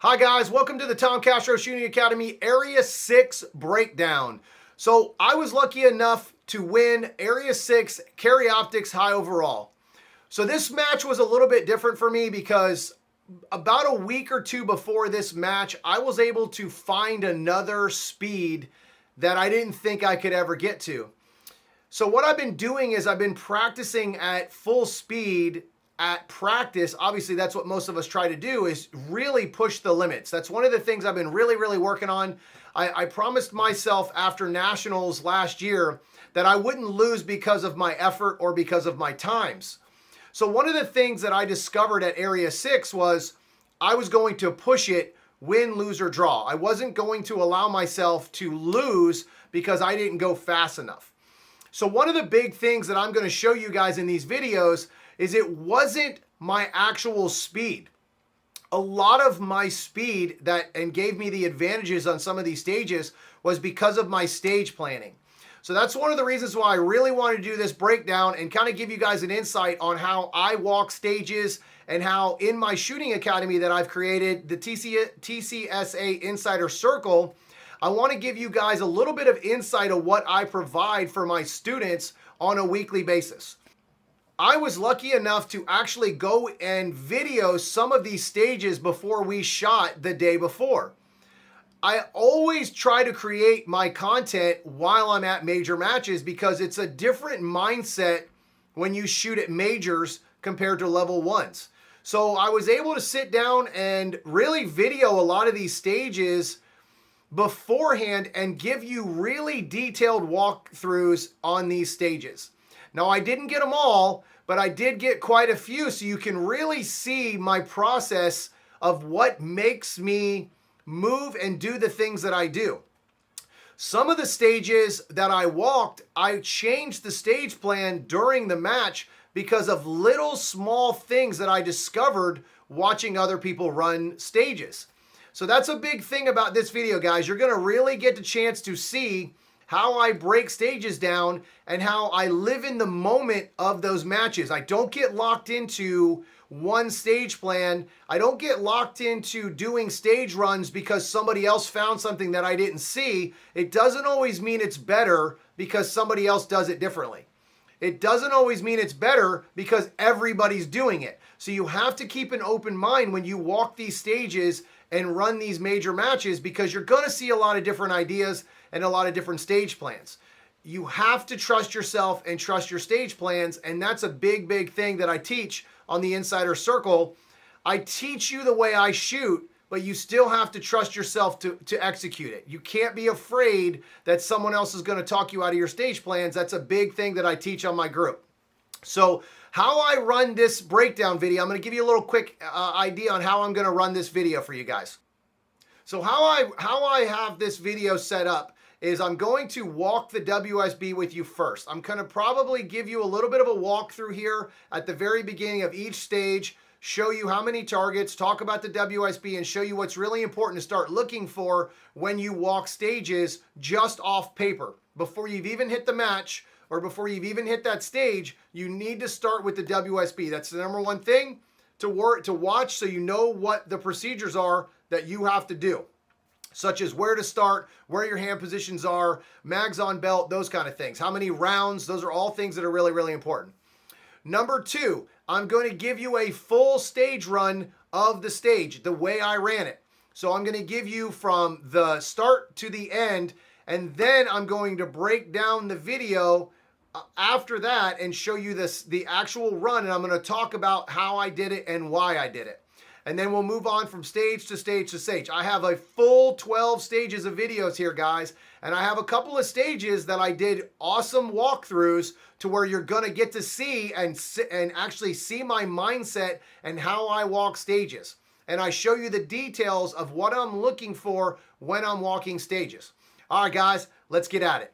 Hi guys, welcome to the Tom Castro Shooting Academy Area 6 breakdown. So I was lucky enough to win Area 6 Carry Optics High Overall. So this match was a little bit different for me because about a week or two before this match, I was able to find another speed that I didn't think I could ever get to. So what I've been doing is I've been practicing at full speed at practice. Obviously, that's what most of us try to do, is really push the limits. That's one of the things I've been really working on. I promised myself after Nationals last year that I wouldn't lose because of my effort or because of my times. So one of the things that I discovered at Area 6 was I was going to push it, win, lose, or draw. I wasn't going to allow myself to lose because I didn't go fast enough. So one of the big things that I'm going to show you guys in these videos is it wasn't my actual speed. A lot of my speed and gave me the advantages on some of these stages was because of my stage planning. So that's one of the reasons why I really wanted to do this breakdown and kind of give you guys an insight on how I walk stages and how in my shooting academy that I've created, the TCSA Insider Circle, I want to give you guys a little bit of insight of what I provide for my students on a weekly basis. I was lucky enough to actually go and video some of these stages before we shot the day before. I always try to create my content while I'm at major matches because it's a different mindset when you shoot at majors compared to level ones. So I was able to sit down and really video a lot of these stages beforehand and give you really detailed walkthroughs on these stages. Now, I didn't get them all, but I did get quite a few, so you can really see my process of what makes me move and do the things that I do. Some of the stages that I walked, I changed the stage plan during the match because of little small things that I discovered watching other people run stages. So that's a big thing about this video, guys. You're going to really get the chance to see how I break stages down and how I live in the moment of those matches. I don't get locked into one stage plan. I don't get locked into doing stage runs because somebody else found something that I didn't see. It doesn't always mean it's better because somebody else does it differently. It doesn't always mean it's better because everybody's doing it. So you have to keep an open mind when you walk these stages and run these major matches because you're going to see a lot of different ideas and a lot of different stage plans. You have to trust yourself and trust your stage plans, and that's a big thing that I teach on the Insider Circle. I teach you the way I shoot, but you still have to trust yourself to execute it. You can't be afraid that someone else is going to talk you out of your stage plans. That's a big thing that I teach on my group. So how I run this breakdown video, I'm going to give you a little quick idea on how I'm going to run this video for you guys. So how I have this video set up is I'm going to walk the WSB with you first. I'm going to probably give you a little bit of a walkthrough here at the very beginning of each stage, show you how many targets, talk about the WSB, and show you what's really important to start looking for when you walk stages just off paper. Before you've even hit the match or before you've even hit that stage, you need to start with the WSB. That's the number one thing to watch so you know what the procedures are that you have to do, such as where to start, where your hand positions are, mags on belt, those kind of things. How many rounds, those are all things that are really important. Number two, I'm going to give you a full stage run of the stage, the way I ran it. So I'm going to give you from the start to the end, and then I'm going to break down the video after that and show you the actual run, and I'm going to talk about how I did it and why I did it. And then we'll move on from stage to stage to stage. I have a full 12 stages of videos here, guys. And I have a couple of stages that I did awesome walkthroughs to where you're going to get to see and actually see my mindset and how I walk stages. And I show you the details of what I'm looking for when I'm walking stages. All right, guys, let's get at it.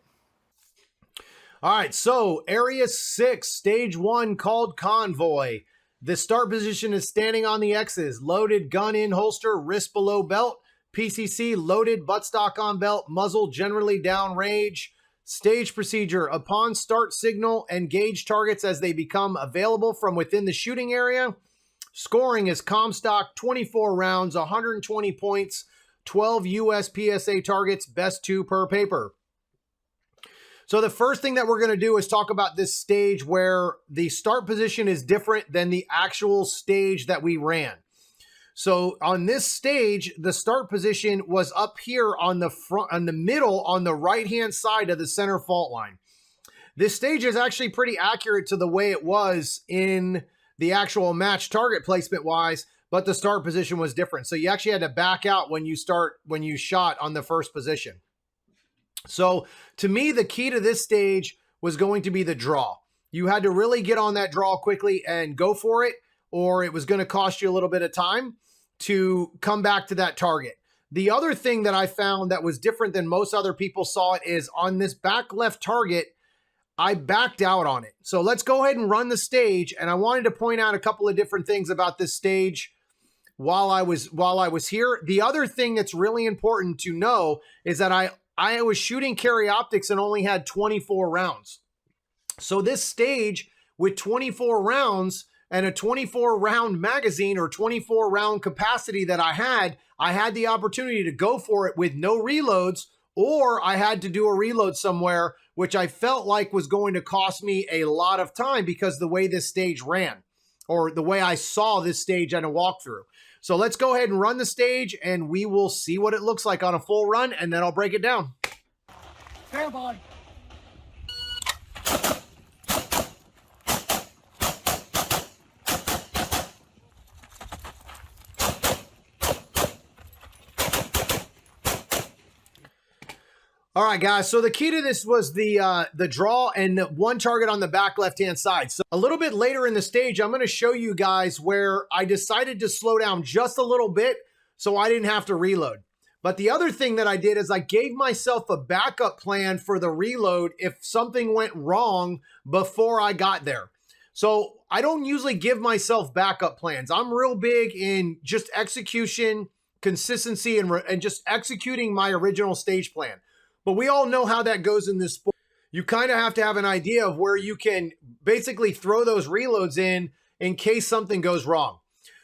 All right, so Area 6, Stage 1, called Convoy. The start position is standing on the X's, loaded gun in holster, wrist below belt, PCC loaded, buttstock on belt, muzzle generally down range. Stage procedure: upon start signal, engage targets as they become available from within the shooting area. Scoring is Comstock, 24 rounds, 120 points, 12 US PSA targets, best 2 per paper. So the first thing that we're going to do is talk about this stage where the start position is different than the actual stage that we ran. So on this stage, the start position was up here on the front, on the middle, on the right-hand side of the center fault line. This stage is actually pretty accurate to the way it was in the actual match target placement wise, but the start position was different. So you actually had to back out when you shot on the first position. So to me, the key to this stage was going to be the draw. You had to really get on that draw quickly and go for it, or it was going to cost you a little bit of time to come back to that target. The other thing that I found that was different than most other people saw it is on this back left target, I backed out on it. So let's go ahead and run the stage. And I wanted to point out a couple of different things about this stage while I was here. The other thing that's really important to know is that I was shooting carry optics and only had 24 rounds. So this stage with 24 rounds and a 24 round magazine or 24 round capacity that I had the opportunity to go for it with no reloads, or I had to do a reload somewhere, which I felt like was going to cost me a lot of time because the way this stage ran, or the way I saw this stage on a walkthrough. So let's go ahead and run the stage and we will see what it looks like on a full run, and then I'll break it down. Fair ball. All right, guys, so the key to this was the draw and the one target on the back left-hand side. So a little bit later in the stage, I'm going to show you guys where I decided to slow down just a little bit so I didn't have to reload. But the other thing that I did is I gave myself a backup plan for the reload if something went wrong before I got there. So I don't usually give myself backup plans. I'm real big in just execution, consistency, and just executing my original stage plan. But we all know how that goes in this sport. You kind of have to have an idea of where you can basically throw those reloads in case something goes wrong.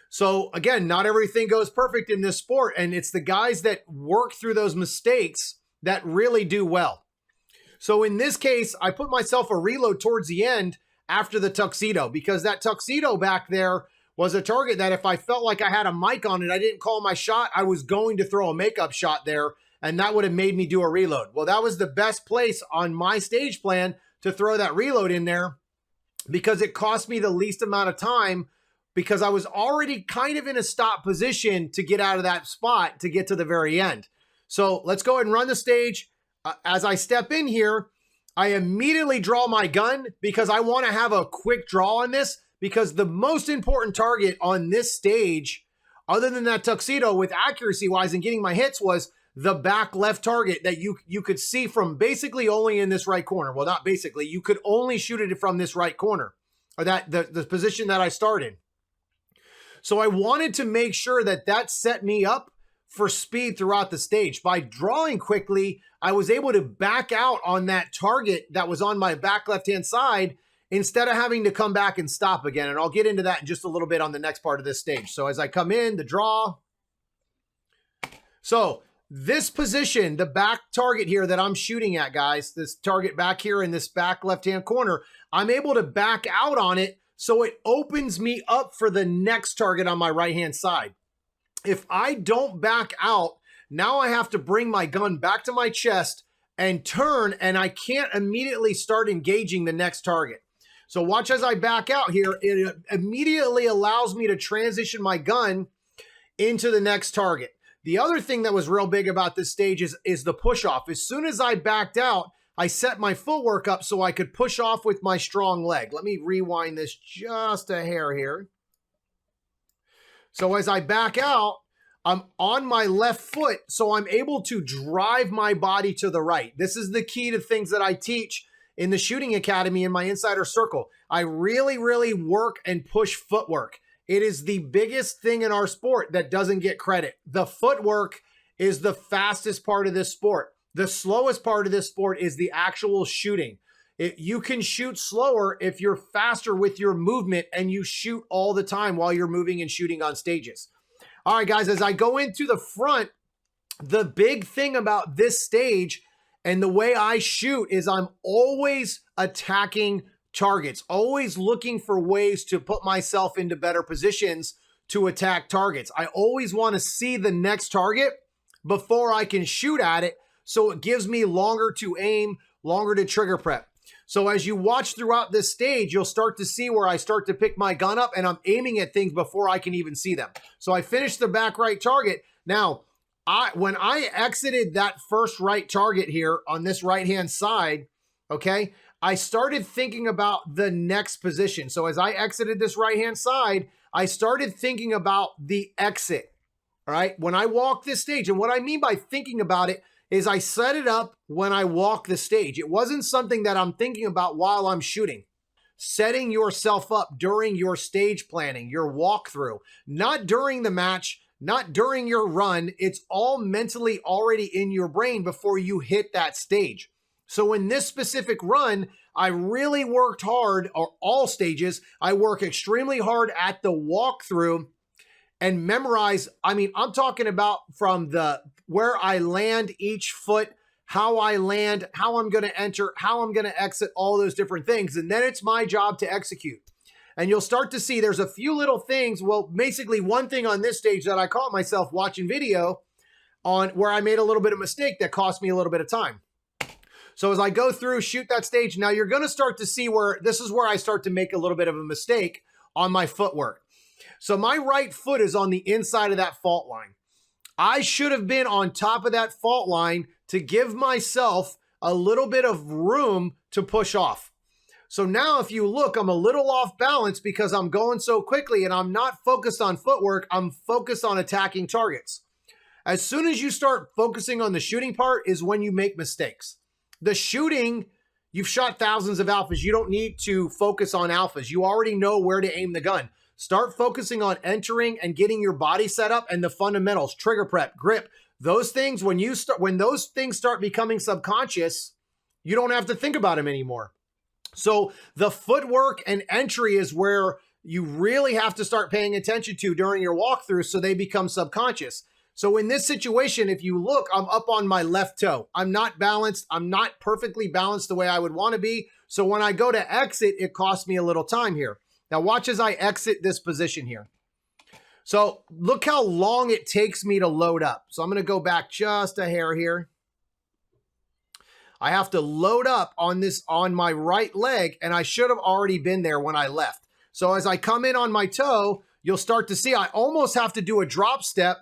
So again, not everything goes perfect in this sport, and it's the guys that work through those mistakes that really do well. So in this case, I put myself a reload towards the end after the tuxedo, because that tuxedo back there was a target that if I felt like I had a mic on it, I didn't call my shot, I was going to throw a makeup shot there, and that would have made me do a reload. Well, that was the best place on my stage plan to throw that reload in there because it cost me the least amount of time, because I was already kind of in a stop position to get out of that spot to get to the very end. So let's go ahead and run the stage. As I step in here, I immediately draw my gun because I want to have a quick draw on this, because the most important target on this stage, other than that tuxedo with accuracy wise and getting my hits, was the back left target that you could see from basically only in this right corner. Well, not basically, you could only shoot it from this right corner, or that the position that I started. So I wanted to make sure that that set me up for speed throughout the stage. By drawing quickly, I was able to back out on that target that was on my back left-hand side instead of having to come back and stop again. And I'll get into that in just a little bit on the next part of this stage. So as I come in, the draw. So this position, the back target here that I'm shooting at, guys, this target back here in this back left-hand corner, I'm able to back out on it so it opens me up for the next target on my right-hand side. If I don't back out, now I have to bring my gun back to my chest and turn, and I can't immediately start engaging the next target. So watch as I back out here. It immediately allows me to transition my gun into the next target. The other thing that was real big about this stage is the push-off. As soon as I backed out, I set my footwork up so I could push off with my strong leg. Let me rewind this just a hair here. So as I back out, I'm on my left foot, so I'm able to drive my body to the right. This is the key to things that I teach in the shooting academy in my insider circle. I really, really work and push footwork. It is the biggest thing in our sport that doesn't get credit. The footwork is the fastest part of this sport. The slowest part of this sport is the actual shooting. You can shoot slower if you're faster with your movement and you shoot all the time while you're moving and shooting on stages. All right, guys, as I go into the front, the big thing about this stage and the way I shoot is I'm always attacking targets, always looking for ways to put myself into better positions to attack targets. I always want to see the next target before I can shoot at it, so it gives me longer to aim, longer to trigger prep. So as you watch throughout this stage, you'll start to see where I start to pick my gun up and I'm aiming at things before I can even see them. So I finished the back right target. Now, when I exited that first right target here on this right-hand side, okay, I started thinking about the next position. So as I exited this right-hand side, I started thinking about the exit, all right? When I walk this stage, and what I mean by thinking about it is I set it up when I walk the stage. It wasn't something that I'm thinking about while I'm shooting. Setting yourself up during your stage planning, your walkthrough, not during the match, not during your run. It's all mentally already in your brain before you hit that stage. So in this specific run, I really worked hard, or all stages, I work extremely hard at the walkthrough and memorize. I mean, I'm talking about from the where I land each foot, how I land, how I'm going to enter, how I'm going to exit, all those different things. And then it's my job to execute. And you'll start to see there's a few little things. Well, basically one thing on this stage that I caught myself watching video on where I made a little bit of mistake that cost me a little bit of time. So as I go through, shoot that stage, now you're going to start to see where this is where I start to make a little bit of a mistake on my footwork. So my right foot is on the inside of that fault line. I should have been on top of that fault line to give myself a little bit of room to push off. So now if you look, I'm a little off balance because I'm going so quickly and I'm not focused on footwork. I'm focused on attacking targets. As soon as you start focusing on the shooting part is when you make mistakes. The shooting, you've shot thousands of alphas. You don't need to focus on alphas. You already know where to aim the gun. Start focusing on entering and getting your body set up and the fundamentals, trigger prep, grip, those things. When those things start becoming subconscious, you don't have to think about them anymore. So the footwork and entry is where you really have to start paying attention to during your walkthrough so they become subconscious. So in this situation, if you look, I'm up on my left toe. I'm not balanced. I'm not perfectly balanced the way I would want to be. So when I go to exit, it costs me a little time here. Now watch as I exit this position here. So look how long it takes me to load up. So I'm going to go back just a hair here. I have to load up on my right leg, and I should have already been there when I left. So as I come in on my toe, you'll start to see I almost have to do a drop step,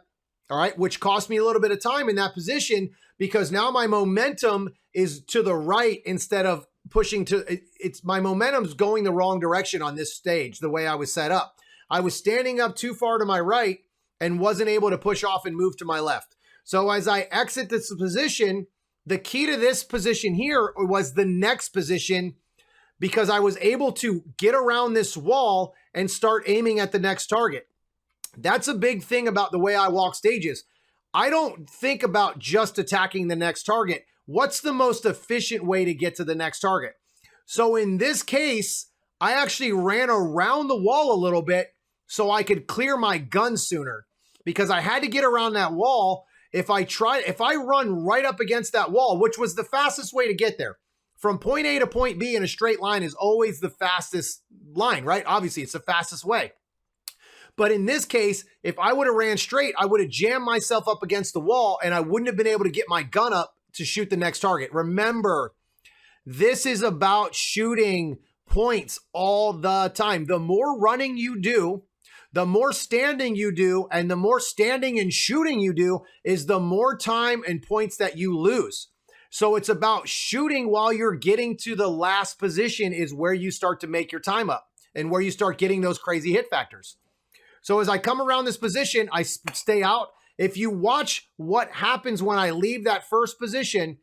all right, which cost me a little bit of time in that position because now my momentum is to the right instead of pushing to, my momentum's going the wrong direction on this stage, the way I was set up. I was standing up too far to my right and wasn't able to push off and move to my left. So as I exit this position, the key to this position here was the next position because I was able to get around this wall and start aiming at the next target. That's a big thing about the way I walk stages. I don't think about just attacking the next target. What's the most efficient way to get to the next target? So in this case, I actually ran around the wall a little bit so I could clear my gun sooner because I had to get around that wall. If I run right up against that wall, which was the fastest way to get there, from point A to point B in a straight line is always the fastest line, right? Obviously, it's the fastest way. But in this case, if I would have ran straight, I would have jammed myself up against the wall and I wouldn't have been able to get my gun up to shoot the next target. Remember, this is about shooting points all the time. The more running you do, the more standing you do, and the more standing and shooting you do is the more time and points that you lose. So it's about shooting while you're getting to the last position is where you start to make your time up and where you start getting those crazy hit factors. So as I come around this position, I stay out. If you watch what happens when I leave that first position,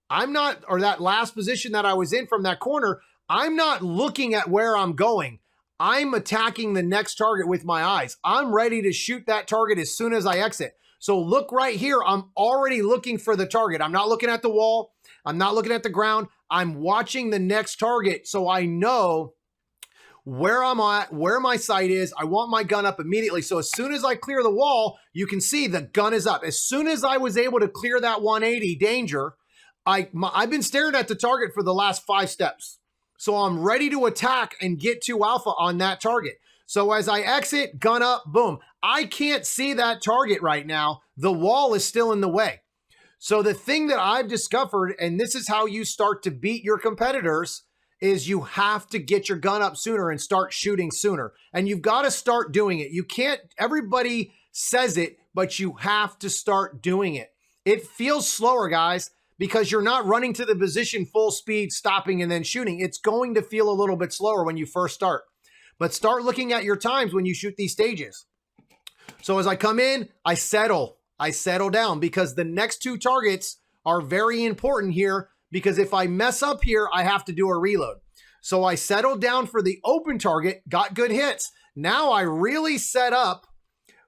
or that last position that I was in from that corner, I'm not looking at where I'm going. I'm attacking the next target with my eyes. I'm ready to shoot that target as soon as I exit. So look right here. I'm already looking for the target. I'm not looking at the wall. I'm not looking at the ground. I'm watching the next target so I know where I'm at, where my sight is. I want my gun up immediately. So as soon as I clear the wall, you can see the gun is up. As soon as I was able to clear that 180 danger, I've been staring at the target for the last 5 steps. So I'm ready to attack and get to alpha on that target. So as I exit, gun up, boom. I can't see that target right now. The wall is still in the way. So the thing that I've discovered, and this is how you start to beat your competitors, is you have to get your gun up sooner and start shooting sooner. And you've got to start doing it. You can't, everybody says it, but you have to start doing it. It feels slower, guys, because you're not running to the position full speed, stopping and then shooting. It's going to feel a little bit slower when you first start. But start looking at your times when you shoot these stages. So as I come in, I settle down, because the next 2 targets are very important here, because if I mess up here, I have to do a reload. So I settled down for the open target, got good hits. Now I really set up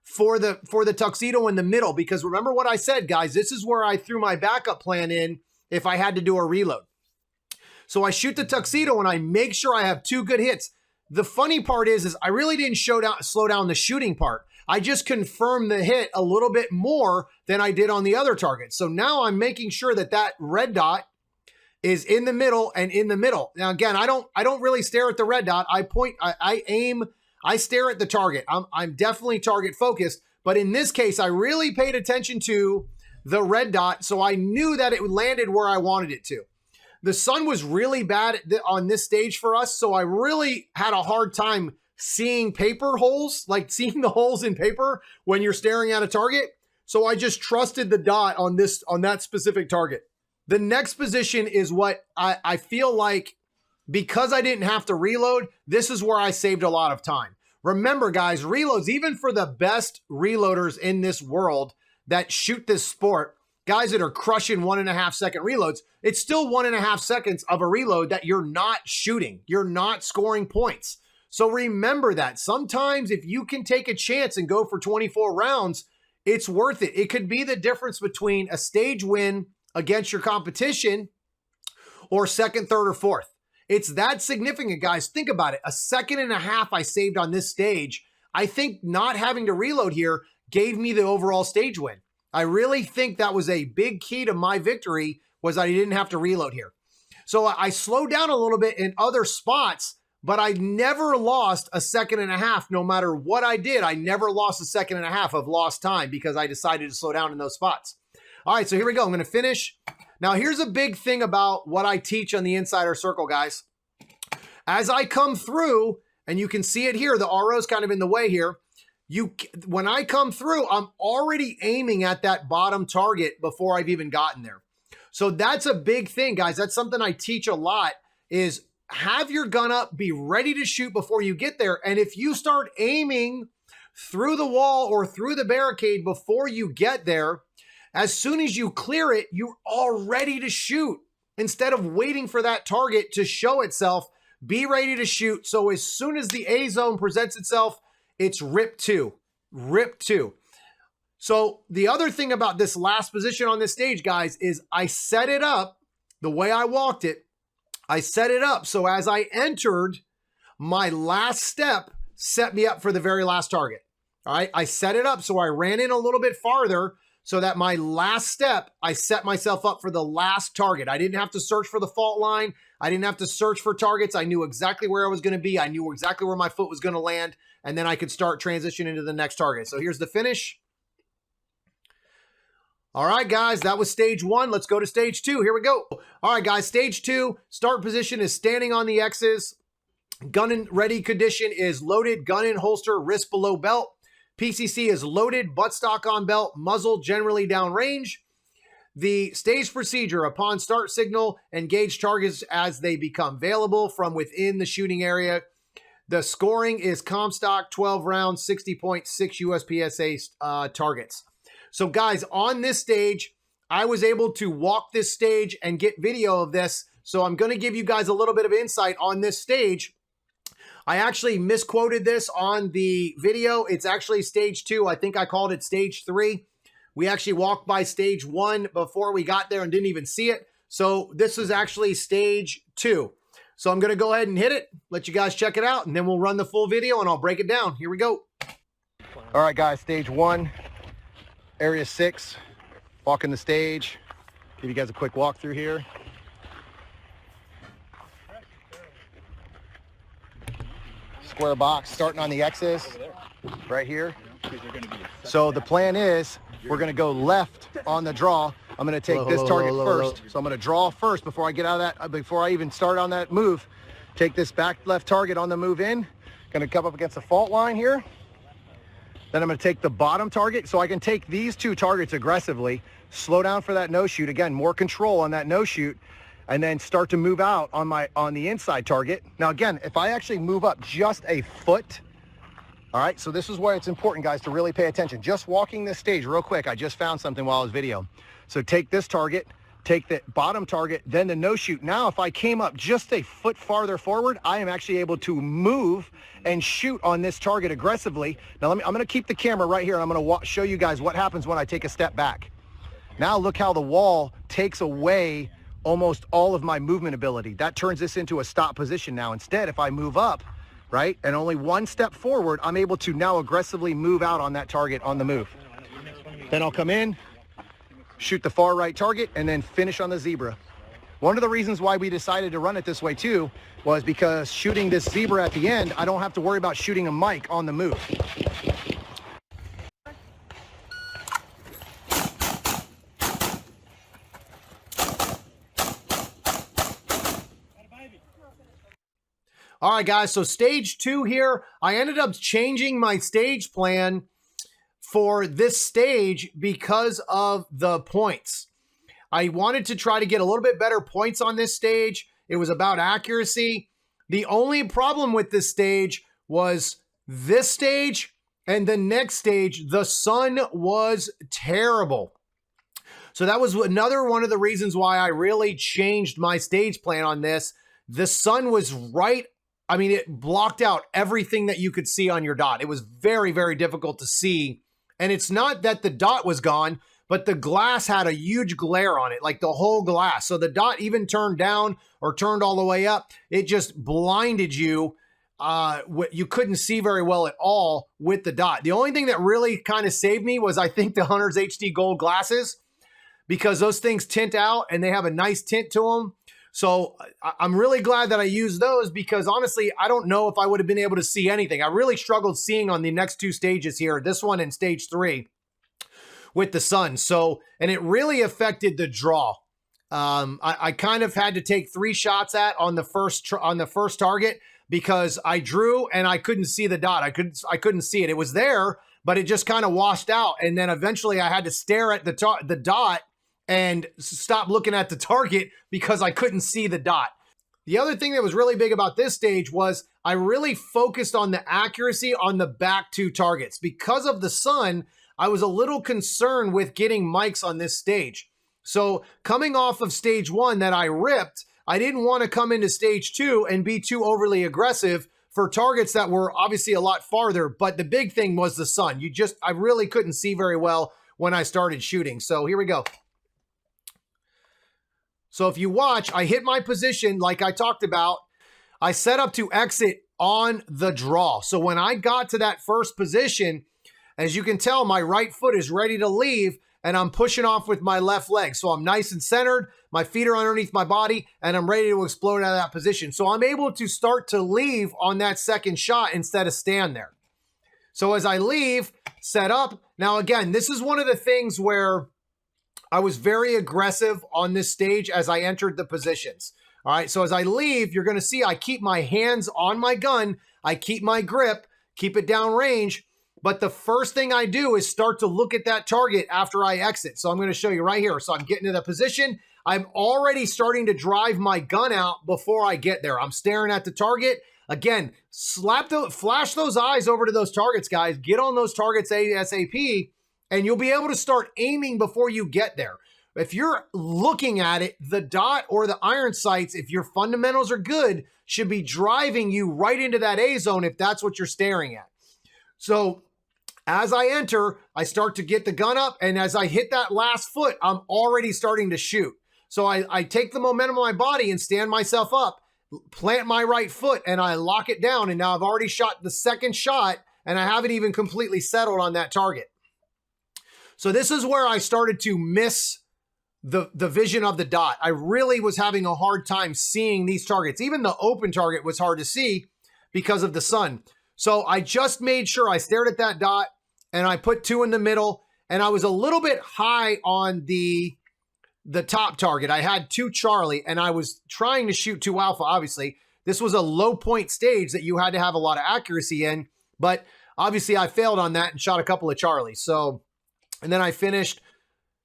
for the tuxedo in the middle, because remember what I said, guys, this is where I threw my backup plan in if I had to do a reload. So I shoot the tuxedo and I make sure I have 2 good hits. The funny part is I really didn't slow down the shooting part. I just confirmed the hit a little bit more than I did on the other target. So now I'm making sure that that red dot is in the middle and in the middle. Now, again, I don't really stare at the red dot. I aim, I stare at the target. I'm definitely target focused, but in this case, I really paid attention to the red dot, so I knew that it landed where I wanted it to. The sun was really bad on this stage for us, so I really had a hard time seeing paper holes, like seeing the holes in paper when you're staring at a target. So I just trusted the dot on that specific target. The next position is what I feel like, because I didn't have to reload, this is where I saved a lot of time. Remember, guys, reloads, even for the best reloaders in this world that shoot this sport, guys that are crushing 1.5 second reloads, it's still 1.5 seconds of a reload that you're not shooting. You're not scoring points. So remember that. Sometimes if you can take a chance and go for 24 rounds, it's worth it. It could be the difference between a stage win against your competition or second, third, or fourth. It's that significant, guys. Think about it. 1.5 seconds I saved on this stage. I think not having to reload here gave me the overall stage win. I really think that was a big key to my victory, was I didn't have to reload here. So I slowed down a little bit in other spots, but I never lost 1.5 seconds. No matter what I did, I never lost 1.5 seconds of lost time because I decided to slow down in those spots. All right, so here we go. I'm going to finish. Now, here's a big thing about what I teach on the Insider Circle, guys. As I come through, and you can see it here, the RO is kind of in the way here. When I come through, I'm already aiming at that bottom target before I've even gotten there. So that's a big thing, guys. That's something I teach a lot, is have your gun up, be ready to shoot before you get there. And if you start aiming through the wall or through the barricade before you get there, as soon as you clear it, you're all ready to shoot. Instead of waiting for that target to show itself, be ready to shoot. So as soon as the A zone presents itself, it's rip 2. Rip 2. So the other thing about this last position on this stage, guys, is I set it up the way I walked it. I set it up so as I entered, my last step set me up for the very last target. All right, I set it up so I ran in a little bit farther so that my last step, I set myself up for the last target. I didn't have to search for the fault line. I didn't have to search for targets. I knew exactly where I was going to be. I knew exactly where my foot was going to land, and then I could start transitioning to the next target. So here's the finish. All right, guys, that was stage 1. Let's go to stage 2. Here we go. All right, guys, stage 2, start position is standing on the X's. Gun in ready condition is loaded, gun in holster, wrist below belt. PCC is loaded, buttstock on belt, muzzle generally downrange. The stage procedure: upon start signal, engage targets as they become available from within the shooting area. The scoring is Comstock, 12 rounds, 60.6 USPSA targets. So guys, on this stage, I was able to walk this stage and get video of this. So I'm going to give you guys a little bit of insight on this stage. I actually misquoted this on the video. It's actually stage 2. I think I called it stage 3. We actually walked by stage 1 before we got there and didn't even see it. So this is actually stage 2. So I'm going to go ahead and hit it, let you guys check it out, and then we'll run the full video and I'll break it down. Here we go. All right, guys, stage 1, area 6, walking the stage. Give you guys a quick walkthrough here. Square box starting on the X's right here. So the plan is we're going to go left on the draw. I'm going to take this target first. So I'm going to draw first before I get out of that, before I even start on that move. Take this back left target on the move in. Going to come up against the fault line here. Then I'm going to take the bottom target. So I can take these 2 targets aggressively, slow down for that no shoot. Again, more control on that no shoot, and then start to move out on the inside target. Now again, if I actually move up just a foot, all right, so this is where it's important, guys, to really pay attention. Just walking this stage real quick, I just found something while I was videoing. So take this target, take the bottom target, then the no shoot. Now, if I came up just a foot farther forward, I am actually able to move and shoot on this target aggressively. Now, I'm gonna keep the camera right here, and I'm gonna show you guys what happens when I take a step back. Now, look how the wall takes away almost all of my movement ability. That turns this into a stop position now. Instead, if I move up, right, and only 1 step forward, I'm able to now aggressively move out on that target on the move. Then I'll come in, shoot the far right target, and then finish on the zebra. One of the reasons why we decided to run it this way too was because shooting this zebra at the end, I don't have to worry about shooting a mic on the move. All right, guys, so stage 2 here, I ended up changing my stage plan for this stage because of the points. I wanted to try to get a little bit better points on this stage. It was about accuracy. The only problem with this stage was this stage and the next stage, the sun was terrible. So that was another one of the reasons why I really changed my stage plan on this. The sun was right. I mean, it blocked out everything that you could see on your dot. It was very, very difficult to see. And it's not that the dot was gone, but the glass had a huge glare on it, like the whole glass. So the dot even turned down or turned all the way up. It just blinded you. You couldn't see very well at all with the dot. The only thing that really kind of saved me was, I think, the Hunter's HD Gold glasses, because those things tint out and they have a nice tint to them. So I'm really glad that I used those, because honestly, I don't know if I would have been able to see anything. I really struggled seeing on the next 2 stages here, this one and stage 3 with the sun. So, and it really affected the draw. I kind of had to take 3 shots on the first target, because I drew and I couldn't see the dot. I couldn't see it. It was there, but it just kind of washed out. And then eventually I had to stare at the dot and stop looking at the target because I couldn't see the dot. The other thing that was really big about this stage was I really focused on the accuracy on the back 2 targets. Because of the sun, I was a little concerned with getting mics on this stage. So coming off of stage 1 that I ripped, I didn't want to come into stage 2 and be too overly aggressive for targets that were obviously a lot farther. But the big thing was the sun. I really couldn't see very well when I started shooting. So here we go. So if you watch, I hit my position like I talked about. I set up to exit on the draw. So when I got to that first position, as you can tell, my right foot is ready to leave and I'm pushing off with my left leg. So I'm nice and centered, my feet are underneath my body, and I'm ready to explode out of that position. So I'm able to start to leave on that second shot instead of stand there. So as I leave, set up. Now again, this is one of the things where I was very aggressive on this stage as I entered the positions. All right, so as I leave, you're gonna see I keep my hands on my gun, I keep my grip, keep it down range, but the first thing I do is start to look at that target after I exit. So I'm gonna show you right here. So I'm getting to the position, I'm already starting to drive my gun out before I get there. I'm staring at the target. Again, flash those eyes over to those targets, guys. Get on those targets ASAP, and you'll be able to start aiming before you get there. If you're looking at it, the dot or the iron sights, if your fundamentals are good, should be driving you right into that A zone if that's what you're staring at. So as I enter, I start to get the gun up, and as I hit that last foot, I'm already starting to shoot. So I take the momentum of my body and stand myself up, plant my right foot, and I lock it down. And now I've already shot the second shot, and I haven't even completely settled on that target. So this is where I started to miss the vision of the dot. I really was having a hard time seeing these targets. Even the open target was hard to see because of the sun. So I just made sure I stared at that dot and I put 2 in the middle, and I was a little bit high on the top target. I had 2 Charlie and I was trying to shoot 2 Alpha. Obviously, this was a low point stage that you had to have a lot of accuracy in, but obviously I failed on that and shot a couple of Charlies. So, and then I finished.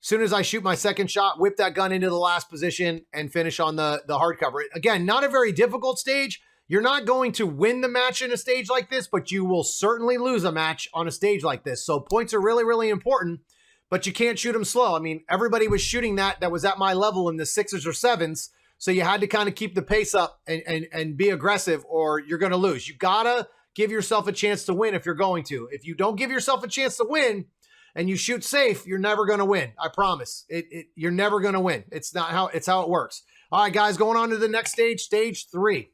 As soon as I shoot my second shot, whip that gun into the last position and finish on the hardcover. Again, not a very difficult stage. You're not going to win the match in a stage like this, but you will certainly lose a match on a stage like this. So points are really, really important, but you can't shoot them slow. I mean, everybody was shooting that was at my level in the 6s or 7s. So you had to kind of keep the pace up and be aggressive, or you're going to lose. You got to give yourself a chance to win if you're going to. If you don't give yourself a chance to win, and you shoot safe, you're never going to win. I promise. You're never going to win. It's how it works. All right, guys, going on to the next stage, stage 3.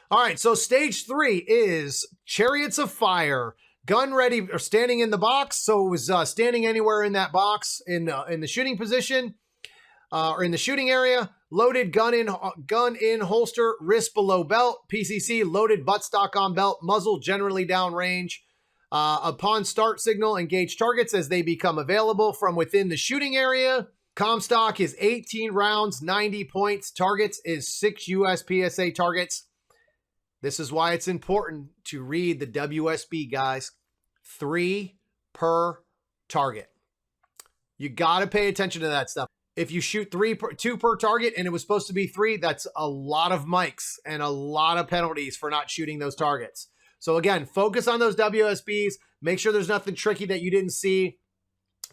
All right, so stage 3 is Chariots of Fire. Gun ready or standing in the box. So it was standing anywhere in that box in the shooting position or in the shooting area. Loaded gun in holster, wrist below belt. PCC loaded buttstock on belt. Muzzle generally downrange. Upon start signal, engage targets as they become available from within the shooting area. Comstock is 18 rounds, 90 points. Targets is 6 US PSA targets. This is why it's important to read the WSB, guys. 3 per target. You got to pay attention to that stuff. If you shoot 2 per target and it was supposed to be 3, that's a lot of mics and a lot of penalties for not shooting those targets. So again, focus on those WSBs. Make sure there's nothing tricky that you didn't see.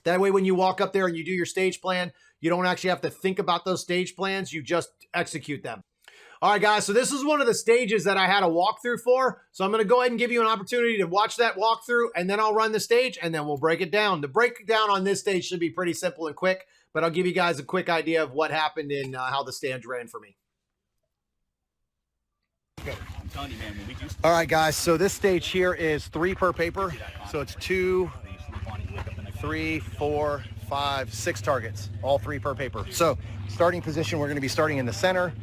That way, when you walk up there and you do your stage plan, you don't actually have to think about those stage plans. You just execute them. All right, guys. So this is one of the stages that I had a walkthrough for. So I'm going to go ahead and give you an opportunity to watch that walkthrough, and then I'll run the stage, and then we'll break it down. The breakdown on this stage should be pretty simple and quick, but I'll give you guys a quick idea of what happened and how the stage ran for me. All right, guys, so this stage here is 3 per paper. So it's 2, 3, 4, 5, 6 targets, all 3 per paper. So starting position, we're going to be starting in the center,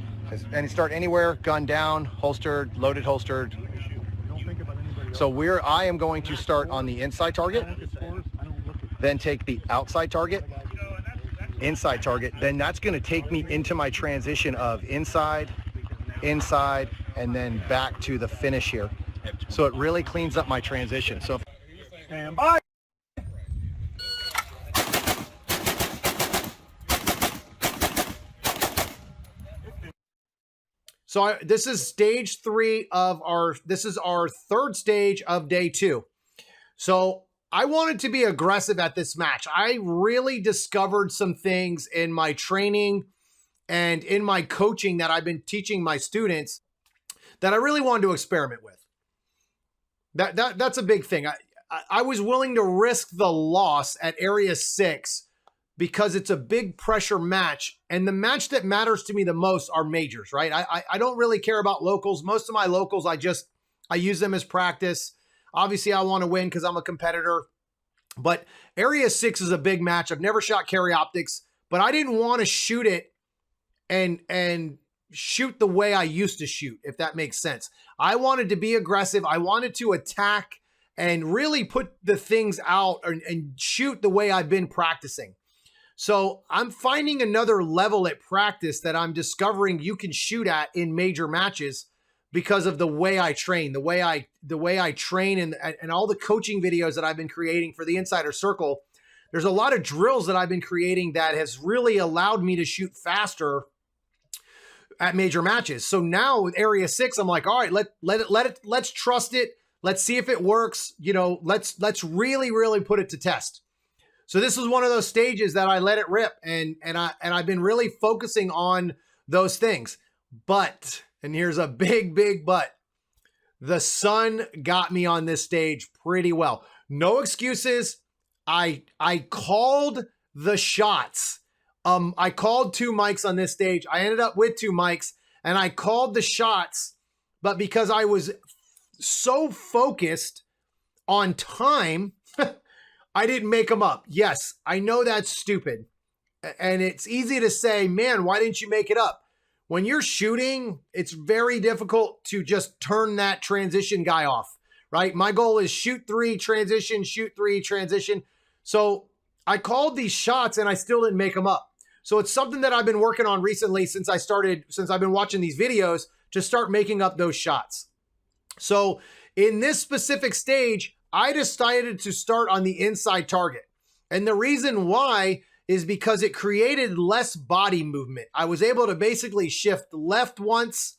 and start anywhere, gun down, holstered, loaded, holstered. So I am going to start on the inside target, then take the outside target, inside target. Then that's going to take me into my transition of inside, and then back to the finish here. So it really cleans up my transition. So stand by. So this is stage 3 of our 3rd stage of day 2. So I wanted to be aggressive at this match. I really discovered some things in my training and in my coaching that I've been teaching my students that I really wanted to experiment with. That's a big thing. I was willing to risk the loss at Area 6 because it's a big pressure match, and the match that matters to me the most are majors, right? I don't really care about locals. Most of my locals, I use them as practice. Obviously, I want to win because I'm a competitor, but Area 6 is a big match. I've never shot carry optics, but I didn't want to shoot it and shoot the way I used to shoot, if that makes sense. I wanted to be aggressive. I wanted to attack and really put the things out and shoot the way I've been practicing. So I'm finding another level at practice that I'm discovering you can shoot at in major matches because of the way I train, the way I train and all the coaching videos that I've been creating for the Insider Circle. There's a lot of drills that I've been creating that has really allowed me to shoot faster at major matches. So now with Area 6, I'm like, all right, let's trust it. Let's see if it works. You know, let's really put it to test. So this is one of those stages that I let it rip, and I've been really focusing on those things. But, and here's a big but, the sun got me on this stage pretty well. No excuses. I called the shots I called 2 mics on this stage. I ended up with 2 mics and I called the shots, but because I was so focused on time, I didn't make them up. Yes, I know that's stupid. And it's easy to say, man, why didn't you make it up? When you're shooting, it's very difficult to just turn that transition guy off, right? My goal is shoot 3, transition, shoot 3, transition. So I called these shots and I still didn't make them up. So it's something that I've been working on recently since I've been watching these videos to start making up those shots. So in this specific stage, I decided to start on the inside target. And the reason why is because it created less body movement. I was able to basically shift left once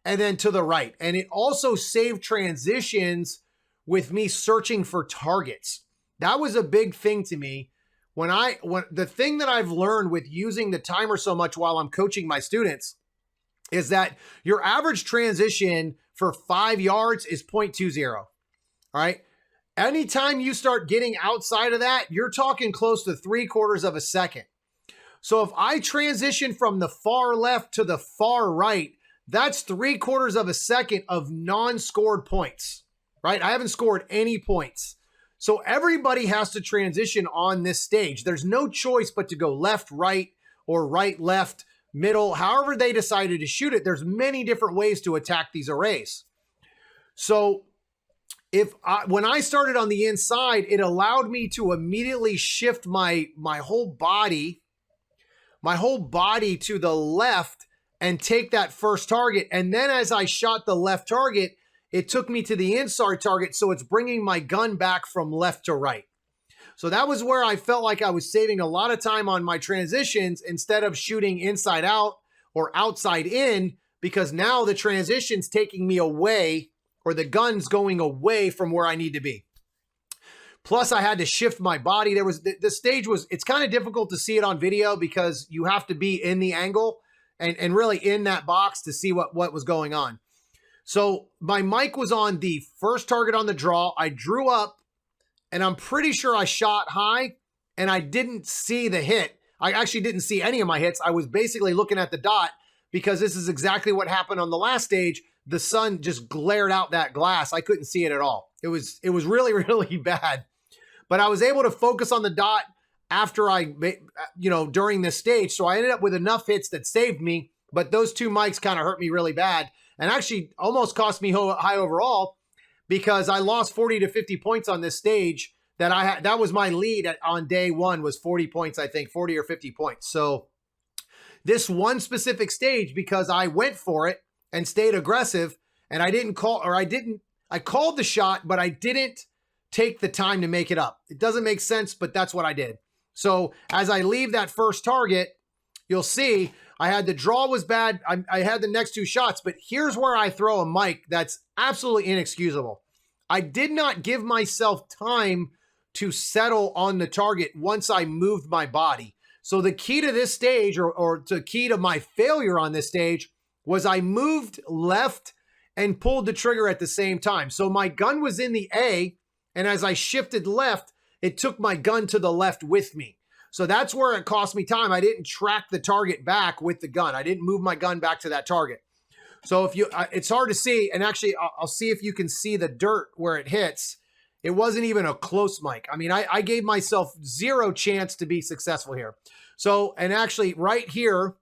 and then to the right. And it also saved transitions with me searching for targets. That was a big thing to me. When the thing that I've learned with using the timer so much while I'm coaching my students is that your average transition for 5 yards is 0.20. All right. Anytime you start getting outside of that, you're talking close to 3/4 of a second. So if I transition from the far left to the far right, that's 3/4 of a second of non-scored points, right? I haven't scored any points. So everybody has to transition on this stage. There's no choice but to go left, right, or right, left, middle, however they decided to shoot it. There's many different ways to attack these arrays. So when I started on the inside, it allowed me to immediately shift my whole body to the left and take that first target. And then as I shot the left target, it took me to the inside target. So it's bringing my gun back from left to right. So that was where I felt like I was saving a lot of time on my transitions instead of shooting inside out or outside in, because now the transition's taking me away, or the gun's going away from where I need to be. Plus I had to shift my body. The stage was, it's kind of difficult to see it on video because you have to be in the angle and really in that box to see what was going on. So my mic was on the first target on the draw. I drew up and I'm pretty sure I shot high and I didn't see the hit. I actually didn't see any of my hits. I was basically looking at the dot because this is exactly what happened on the last stage. The sun just glared out that glass. I couldn't see it at all. It was really, really bad. But I was able to focus on the dot after during this stage. So I ended up with enough hits that saved me, but those 2 mics kind of hurt me really bad and actually almost cost me high overall because I lost 40 to 50 points on this stage that I had. That was my lead on day 1 was 40 points, I think 40 or 50 points. So this one specific stage, because I went for it and stayed aggressive and I called the shot, but I didn't take the time to make it up. It doesn't make sense, but that's what I did. So as I leave that first target, you'll see I had the draw was bad. I had the next 2 shots, but here's where I throw a mic that's absolutely inexcusable. I did not give myself time to settle on the target once I moved my body. So the key to this stage, or the key to my failure on this stage, was I moved left and pulled the trigger at the same time. So my gun was in the A, and as I shifted left, it took my gun to the left with me. So that's where it cost me time. I didn't track the target back with the gun. I didn't move my gun back to that target. So it's hard to see, and actually I'll see if you can see the dirt where it hits. It wasn't even a close mic. I mean, I gave myself 0 chance to be successful here. So, and actually right here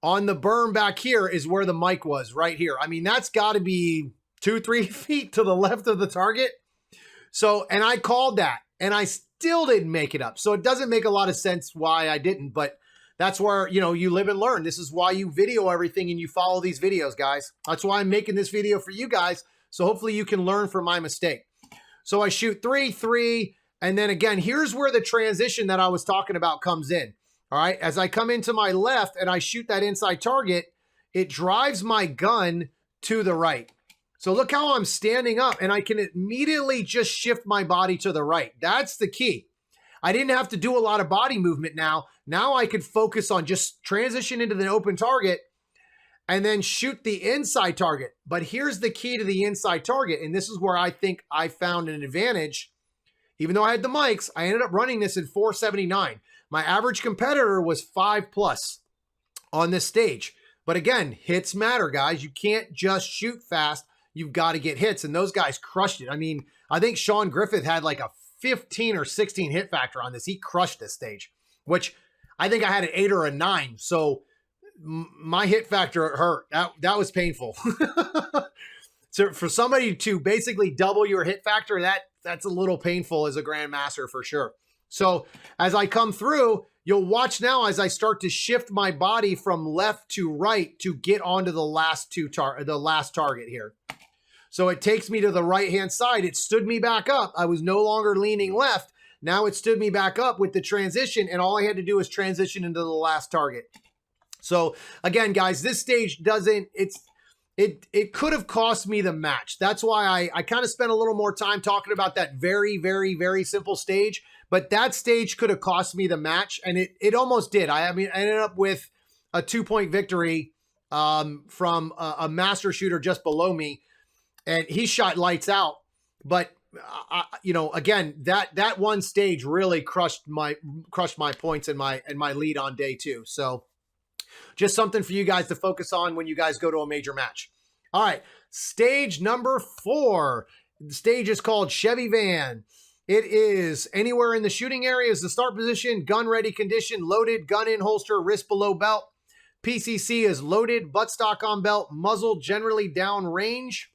on the berm back here is where the mic was, right here. I mean, that's got to be 2-3 feet to the left of the target. So, and I called that and I still didn't make it up. So it doesn't make a lot of sense why I didn't, but that's where, you live and learn. This is why you video everything and you follow these videos, guys. That's why I'm making this video for you guys. So hopefully you can learn from my mistake. So I shoot 3, and then again, here's where the transition that I was talking about comes in. All right. As I come into my left and I shoot that inside target, it drives my gun to the right. So look how I'm standing up and I can immediately just shift my body to the right. That's the key. I didn't have to do a lot of body movement now. Now I could focus on just transition into the open target and then shoot the inside target. But here's the key to the inside target. And this is where I think I found an advantage, Even though I had the mics, I ended up running this in 479. My average competitor was 5+ on this stage. But again, hits matter, guys. You can't just shoot fast. You've got to get hits. And those guys crushed it. I mean, I think Sean Griffith had like a 15 or 16 hit factor on this. He crushed this stage, which I think I had an 8 or a 9. So my hit factor hurt. That was painful. So for somebody to basically double your hit factor, that's a little painful as a grandmaster for sure. So as I come through, you'll watch now as I start to shift my body from left to right to get onto the last target here. So it takes me to the right-hand side. It stood me back up. I was no longer leaning left. Now it stood me back up with the transition, and all I had to do was transition into the last target. So again, guys, this stage it could have cost me the match. That's why I kind of spent a little more time talking about that very, very, very simple stage. But that stage could have cost me the match, and it almost did. I mean, I ended up with a 2-point victory from a master shooter just below me, and he shot lights out. But you know, again, that one stage really crushed my points and my lead on day 2. So just something for you guys to focus on when you guys go to a major match. All right, stage number 4. The stage is called Chevy Van. It is anywhere in the shooting area is the start position, gun ready condition, loaded, gun in holster, wrist below belt. PCC is loaded, buttstock on belt, muzzle generally down range.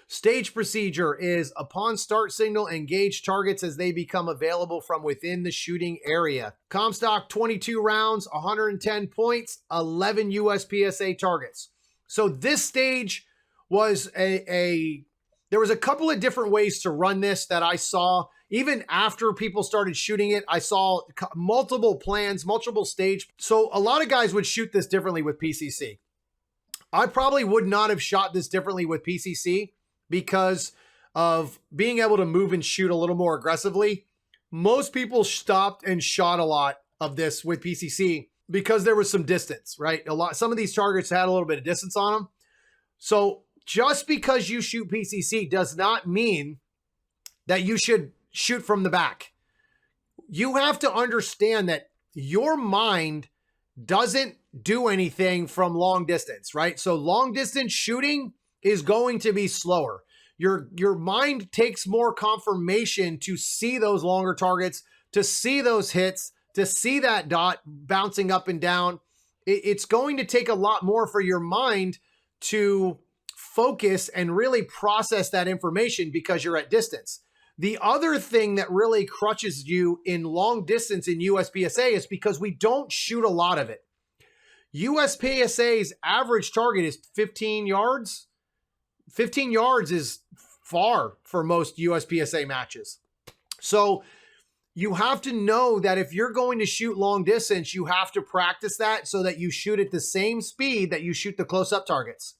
Stage procedure is upon start signal, engage targets as they become available from within the shooting area. Comstock 22 rounds, 110 points, 11 USPSA targets. So this stage was there was a couple of different ways to run this that I saw. Even after people started shooting it, I saw multiple plans, multiple stage. So a lot of guys would shoot this differently with PCC. I probably would not have shot this differently with PCC because of being able to move and shoot a little more aggressively. Most people stopped and shot a lot of this with PCC because there was some distance, right? Some of these targets had a little bit of distance on them. So just because you shoot PCC does not mean that you should shoot from the back. You have to understand that your mind doesn't do anything from long distance, right? So long distance shooting is going to be slower. Your mind takes more confirmation to see those longer targets, to see those hits, to see that dot bouncing up and down. It's going to take a lot more for your mind to focus and really process that information because you're at distance. The other thing that really crutches you in long distance in USPSA is because we don't shoot a lot of it. USPSA's average target is 15 yards. 15 yards is far for most USPSA matches. So you have to know that if you're going to shoot long distance, you have to practice that so that you shoot at the same speed that you shoot the close-up targets.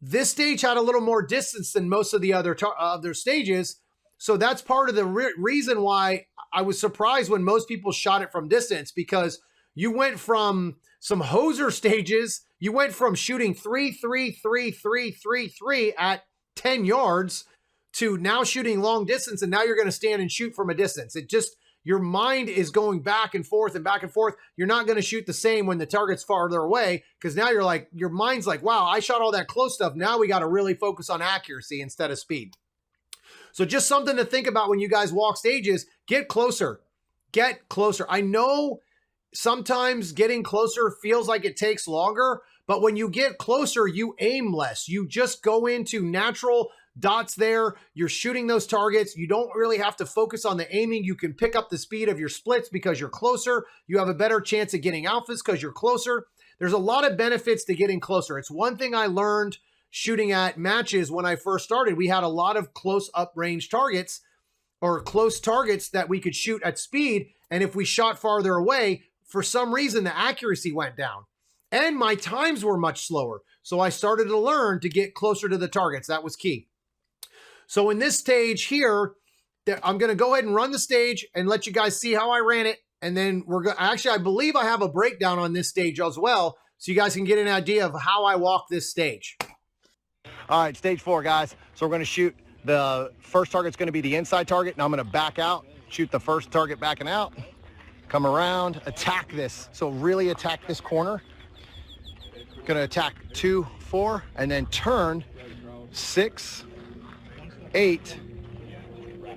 This stage had a little more distance than most of the other stages. So that's part of the reason why I was surprised when most people shot it from distance, because you went from some hoser stages, you went from shooting 3, 3, 3, 3, 3, 3 at 10 yards to now shooting long distance, and now you're going to stand and shoot from a distance. It just, your mind is going back and forth and back and forth. You're not going to shoot the same when the target's farther away, because now you're like, your mind's like, wow, I shot all that close stuff. Now we got to really focus on accuracy instead of speed. So just something to think about when you guys walk stages. Get closer. Get closer. I know sometimes getting closer feels like it takes longer, but when you get closer, you aim less. You just go into natural dots there. You're shooting those targets. You don't really have to focus on the aiming. You can pick up the speed of your splits because you're closer. You have a better chance of getting alphas because you're closer. There's a lot of benefits to getting closer. It's one thing I learned shooting at matches when I first started. We had a lot of close up range targets or close targets that we could shoot at speed. And if we shot farther away, for some reason, the accuracy went down and my times were much slower. So I started to learn to get closer to the targets. That was key. So in this stage here, I'm going to go ahead and run the stage and let you guys see how I ran it. And then we're going to, actually, I believe I have a breakdown on this stage as well, so you guys can get an idea of how I walk this stage. All right, stage 4, guys. So we're going to shoot The first target's going to be the inside target. Now I'm going to back out, shoot the first target backing out, come around, attack this. So really attack this corner. Going to attack 2, 4, and then turn 6, 8.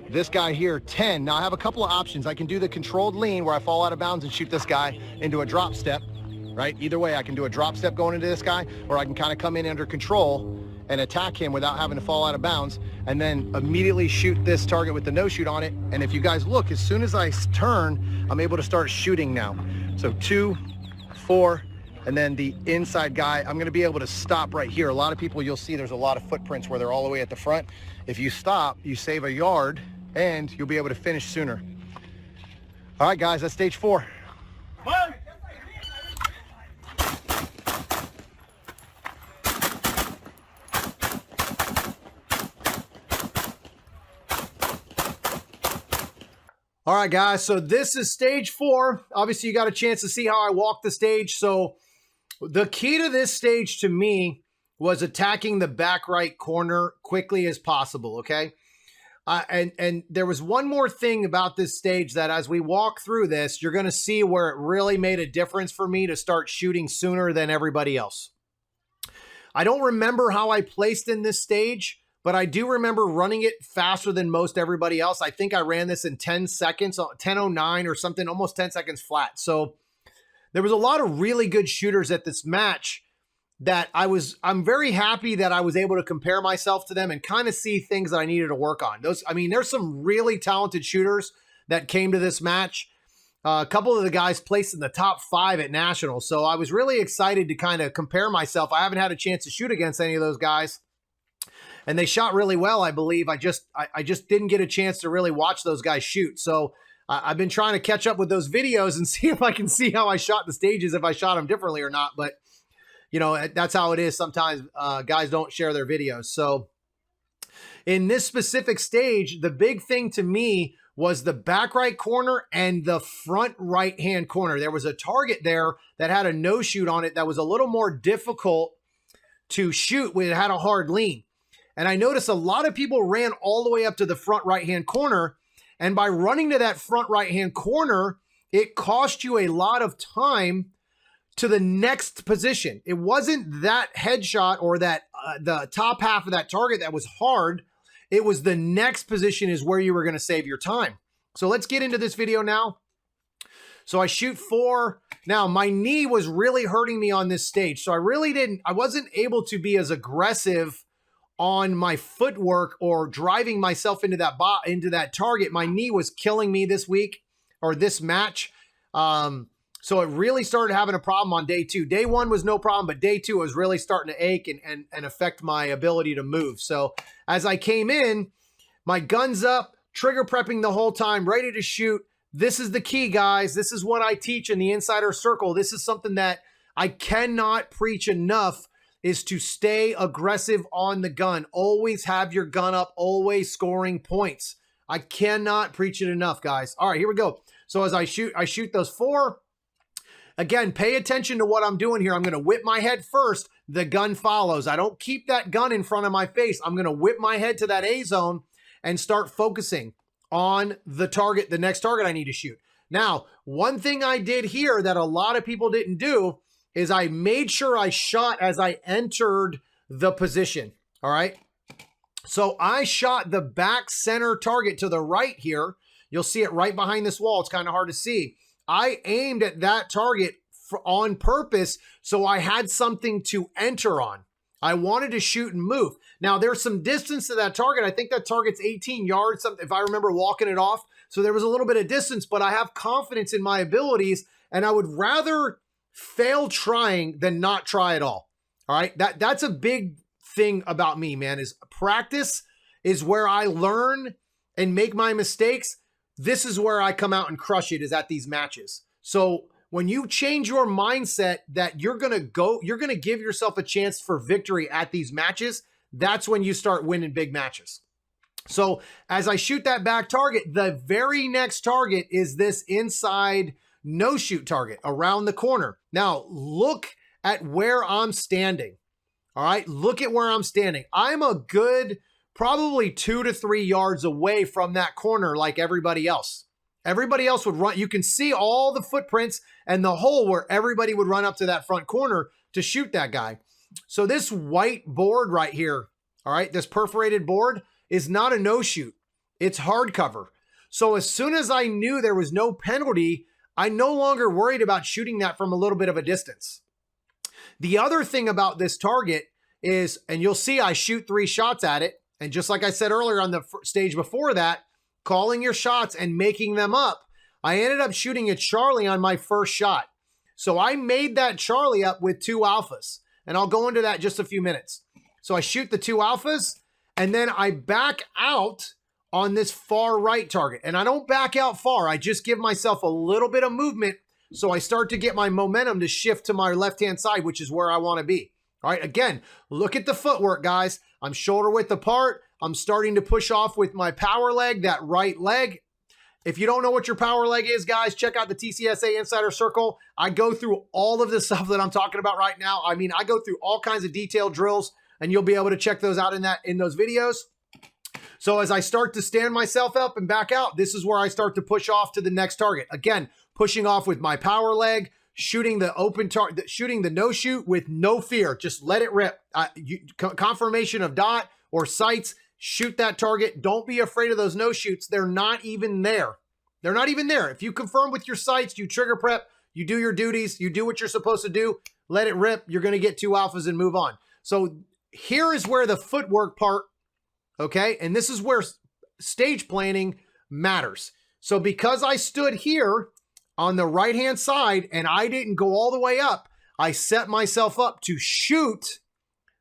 This guy here, 10. Now I have a couple of options. I can do the controlled lean where I fall out of bounds and shoot this guy into a drop step, right? Either way, I can do a drop step going into this guy, or I can kind of come in under control and attack him without having to fall out of bounds, and then immediately shoot this target with the no shoot on it. And if you guys look, as soon as I turn, I'm able to start shooting now. So 2, 4, and then the inside guy, I'm gonna be able to stop right here. A lot of people, you'll see there's a lot of footprints where they're all the way at the front. If you stop, you save a yard and you'll be able to finish sooner. All right, guys, that's stage 4. All right, guys, so this is stage 4. Obviously, you got a chance to see how I walk the stage. So the key to this stage to me was attacking the back right corner quickly as possible, okay? And there was one more thing about this stage that as we walk through this, you're going to see where it really made a difference for me to start shooting sooner than everybody else. I don't remember how I placed in this stage, but I do remember running it faster than most everybody else. I think I ran this in 10 seconds, 10:09 or something, almost 10 seconds flat. So there was a lot of really good shooters at this match that I'm very happy that I was able to compare myself to them and kind of see things that I needed to work on. There's some really talented shooters that came to this match. A couple of the guys placed in the top 5 at Nationals. So I was really excited to kind of compare myself. I haven't had a chance to shoot against any of those guys, and they shot really well, I believe. I just didn't get a chance to really watch those guys shoot. So I've been trying to catch up with those videos and see if I can see how I shot the stages, if I shot them differently or not. But you know, that's how it is. Sometimes guys don't share their videos. So in this specific stage, the big thing to me was the back right corner and the front right hand corner. There was a target there that had a no shoot on it that was a little more difficult to shoot when it had a hard lean. And I noticed a lot of people ran all the way up to the front right hand corner. And by running to that front right hand corner, it cost you a lot of time to the next position. It wasn't that headshot or that the top half of that target that was hard. It was the next position is where you were going to save your time. So let's get into this video now. So I shoot 4. Now my knee was really hurting me on this stage. So I wasn't able to be as aggressive on my footwork or driving myself into that target. My knee was killing me this week or this match. So it really started having a problem on day 2. Day 1 was no problem, but day 2 was really starting to ache and affect my ability to move. So as I came in, my gun's up, trigger prepping the whole time, ready to shoot. This is the key, guys. This is what I teach in the Insider Circle. This is something that I cannot preach enough, is to stay aggressive on the gun. Always have your gun up, always scoring points. I cannot preach it enough, guys. All right, here we go. So as I shoot those 4. Again, pay attention to what I'm doing here. I'm going to whip my head first. The gun follows. I don't keep that gun in front of my face. I'm going to whip my head to that A zone and start focusing on the target, the next target I need to shoot. Now, one thing I did here that a lot of people didn't do is I made sure I shot as I entered the position. All right. So I shot the back center target to the right here. You'll see it right behind this wall. It's kind of hard to see. I aimed at that target on purpose, so I had something to enter on. I wanted to shoot and move. Now, there's some distance to that target. I think that target's 18 yards, something, if I remember walking it off. So there was a little bit of distance, but I have confidence in my abilities, and I would rather fail trying than not try at all. All right, that's a big thing about me, man, is practice is where I learn and make my mistakes. This is where I come out and crush it, is at these matches. So when you change your mindset that you're going to give yourself a chance for victory at these matches, that's when you start winning big matches. So as I shoot that back target, the very next target is this inside no shoot target around the corner. Now look at where I'm standing. All right, look at where I'm standing. I'm a good probably 2 to 3 yards away from that corner like everybody else. Everybody else would run. You can see all the footprints and the hole where everybody would run up to that front corner to shoot that guy. So this white board right here, all right, this perforated board is not a no-shoot. It's hardcover. So as soon as I knew there was no penalty, I no longer worried about shooting that from a little bit of a distance. The other thing about this target is, and you'll see I shoot 3 shots at it, and just like I said earlier on the stage before that, calling your shots and making them up, I ended up shooting a Charlie on my first shot. So I made that Charlie up with 2 alphas, and I'll go into that in just a few minutes. So I shoot the 2 alphas, and then I back out on this far right target. And I don't back out far. I just give myself a little bit of movement so I start to get my momentum to shift to my left-hand side, which is where I want to be. All right, again, look at the footwork, guys. I'm shoulder width apart. I'm starting to push off with my power leg, that right leg. If you don't know what your power leg is, guys, check out the TCSA Insider Circle. I go through all of the stuff that I'm talking about right now. I mean, I go through all kinds of detailed drills, and you'll be able to check those out in those videos. So as I start to stand myself up and back out, this is where I start to push off to the next target. Again, pushing off with my power leg, shooting the open target, shooting the no shoot with no fear. Just let it rip. Confirmation of dot or sights, shoot that target. Don't be afraid of those no shoots. They're not even there. They're not even there. If you confirm with your sights, you trigger prep, you do your duties, you do what you're supposed to do, let it rip. You're going to get 2 alphas and move on. So here is where the footwork part, okay? And this is where stage planning matters. So because I stood here on the right-hand side and I didn't go all the way up, I set myself up to shoot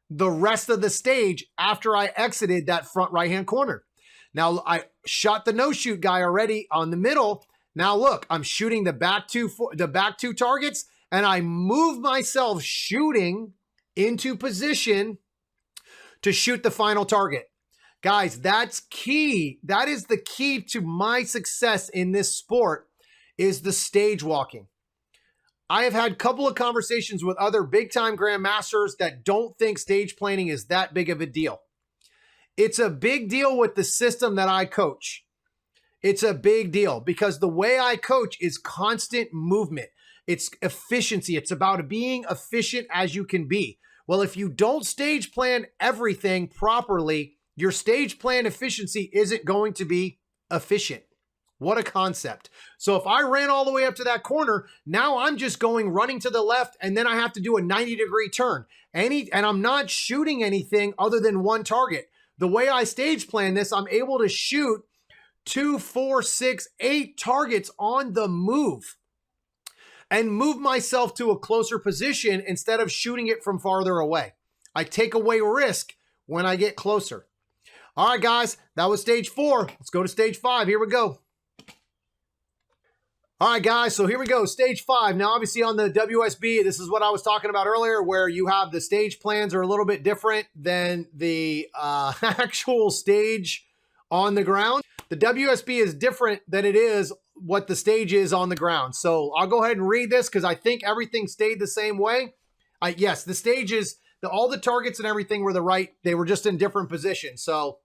the rest of the stage after I exited that front right-hand corner. Now, I shot the no-shoot guy already on the middle. Now, look, I'm shooting the back two targets, and I move myself shooting into position to shoot the final target. Guys, that's key. That is the key to my success in this sport, is the stage walking. I have had a couple of conversations with other big-time grandmasters that don't think stage planning is that big of a deal. It's a big deal with the system that I coach. It's a big deal because the way I coach is constant movement. It's efficiency. It's about being efficient as you can be. Well, if you don't stage plan everything properly, your stage plan efficiency isn't going to be efficient. What a concept. So if I ran all the way up to that corner, now I'm just running to the left, and then I have to do a 90-degree turn. And I'm not shooting anything other than one target. The way I stage plan this, I'm able to shoot 2, 4, 6, 8 targets on the move and move myself to a closer position instead of shooting it from farther away. I take away risk when I get closer. All right, guys, that was stage 4. Let's go to stage 5. Here we go. All right, guys, so here we go, stage 5. Now, obviously on the WSB, this is what I was talking about earlier, where you have the stage plans are a little bit different than the actual stage on the ground. The WSB is different than it is what the stage is on the ground. So I'll go ahead and read this because I think everything stayed the same way. Yes, the stages, all the targets and everything were they were just in different positions. So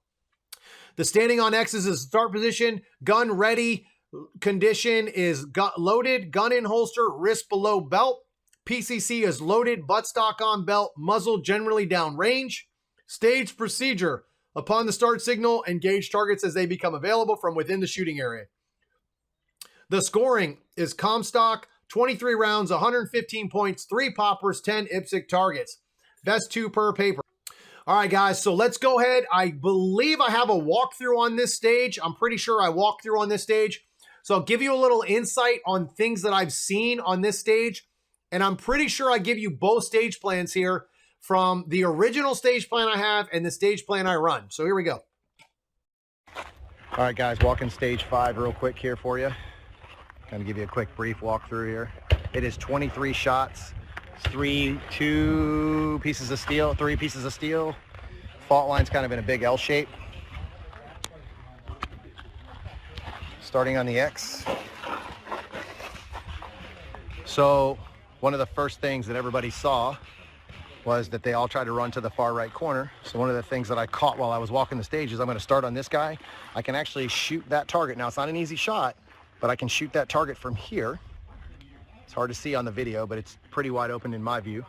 the standing on X's is start position, gun ready, condition is loaded, gun in holster, wrist below belt. PCC is loaded, buttstock on belt, muzzle generally down range. Stage procedure. Upon the start signal, engage targets as they become available from within the shooting area. The scoring is Comstock, 23 rounds, 115 points, 3 poppers, 10 IPSC targets. Best 2 per paper. All right, guys, so let's go ahead. I believe I have a walkthrough on this stage. I'm pretty sure I walked through on this stage. So I'll give you a little insight on things that I've seen on this stage. And I'm pretty sure I give you both stage plans here from the original stage plan I have and the stage plan I run. So here we go. All right, guys, walking stage 5 real quick here for you. Going to give you a quick brief walkthrough here. It is 23 shots, 3 pieces of steel. Fault line's kind of in a big L shape. Starting on the X. So one of the first things that everybody saw was that they all tried to run to the far right corner. So one of the things that I caught while I was walking the stage is I'm going to start on this guy. I can actually shoot that target. Now, it's not an easy shot, but I can shoot that target from here. It's hard to see on the video, but it's pretty wide open in my view.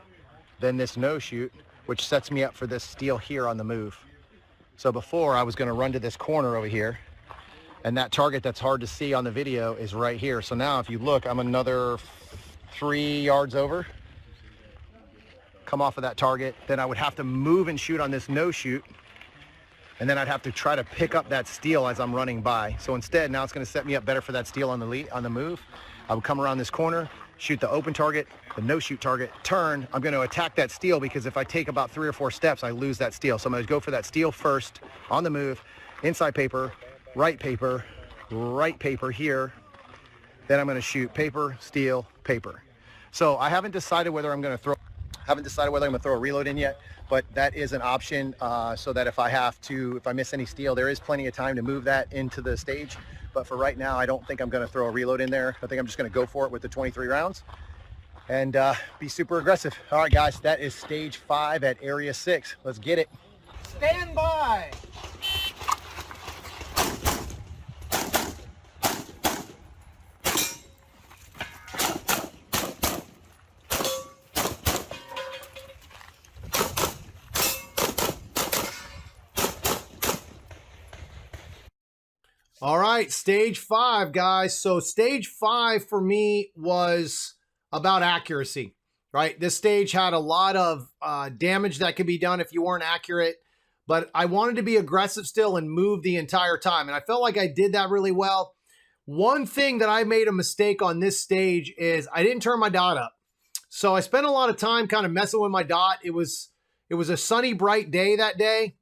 Then this no shoot, which sets me up for this steal here on the move. So before, I was going to run to this corner over here, and that target that's hard to see on the video is right here. So now if you look, I'm another 3 yards over, come off of that target. Then I would have to move and shoot on this no shoot, and then I'd have to try to pick up that steal as I'm running by. So instead, now it's going to set me up better for that steal on the move. I would come around this corner, shoot the open target, the no shoot target, turn. I'm going to attack that steal, because if I take about 3 or 4 steps, I lose that steal. So I'm going to go for that steal first on the move, inside paper, right paper here. Then I'm going to shoot paper, steal, paper. So I haven't decided whether I'm going to throw a reload in yet, but that is an option, so that if I miss any steal, there is plenty of time to move that into the stage. But for right now, I don't think I'm going to throw a reload in there. I think I'm just going to go for it with the 23 rounds and be super aggressive. All right, guys, that is stage 5 at area 6. Let's get it. Stand by. All right, stage 5, guys. So stage 5 for me was about accuracy, right? This stage had a lot of damage that could be done if you weren't accurate, but I wanted to be aggressive still and move the entire time. And I felt like I did that really well. One thing that I made a mistake on this stage is I didn't turn my dot up. So I spent a lot of time kind of messing with my dot. It was a sunny, bright day that day.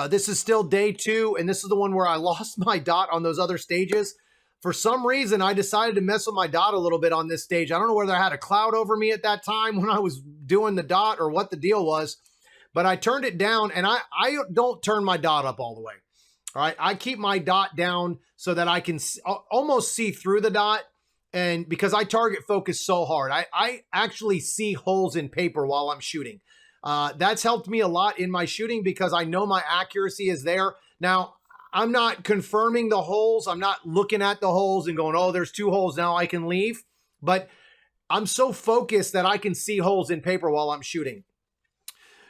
This is still day 2, and this is the one where I lost my dot on those other stages. For some reason, I decided to mess with my dot a little bit on this stage. I don't know whether I had a cloud over me at that time when I was doing the dot or what the deal was, but I turned it down, and I don't turn my dot up all the way. All right, I keep my dot down so that I can almost see through the dot, and because I target focus so hard, I actually see holes in paper while I'm shooting. That's helped me a lot in my shooting because I know my accuracy is there. Now, I'm not confirming the holes. I'm not looking at the holes and going, oh, there's 2 holes now, I can leave. But I'm so focused that I can see holes in paper while I'm shooting.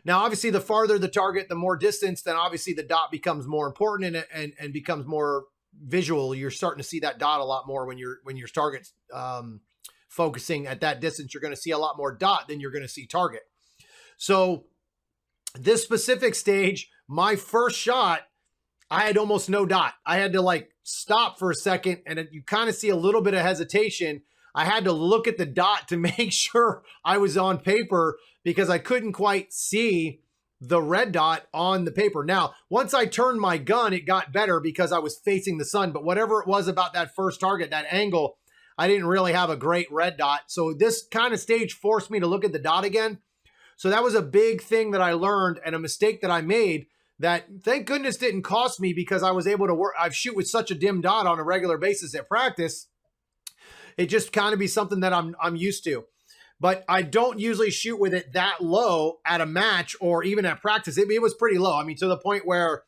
Now, obviously, the farther the target, the more distance, then obviously the dot becomes more important and becomes more visual. You're starting to see that dot a lot more when your target's focusing at that distance. You're going to see a lot more dot than you're going to see target. So this specific stage, my first shot, I had almost no dot. I had to like stop for a second, and you kind of see a little bit of hesitation. I had to look at the dot to make sure I was on paper because I couldn't quite see the red dot on the paper. Now, once I turned my gun, it got better because I was facing the sun, but whatever it was about that first target, that angle, I didn't really have a great red dot. So this kind of stage forced me to look at the dot again. So that was a big thing that I learned and a mistake that I made that thank goodness didn't cost me because I was able to work. I shoot with such a dim dot on a regular basis at practice. It just kind of be something that I'm used to. But I don't usually shoot with it that low at a match or even at practice. It was pretty low. I mean, to the point where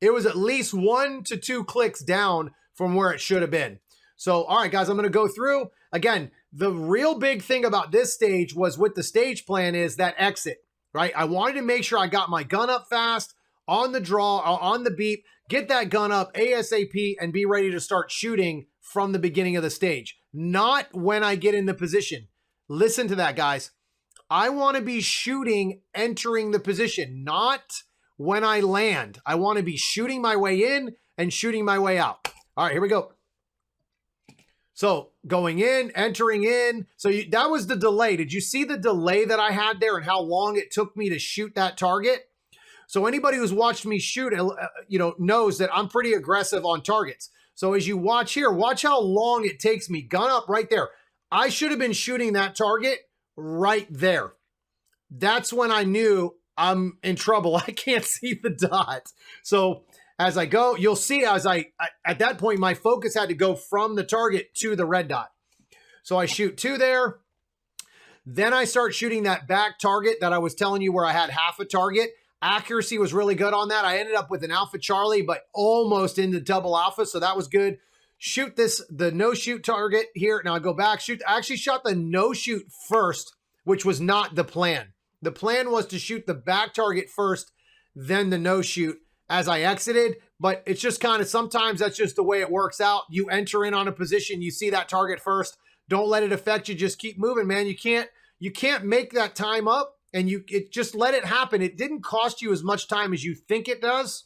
it was at least 1 to 2 clicks down from where it should have been. So, all right, guys, I'm going to go through. Again, the real big thing about this stage was with the stage plan is that exit, right? I wanted to make sure I got my gun up fast, on the draw, on the beep, get that gun up ASAP and be ready to start shooting from the beginning of the stage. Not when I get in the position. Listen to that, guys. I want to be shooting entering the position, not when I land. I want to be shooting my way in and shooting my way out. All right, here we go. So going in, entering in. So that was the delay. Did you see the delay that I had there and how long it took me to shoot that target? So anybody who's watched me shoot, knows that I'm pretty aggressive on targets. So as you watch here, watch how long it takes me. Gun up right there. I should have been shooting that target right there. That's when I knew I'm in trouble. I can't see the dot. So as I go, you'll see as at that point, my focus had to go from the target to the red dot. So I shoot 2 there. Then I start shooting that back target that I was telling you where I had half a target. Accuracy was really good on that. I ended up with an Alpha Charlie, but almost into double alpha, so that was good. Shoot the no-shoot target here. Now I go back, shoot. I actually shot the no-shoot first, which was not the plan. The plan was to shoot the back target first, then the no-shoot as I exited, but it's just kind of, sometimes that's just the way it works out. You enter in on a position, you see that target first. Don't let it affect you. Just keep moving, man. You can't make that time up, and just let it happen. It didn't cost you as much time as you think it does,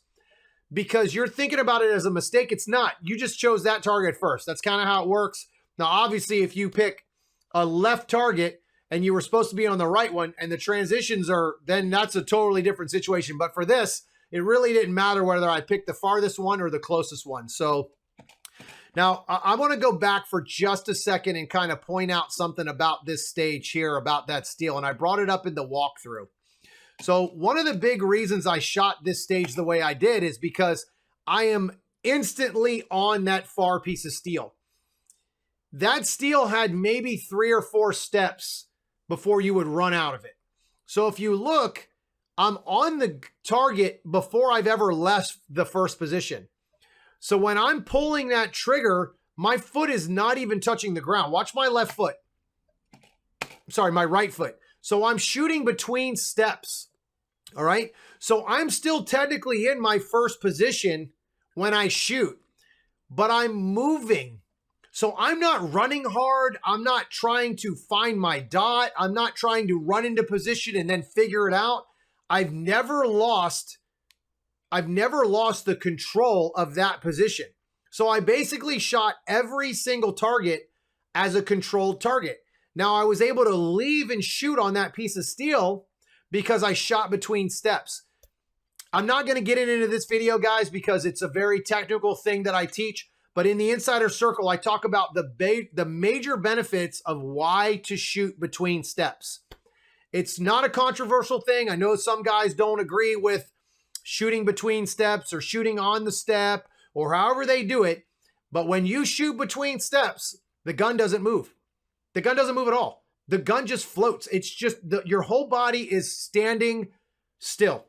because you're thinking about it as a mistake. It's not. You just chose that target first. That's kind of how it works. Now, obviously, if you pick a left target and you were supposed to be on the right one and the transitions are, then that's a totally different situation. But for this, it really didn't matter whether I picked the farthest one or the closest one. So now I want to go back for just a second and kind of point out something about this stage here, about that steel. And I brought it up in the walkthrough. So one of the big reasons I shot this stage the way I did is because I am instantly on that far piece of steel. That steel had maybe 3 or 4 steps before you would run out of it. So if you look, I'm on the target before I've ever left the first position. So when I'm pulling that trigger, my foot is not even touching the ground. Watch my left foot. Sorry, my right foot. So I'm shooting between steps. All right. So I'm still technically in my first position when I shoot, but I'm moving. So I'm not running hard. I'm not trying to find my dot. I'm not trying to run into position and then figure it out. I've never lost the control of that position. So I basically shot every single target as a controlled target. Now I was able to leave and shoot on that piece of steel because I shot between steps. I'm not going to get into this video, guys, because it's a very technical thing that I teach. But in the Insider Circle, I talk about the major benefits of why to shoot between steps. It's not a controversial thing. I know some guys don't agree with shooting between steps or shooting on the step or however they do it. But when you shoot between steps, the gun doesn't move. The gun doesn't move at all. The gun just floats. It's just your whole body is standing still.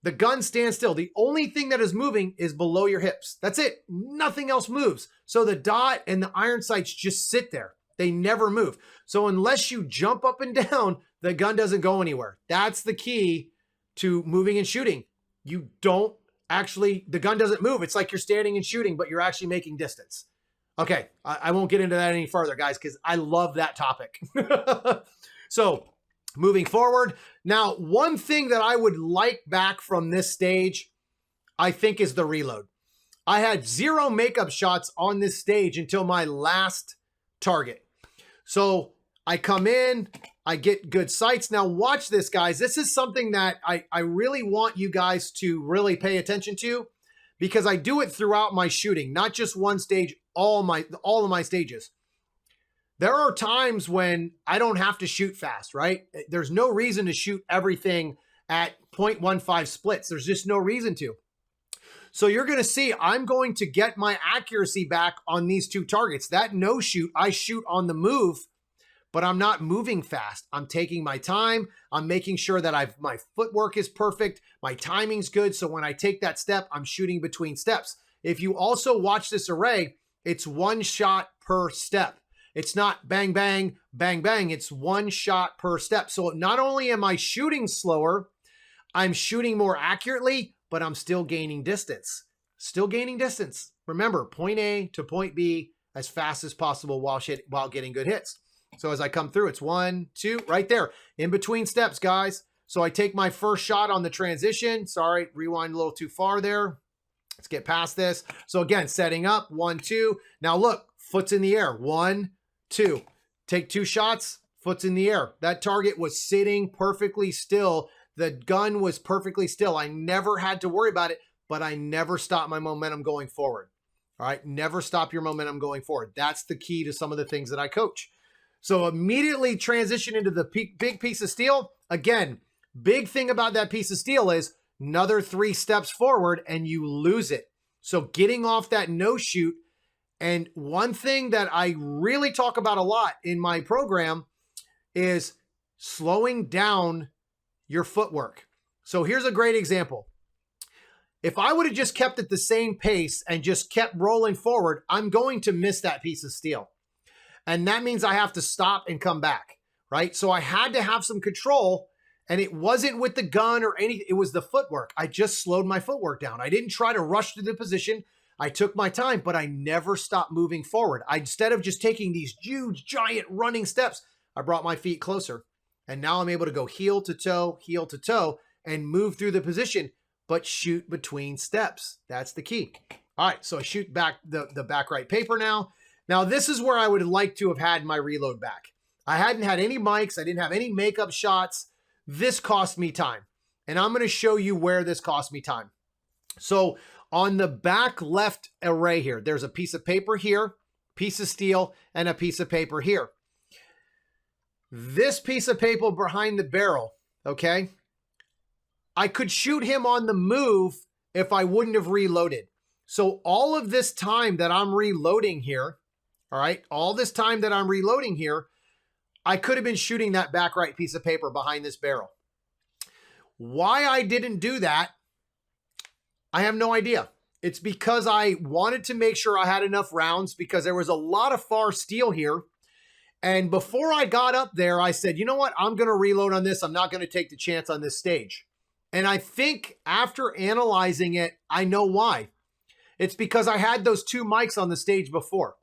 The gun stands still. The only thing that is moving is below your hips. That's it. Nothing else moves. So the dot and the iron sights just sit there. They never move. So unless you jump up and down, the gun doesn't go anywhere. That's the key to moving and shooting. You don't actually, the gun doesn't move. It's like you're standing and shooting, but you're actually making distance. Okay, I won't get into that any further, guys, because I love that topic. So moving forward. Now, one thing that I would like back from this stage, I think, is the reload. I had 0 makeup shots on this stage until my last target. So I come in, I get good sights. Now watch this, guys. This is something that I really want you guys to really pay attention to, because I do it throughout my shooting, not just one stage, all of my stages. There are times when I don't have to shoot fast, right? There's no reason to shoot everything at 0.15 splits. There's just no reason to. So you're going to see I'm going to get my accuracy back on these 2 targets. That no shoot, I shoot on the move, but I'm not moving fast. I'm taking my time. I'm making sure that my footwork is perfect. My timing's good. So when I take that step, I'm shooting between steps. If you also watch this array, it's 1 shot per step. It's not bang, bang, bang, bang. It's 1 shot per step. So not only am I shooting slower, I'm shooting more accurately, but I'm still gaining distance. Still gaining distance. Remember, point A to point B as fast as possible while getting good hits. So as I come through, it's 1, 2, right there. In between steps, guys. So I take my first shot on the transition. Sorry, rewind a little too far there. Let's get past this. So again, setting up, 1, 2. Now look, foot's in the air, 1, 2. Take 2 shots, foot's in the air. That target was sitting perfectly still. The gun was perfectly still. I never had to worry about it, but I never stopped my momentum going forward. All right, never stop your momentum going forward. That's the key to some of the things that I coach. So immediately transition into the big piece of steel. Again, big thing about that piece of steel is another 3 steps forward and you lose it. So getting off that no shoot. And one thing that I really talk about a lot in my program is slowing down your footwork. So here's a great example. If I would have just kept at the same pace and just kept rolling forward, I'm going to miss that piece of steel. And that means I have to stop and come back, right? So I had to have some control, and it wasn't with the gun or anything. It was the footwork. I just slowed my footwork down. I didn't try to rush to the position. I took my time, but I never stopped moving forward. Instead of just taking these huge, giant running steps, I brought my feet closer. And now I'm able to go heel to toe, and move through the position, but shoot between steps. That's the key. All right, so I shoot back the back right paper now. Now, this is where I would like to have had my reload back. I hadn't had any mics. I didn't have any makeup shots. This cost me time. And I'm going to show you where this cost me time. So on the back left array here, there's a piece of paper here, piece of steel, and a piece of paper here. This piece of paper behind the barrel, okay? I could shoot him on the move if I wouldn't have reloaded. So all of this time that I'm reloading here, all right, all this time that I'm reloading here, I could have been shooting that back right piece of paper behind this barrel. Why I didn't do that, I have no idea. It's because I wanted to make sure I had enough rounds because there was a lot of far steel here. And before I got up there, I said, you know what? I'm going to reload on this. I'm not going to take the chance on this stage. And I think after analyzing it, I know why. It's because I had those two mics on the stage before.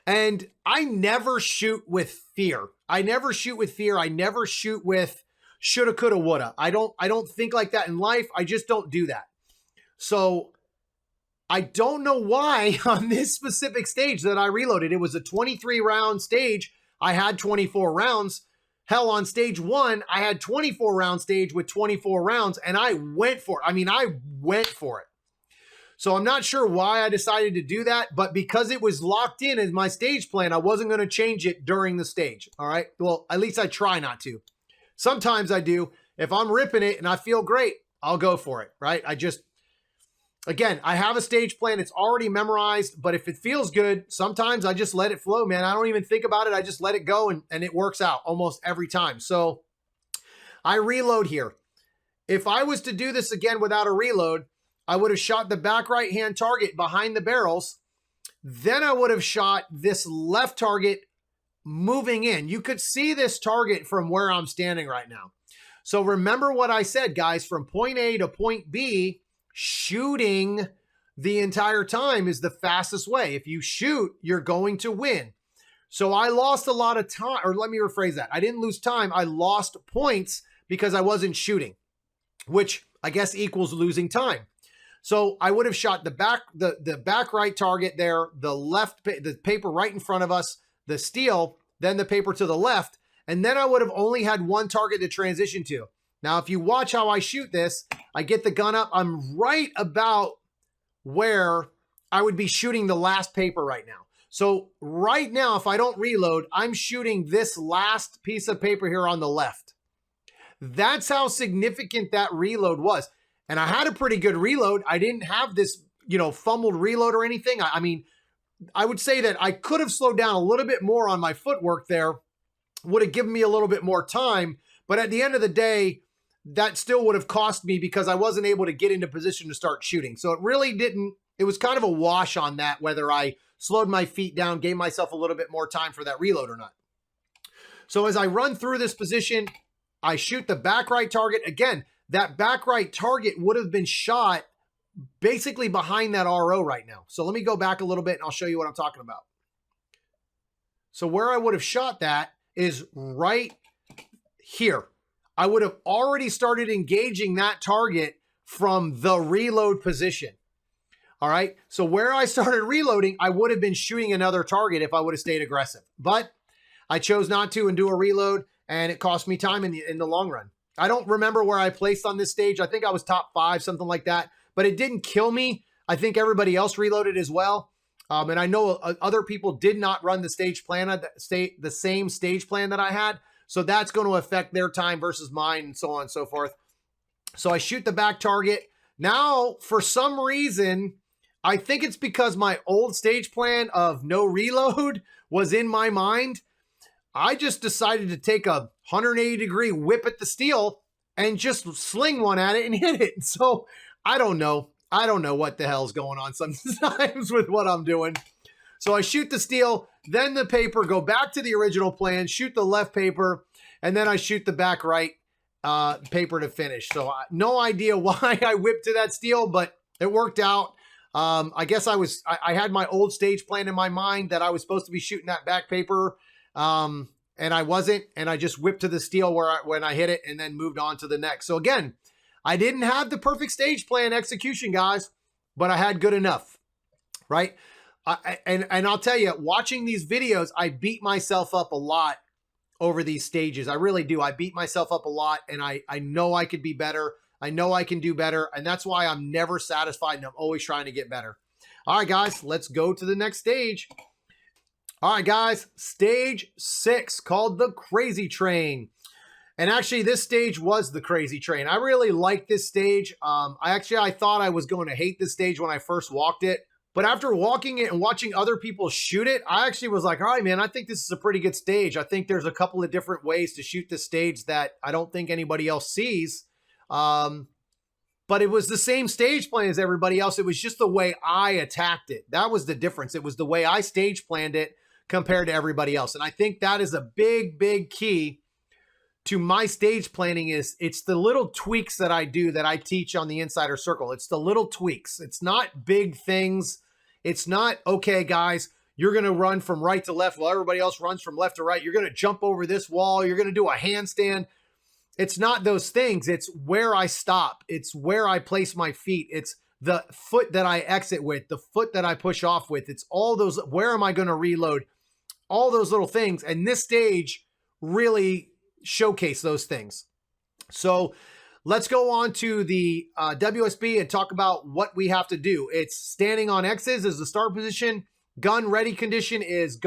And I never shoot with fear. I never shoot with fear. I never shoot with shoulda, coulda, woulda. I don't think like that in life. I just don't do that. So I don't know why on this specific stage that I reloaded. It was a 23 round stage. I had 24 rounds. Hell, on stage one, I had 24 round stage with 24 rounds, and I went for it. I mean, I went for it. So I'm not sure why I decided to do that, but because it was locked in as my stage plan, I wasn't going to change it during the stage. All right. Well, at least I try not to. Sometimes I do. If I'm ripping it and I feel great, I'll go for it. Right. Again, I have a stage plan. It's already memorized, but if it feels good, sometimes I just let it flow, man. I don't even think about it. I just let it go and it works out almost every time. So I reload here. If I was to do this again without a reload, I would have shot the back right-hand target behind the barrels. Then I would have shot this left target moving in. You could see this target from where I'm standing right now. So remember what I said, guys, from point A to point B, shooting the entire time is the fastest way. If you shoot, you're going to win. So I lost a lot of time, or let me rephrase that. I didn't lose time. I lost points because I wasn't shooting, which I guess equals losing time. So I would have shot the back right target there, the paper right in front of us, the steel, then the paper to the left, and then I would have only had one target to transition to. Now, if you watch how I shoot this, I get the gun up. I'm right about where I would be shooting the last paper right now. So right now, if I don't reload, I'm shooting this last piece of paper here on the left. That's how significant that reload was. And I had a pretty good reload. I didn't have this, fumbled reload or anything. I mean, I would say that I could have slowed down a little bit more on my footwork there, would have given me a little bit more time. But at the end of the day, that still would have cost me because I wasn't able to get into position to start shooting. So it really didn't, it was kind of a wash on that, whether I slowed my feet down, gave myself a little bit more time for that reload or not. So as I run through this position, I shoot the back right target. Again, that back right target would have been shot basically behind that RO right now. So let me go back a little bit and I'll show you what I'm talking about. So where I would have shot that is right here. I would have already started engaging that target from the reload position. All right. So where I started reloading, I would have been shooting another target if I would have stayed aggressive, but I chose not to and do a reload, and it cost me time in the long run. I don't remember where I placed on this stage. I think I was top 5, something like that, but it didn't kill me. I think everybody else reloaded as well. And I know other people did not run the stage plan, the same stage plan that I had. So that's going to affect their time versus mine and so on and so forth. So I shoot the back target. Now, for some reason, I think it's because my old stage plan of no reload was in my mind. I just decided to take a 180-degree whip at the steel and just sling one at it and hit it. So I don't know. I don't know what the hell's going on sometimes with what I'm doing. So I shoot the steel, then the paper, go back to the original plan, shoot the left paper, and then I shoot the back right paper to finish. So no idea why I whipped to that steel, but it worked out. I guess I had my old stage plan in my mind that I was supposed to be shooting that back paper, and I wasn't, and I just whipped to the steel when I hit it and then moved on to the next. So again, I didn't have the perfect stage plan execution, guys, but I had good enough, right? And I'll tell you, watching these videos, I beat myself up a lot over these stages. I really do. I beat myself up a lot, and I know I could be better. I know I can do better, and that's why I'm never satisfied, and I'm always trying to get better. All right, guys, let's go to the next stage. All right, guys, stage 6, called the Crazy Train. And actually, this stage was the Crazy Train. I really liked this stage. I thought I was going to hate this stage when I first walked it. But after walking it and watching other people shoot it, I actually was like, all right, man, I think this is a pretty good stage. I think there's a couple of different ways to shoot this stage that I don't think anybody else sees. But it was the same stage plan as everybody else. It was just the way I attacked it. That was the difference. It was the way I stage planned it compared to everybody else. And I think that is a big, big key to my stage planning. It's the little tweaks that I do that I teach on the Insider Circle. It's the little tweaks. It's not big things. It's not, okay, guys, you're going to run from right to left while everybody else runs from left to right. You're going to jump over this wall. You're going to do a handstand. It's not those things. It's where I stop. It's where I place my feet. It's the foot that I exit with, the foot that I push off with. It's all those, where am I going to reload? All those little things. And this stage really showcased those things. So let's go on to the WSB and talk about what we have to do. It's standing on X's is the start position. Gun ready condition is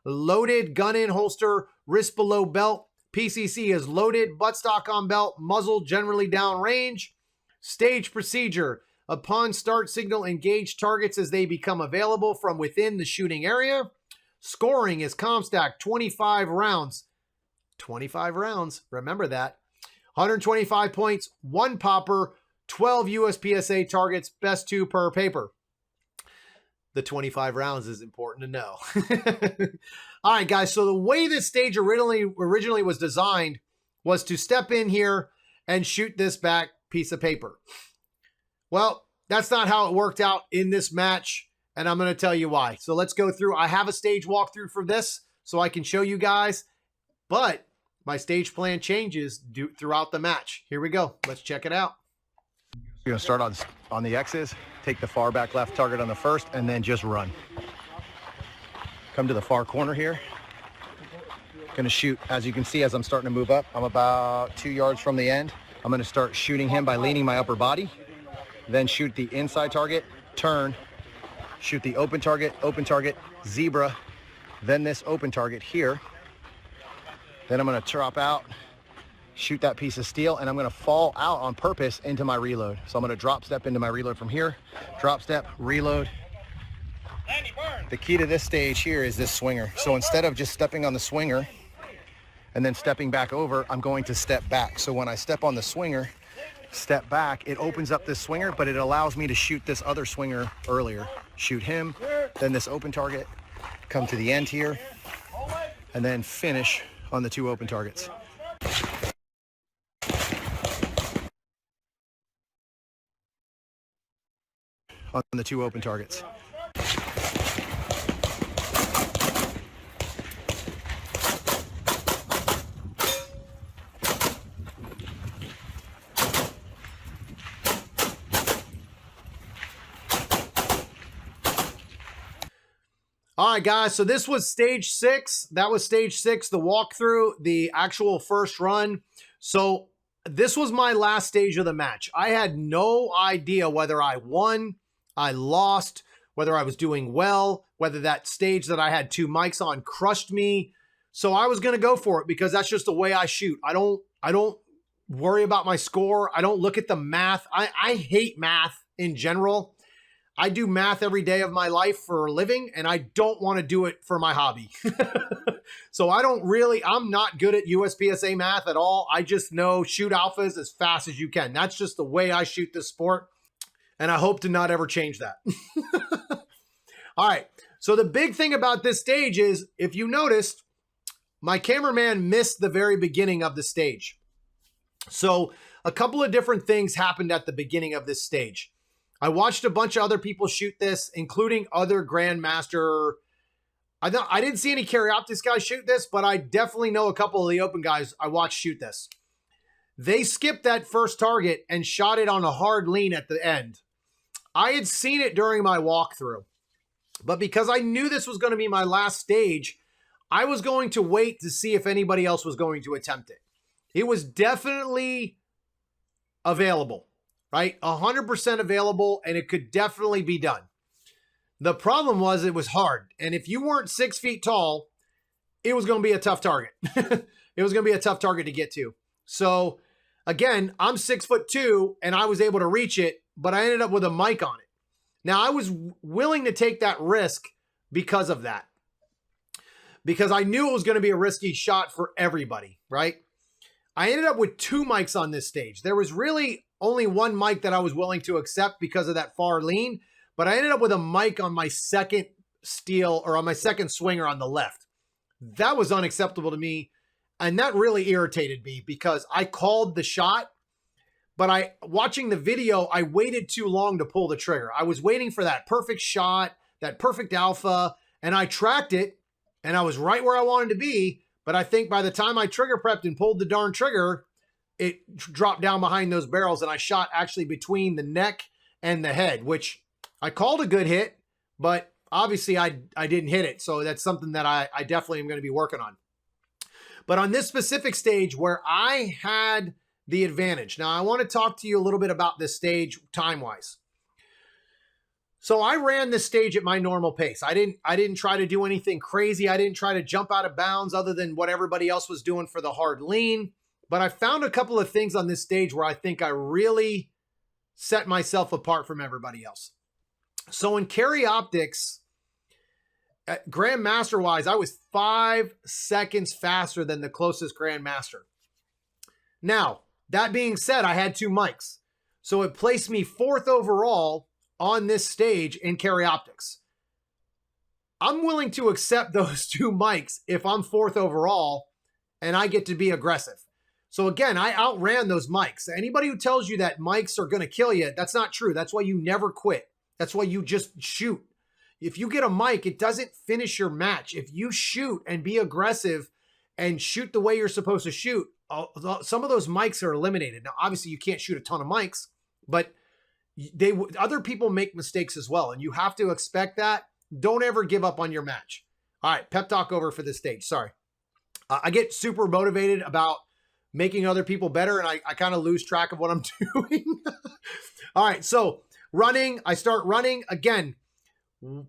loaded, gun in holster, wrist below belt. PCC is loaded, buttstock on belt, muzzle generally down range. Stage procedure. Upon start signal, engage targets as they become available from within the shooting area. Scoring is Comstack, 25 rounds. 25 rounds, remember that. 125 points, 1 popper, 12 USPSA targets, best 2 per paper. The 25 rounds is important to know. All right, guys, so the way this stage originally was designed was to step in here and shoot this back piece of paper. Well, that's not how it worked out in this match, and I'm going to tell you why. So let's go through. I have a stage walkthrough for this so I can show you guys, but my stage plan changes throughout the match. Here we go. Let's check it out. You're going to start on the X's, take the far back left target on the first, and then just run. Come to the far corner here. Going to shoot, as you can see, as I'm starting to move up. I'm about 2 yards from the end. I'm going to start shooting him by leaning my upper body. Then shoot the inside target, turn, shoot the open target, zebra, then this open target here. Then I'm going to drop out, shoot that piece of steel, and I'm going to fall out on purpose into my reload. So I'm going to drop step into my reload from here, drop step, reload. The key to this stage here is this swinger. So instead of just stepping on the swinger and then stepping back over, I'm going to step back. So when I step on the swinger, step back, it opens up this swinger, but it allows me to shoot this other swinger earlier. Shoot him, then this open target, come to the end here, and then finish on the 2 open targets. On the 2 open targets. All right, guys, so this was stage 6. That was stage 6, the walkthrough, the actual first run. So this was my last stage of the match. I had no idea whether I won, I lost, whether I was doing well, whether that stage that I had 2 mics on crushed me. So I was going to go for it because that's just the way I shoot. I don't worry about my score. I don't look at the math. I hate math in general. I do math every day of my life for a living, and I don't want to do it for my hobby. So I'm not good at USPSA math at all. I just know shoot alphas as fast as you can. That's just the way I shoot this sport. And I hope to not ever change that. All right. So the big thing about this stage is, if you noticed, my cameraman missed the very beginning of the stage. So a couple of different things happened at the beginning of this stage. I watched a bunch of other people shoot this, including other Grandmaster. I didn't see any Carry Optics guys shoot this, but I definitely know a couple of the open guys I watched shoot this. They skipped that first target and shot it on a hard lean at the end. I had seen it during my walkthrough, but because I knew this was going to be my last stage, I was going to wait to see if anybody else was going to attempt it. It was definitely available, right? 100% available, and it could definitely be done. The problem was it was hard. And if you weren't 6 feet tall, it was going to be a tough target. It was going to be a tough target to get to. So again, I'm 6'2", and I was able to reach it, but I ended up with a mic on it. Now, I was willing to take that risk because of that, because I knew it was going to be a risky shot for everybody, right? I ended up with 2 mics on this stage. There was really only 1 mic that I was willing to accept because of that far lean, but I ended up with a mic on my second steel, or on my second swinger on the left. That was unacceptable to me, and that really irritated me because I called the shot, but watching the video, I waited too long to pull the trigger. I was waiting for that perfect shot, that perfect alpha, and I tracked it, and I was right where I wanted to be. But I think by the time I trigger prepped and pulled the darn trigger, it dropped down behind those barrels, and I shot actually between the neck and the head, which I called a good hit, but obviously I didn't hit it. So that's something that I definitely am going to be working on. But on this specific stage where I had the advantage, now I want to talk to you a little bit about this stage time-wise. So I ran this stage at my normal pace. I didn't try to do anything crazy. I didn't try to jump out of bounds other than what everybody else was doing for the hard lean. But I found a couple of things on this stage where I think I really set myself apart from everybody else. So in Carry Optics, Grandmaster-wise, I was 5 seconds faster than the closest Grandmaster. Now, that being said, I had 2 mics. So it placed me 4th overall on this stage in Carry Optics. I'm willing to accept those 2 mics if I'm 4th overall and I get to be aggressive. So again, I outran those mics. Anybody who tells you that mics are going to kill you, that's not true. That's why you never quit. That's why you just shoot. If you get a mic, it doesn't finish your match. If you shoot and be aggressive and shoot the way you're supposed to shoot, some of those mics are eliminated. Now, obviously, you can't shoot a ton of mics, but other people make mistakes as well, and you have to expect that. Don't ever give up on your match. All right, pep talk over for this stage. Sorry. I get super motivated about making other people better, and I kind of lose track of what I'm doing. All right, so running. I start running. Again,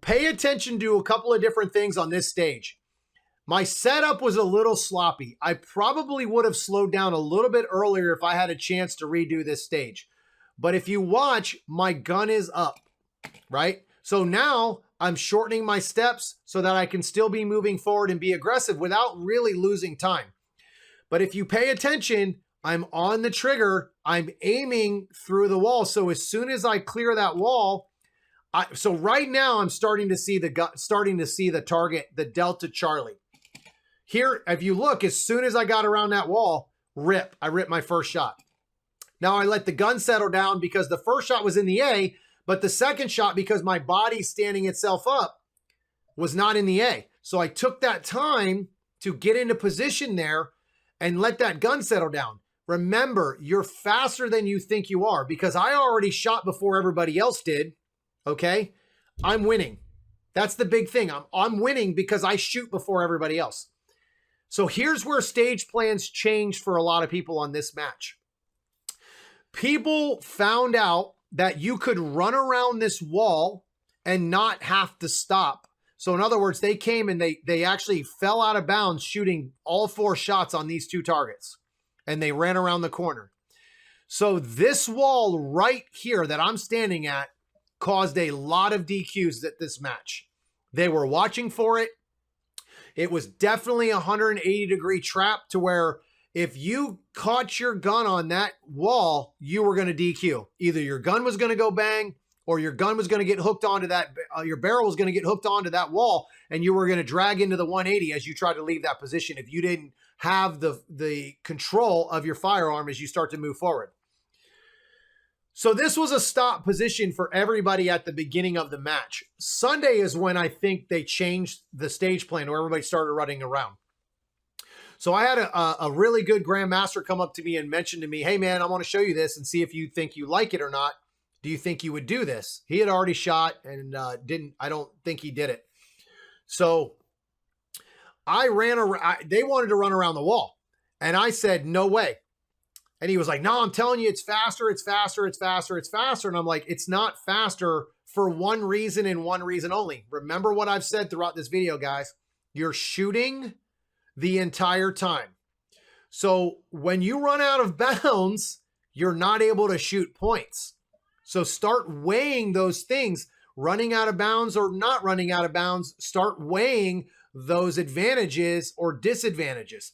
pay attention to a couple of different things on this stage. My setup was a little sloppy. I probably would have slowed down a little bit earlier if I had a chance to redo this stage. But if you watch, my gun is up, right? So now I'm shortening my steps so that I can still be moving forward and be aggressive without really losing time. But if you pay attention, I'm on the trigger. I'm aiming through the wall. So as soon as I clear that wall, so right now I'm starting to see the target, the Delta Charlie. Here, if you look, as soon as I got around that wall, I ripped my first shot. Now I let the gun settle down because the first shot was in the A, but the second shot, because my body's standing itself up, was not in the A. So I took that time to get into position there and let that gun settle down. Remember, you're faster than you think you are because I already shot before everybody else did. Okay? I'm winning. That's the big thing. I'm winning because I shoot before everybody else. So here's where stage plans changed for a lot of people on this match. People found out that you could run around this wall and not have to stop. So in other words, they came and they actually fell out of bounds shooting all 4 shots on these 2 targets. And they ran around the corner. So this wall right here that I'm standing at caused a lot of DQs at this match. They were watching for it. It was definitely a 180-degree trap to where if you caught your gun on that wall, you were going to DQ. Either your gun was going to go bang, or your gun was going to get hooked onto that, your barrel was going to get hooked onto that wall, and you were going to drag into the 180 as you tried to leave that position if you didn't have the control of your firearm as you start to move forward. So this was a stop position for everybody at the beginning of the match. Sunday is when I think they changed the stage plan where everybody started running around. So I had a really good Grandmaster come up to me and mention to me, hey man, I want to show you this and see if you think you like it or not. Do you think you would do this? He had already shot and I don't think he did it. So I ran around, they wanted to run around the wall. And I said, no way. And he was like, no, I'm telling you, it's faster, it's faster, it's faster, it's faster. And I'm like, it's not faster for one reason and one reason only. Remember what I've said throughout this video, guys. You're shooting the entire time. So when you run out of bounds, you're not able to shoot points. So start weighing those things, running out of bounds or not running out of bounds. Start weighing those advantages or disadvantages.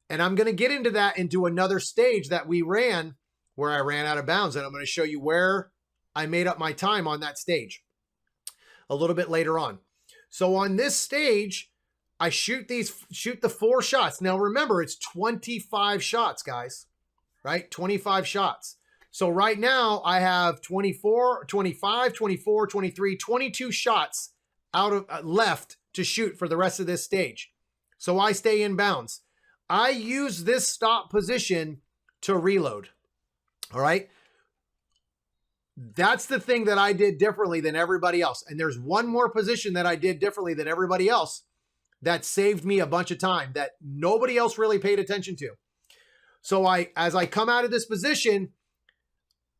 And I'm going to get into that into another stage that we ran where I ran out of bounds. And I'm going to show you where I made up my time on that stage a little bit later on. So on this stage, I shoot the 4 shots. Now remember, it's 25 shots, guys, right? 25 shots. So right now I have 24, 25, 24, 23, 22 shots out of left to shoot for the rest of this stage. So I stay in bounds. I use this stop position to reload. All right. That's the thing that I did differently than everybody else. And there's one more position that I did differently than everybody else that saved me a bunch of time that nobody else really paid attention to. So as I come out of this position,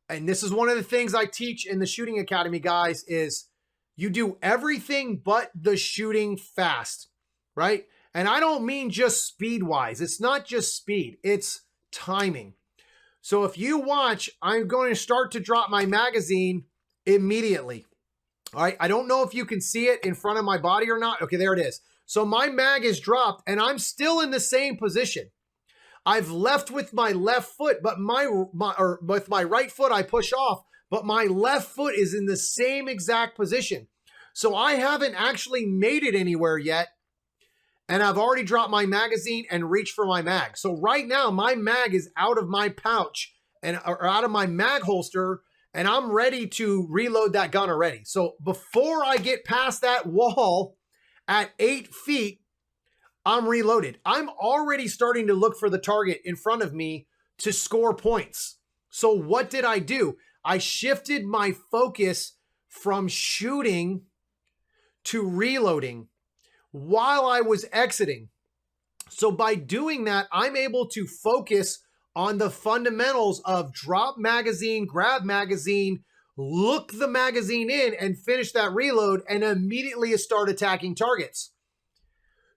and this is one of the things I teach in the shooting academy, guys, is you do everything but the shooting fast, right? And I don't mean just speed-wise. It's not just speed. It's timing. So if you watch, I'm going to start to drop my magazine immediately. All right. I don't know if you can see it in front of my body or not. Okay, there it is. So my mag is dropped and I'm still in the same position. I've left with my left foot, but with my right foot, I push off, but my left foot is in the same exact position. So I haven't actually made it anywhere yet. And I've already dropped my magazine and reached for my mag. So right now, my mag is out of my pouch or out of my mag holster, and I'm ready to reload that gun already. So before I get past that wall at 8 feet, I'm reloaded. I'm already starting to look for the target in front of me to score points. So what did I do? I shifted my focus from shooting to reloading while I was exiting. So by doing that, I'm able to focus on the fundamentals of drop magazine, grab magazine, look the magazine in and finish that reload and immediately start attacking targets.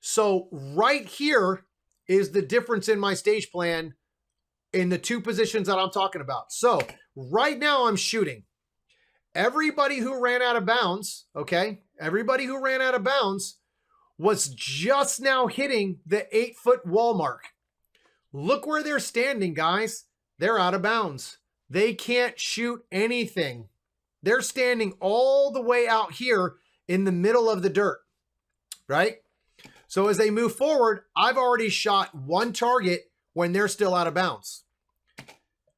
So right here is the difference in my stage plan in the 2 positions that I'm talking about. So right now I'm shooting. Everybody who ran out of bounds, okay? Everybody who ran out of bounds was just now hitting the 8-foot wall mark. Look where they're standing, guys. They're out of bounds. They can't shoot anything. They're standing all the way out here in the middle of the dirt, right? So as they move forward, I've already shot 1 target when they're still out of bounds.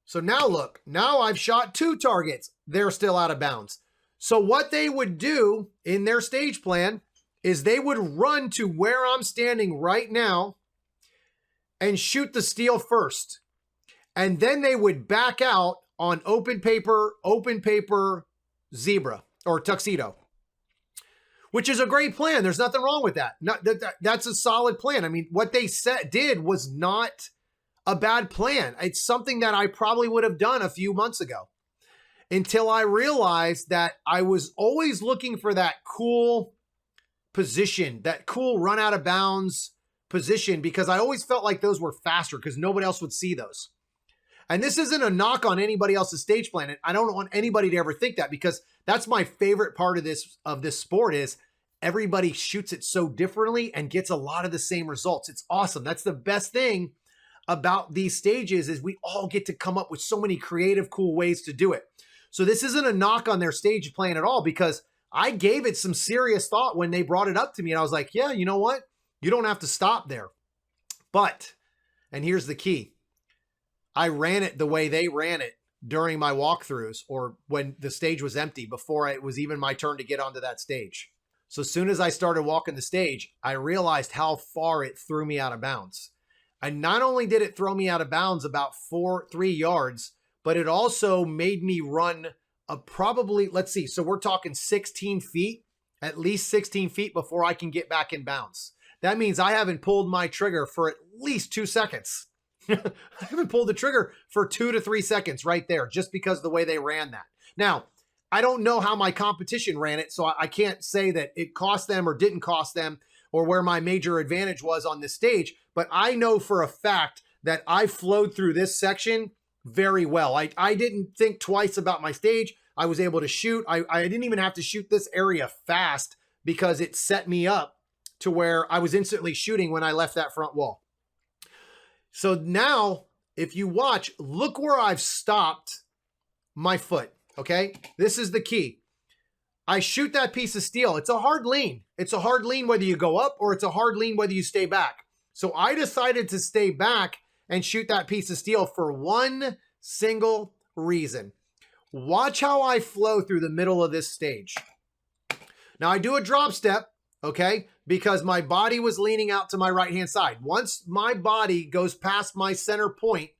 So now look, now I've shot 2 targets. They're still out of bounds. So what they would do in their stage plan is they would run to where I'm standing right now and shoot the steel first. And then they would back out on open paper, zebra, or tuxedo, which is a great plan. There's nothing wrong with that. That's a solid plan. I mean, what they did was not a bad plan. It's something that I probably would have done a few months ago until I realized that I was always looking for that cool position, that cool run out of bounds position, because I always felt like those were faster because nobody else would see those. And this isn't a knock on anybody else's stage plan. I don't want anybody to ever think that, because that's my favorite part of this sport is everybody shoots it so differently and gets a lot of the same results. It's awesome. That's the best thing about these stages is we all get to come up with so many creative, cool ways to do it. So this isn't a knock on their stage plan at all, because I gave it some serious thought when they brought it up to me. And I was like, yeah, you know what? You don't have to stop there. But, and here's the key, I ran it the way they ran it during my walkthroughs, or when the stage was empty, before it was even my turn to get onto that stage. So as soon as I started walking the stage, I realized how far it threw me out of bounds. And not only did it throw me out of bounds about 3 yards, but it also made me run probably, let's see, so we're talking 16 feet, at least 16 feet before I can get back in bounds. That means I haven't pulled my trigger for at least 2 seconds. I haven't pulled the trigger for 2 to 3 seconds right there, just because of the way they ran that. Now, I don't know how my competition ran it, so I can't say that it cost them or didn't cost them, or where my major advantage was on this stage, but I know for a fact that I flowed through this section very well. I didn't think twice about my stage. I was able to shoot. I didn't even have to shoot this area fast, because it set me up to where I was instantly shooting when I left that front wall. So now, if you watch, look where I've stopped my foot, okay? This is the key. I shoot that piece of steel. It's a hard lean. It's a hard lean whether you go up, or it's a hard lean whether you stay back. So I decided to stay back and shoot that piece of steel for one single reason. Watch how I flow through the middle of this stage. Now I do a drop step, okay, because my body was leaning out to my right-hand side. Once my body goes past my center point,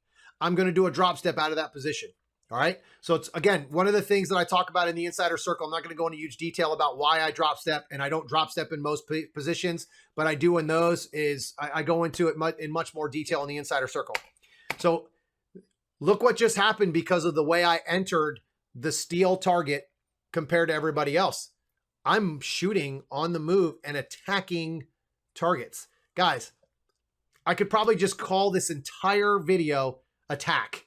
I'm going to do a drop step out of that position. All right. So it's, again, one of the things that I talk about in the insider circle. I'm not going to go into huge detail about why I drop step, and I don't drop step in most positions, but I do in those. Is I go into it in much more detail in the insider circle. So look what just happened because of the way I entered the steel target compared to everybody else. I'm shooting on the move and attacking targets. Guys, I could probably just call this entire video attack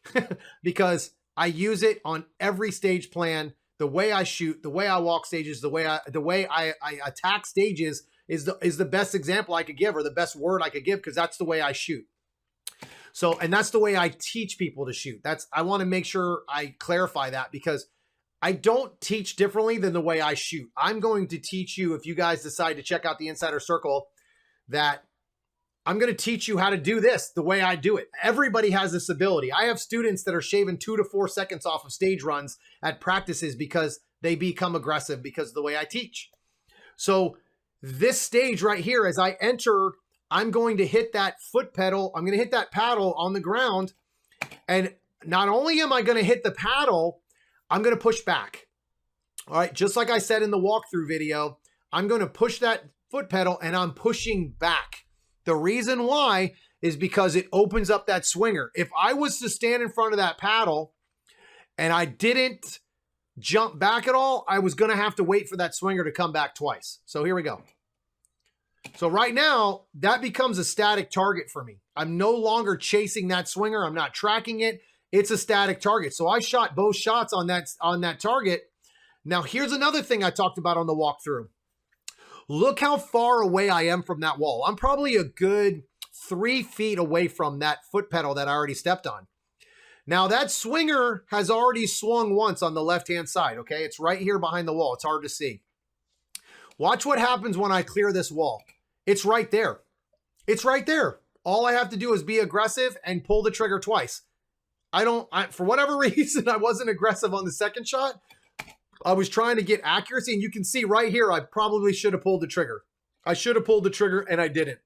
because I use it on every stage plan. The way I shoot, the way I walk stages, the way I attack stages is the best example I could give, or the best word I could give, because that's the way I shoot. So, and that's the way I teach people to shoot. I want to make sure I clarify that, because I don't teach differently than the way I shoot. I'm going to teach you, if you guys decide to check out the Insider Circle, that I'm going to teach you how to do this the way I do it. Everybody has this ability. I have students that are shaving 2 to 4 seconds off of stage runs at practices because they become aggressive because of the way I teach. So this stage right here, as I enter, I'm going to hit that foot pedal. I'm going to hit that paddle on the ground. And not only am I going to hit the paddle, I'm going to push back. All right. Just like I said in the walkthrough video, I'm going to push that foot pedal and I'm pushing back. The reason why is because it opens up that swinger. If I was to stand in front of that paddle and I didn't jump back at all, I was going to have to wait for that swinger to come back twice. So here we go. So right now, that becomes a static target for me. I'm no longer chasing that swinger. I'm not tracking it. It's a static target. So I shot both shots on that target. Now, here's another thing I talked about on the walkthrough. Look how far away I am from that wall. I'm probably a good 3 feet away from that foot pedal that I already stepped on. Now, that swinger has already swung once on the left-hand side, okay? It's right here behind the wall. It's hard to see. Watch what happens when I clear this wall. It's right there. It's right there. All I have to do is be aggressive and pull the trigger twice. For whatever reason, I wasn't aggressive on the second shot. I was trying to get accuracy, and you can see right here, I probably should have pulled the trigger. I should have pulled the trigger, and I didn't.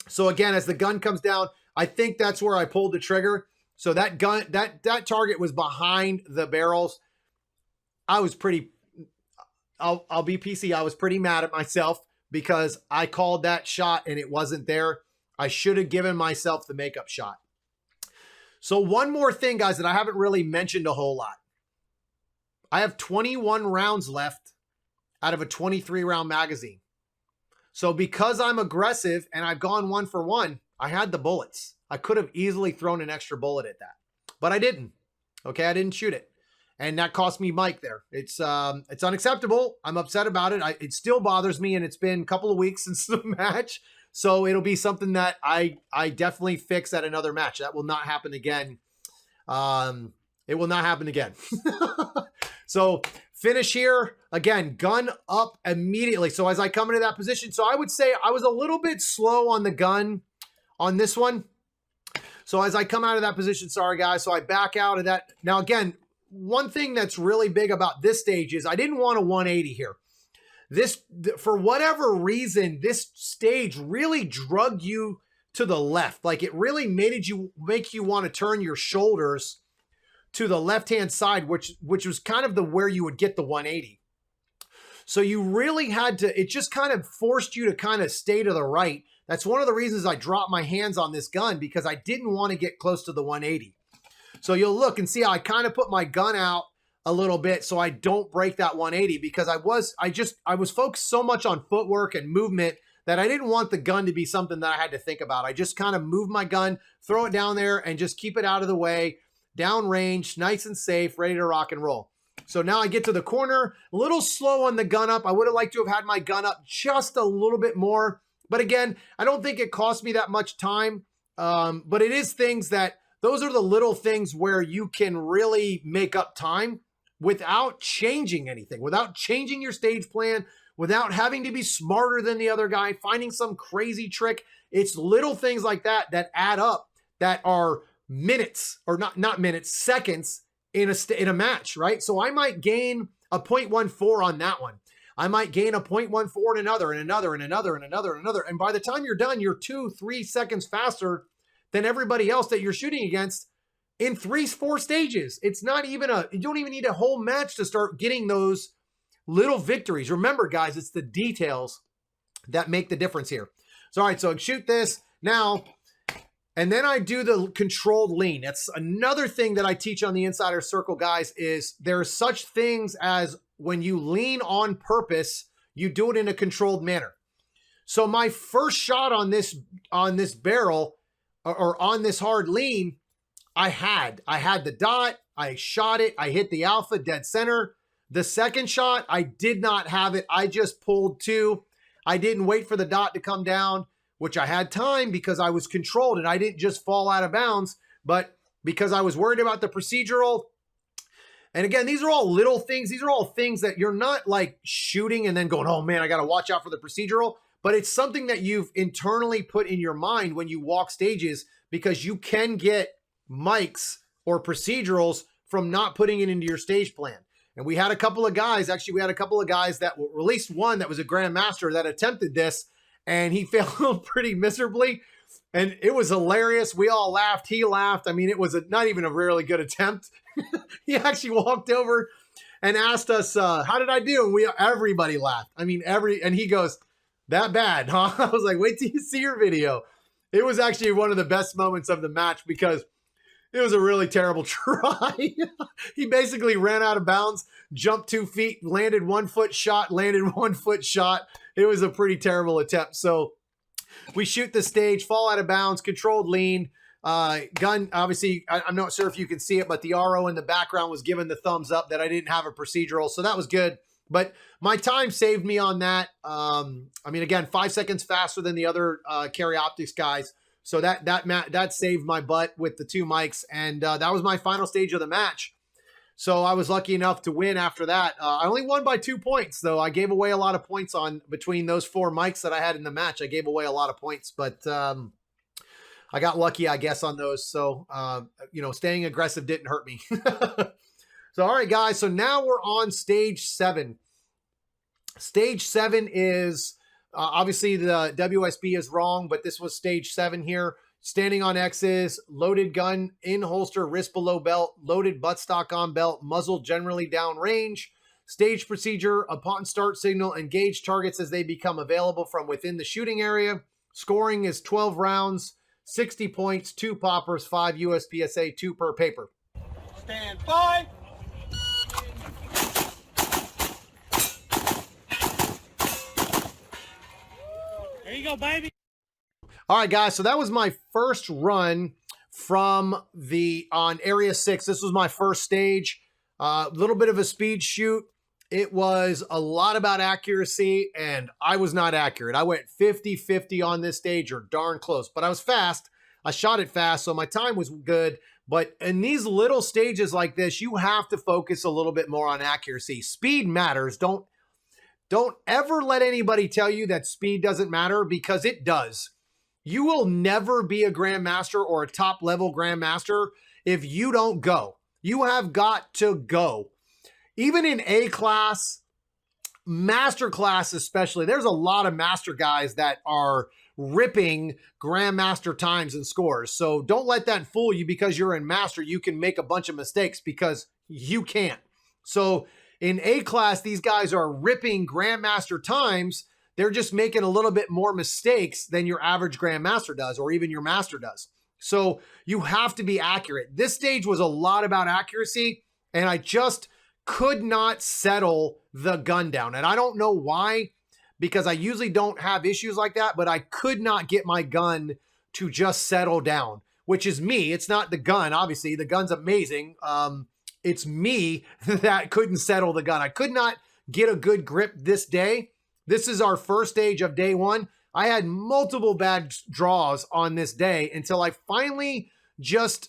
So again, as the gun comes down, I think that's where I pulled the trigger. So that gun, that target was behind the barrels. I was pretty, I'll be PC. I was pretty mad at myself because I called that shot and it wasn't there. I should have given myself the makeup shot. So one more thing, guys, that I haven't really mentioned a whole lot. I have 21 rounds left out of a 23 round magazine. So because I'm aggressive and I've gone 1 for 1, I had the bullets. I could have easily thrown an extra bullet at that, but I didn't. Okay. I didn't shoot it. and that cost me Mike there. It's unacceptable. I'm upset about it. It still bothers me, and it's been a couple of weeks since the match, so it'll be something that I definitely fix at another match. That will not happen again. It will not happen again. So finish here again, gun up immediately. So as I come into that position, so I would say I was a little bit slow on the gun on this one. So as I come out of that position, sorry guys, so I back out of that. Now again, one thing that's really big about this stage is I didn't want a 180 here. For whatever reason, this stage really drug you to the left. Like it really make you want to turn your shoulders to the left-hand side, which was kind of where you would get the 180. So you really had to, it just kind of forced you to kind of stay to the right. That's one of the reasons I dropped my hands on this gun, because I didn't want to get close to the 180. So you'll look and see how I kind of put my gun out a little bit so I don't break that 180, because I was focused so much on footwork and movement that I didn't want the gun to be something that I had to think about. I just kind of moved my gun, throw it down there, and just keep it out of the way, downrange, nice and safe, ready to rock and roll. So now I get to the corner, a little slow on the gun up. I would have liked to have had my gun up just a little bit more. But again, I don't think it cost me that much time. But it is things that, those are the little things where you can really make up time without changing anything, without changing your stage plan, without having to be smarter than the other guy, finding some crazy trick. It's little things like that that add up, that are minutes, or not minutes, seconds in a match, right? So I might gain a 0.14 on that one. I might gain a 0.14 in another, and another, and another, and another, and another. And by the time you're done, you're 2-3 seconds faster than everybody else that you're shooting against in 3-4 stages. It's not even you don't even need a whole match to start getting those little victories. Remember, guys, it's the details that make the difference here. So, all right, so I shoot this now, and then I do the controlled lean. That's another thing that I teach on the Insider Circle, guys, is there are such things as when you lean on purpose, you do it in a controlled manner. So my first shot on this barrel, or on this hard lean, I had the dot, I shot it, I hit the alpha dead center. The second shot, I did not have it. I just pulled 2. I didn't wait for the dot to come down, which I had time because I was controlled and I didn't just fall out of bounds, but because I was worried about the procedural. And again, these are all little things. These are all things that you're not like shooting and then going, oh man, I got to watch out for the procedural. But it's something that you've internally put in your mind when you walk stages, because you can get mics or procedurals from not putting it into your stage plan. And we had a couple of guys, actually we had a couple of guys that were, at least one that was a grandmaster that attempted this, and he failed pretty miserably. And it was hilarious. We all laughed. He laughed. I mean, it was not even a really good attempt. He actually walked over and asked us, how did I do? And everybody laughed. I mean, and he goes, that bad, huh? I was like, wait till you see your video. It was actually one of the best moments of the match because it was a really terrible try. He basically ran out of bounds, jumped 2 feet, landed 1 foot shot, landed 1 foot shot. It was a pretty terrible attempt. So we shoot the stage, fall out of bounds, controlled lean, gun. Obviously, I'm not sure if you can see it, but the RO in the background was giving the thumbs up that I didn't have a procedural. So that was good. But my time saved me on that. I mean, again, 5 seconds faster than the other Carry Optics guys. So that saved my butt with the 2 mics. And that was my final stage of the match. So I was lucky enough to win after that. I only won by 2 points, though. I gave away a lot of points between those 4 mics that I had in the match. I gave away a lot of points, but I got lucky, I guess, on those. So, staying aggressive didn't hurt me. So, all right, guys. So now we're on stage 7. Stage 7 is obviously the WSB is wrong, but this was stage 7 here. Standing on X's, loaded gun in holster, wrist below belt, loaded buttstock on belt, muzzle generally down range. Stage procedure, upon start signal, engage targets as they become available from within the shooting area. Scoring is 12 rounds, 60 points, 2 poppers, 5 USPSA, 2 per paper. Stand by. There you go, baby. All right, guys. So that was my first run on Area 6. This was my first stage. A little bit of a speed shoot. It was a lot about accuracy, and I was not accurate. I went 50-50 on this stage, or darn close, but I was fast. I shot it fast, so my time was good. But in these little stages like this, you have to focus a little bit more on accuracy. Speed matters. Don't ever let anybody tell you that speed doesn't matter, because it does. You will never be a grandmaster or a top level grandmaster if you don't go. You have got to go. Even in A class, master class especially, there's a lot of master guys that are ripping grandmaster times and scores. So don't let that fool you. Because you're in master, you can make a bunch of mistakes, because you can't. So in A class, these guys are ripping grandmaster times. They're just making a little bit more mistakes than your average grandmaster does, or even your master does. So you have to be accurate. This stage was a lot about accuracy, and I just could not settle the gun down. And I don't know why, because I usually don't have issues like that, but I could not get my gun to just settle down, which is me. It's not the gun. Obviously, the gun's amazing. It's me that couldn't settle the gun. I could not get a good grip this day. This is our first stage of day one. I had multiple bad draws on this day until I finally just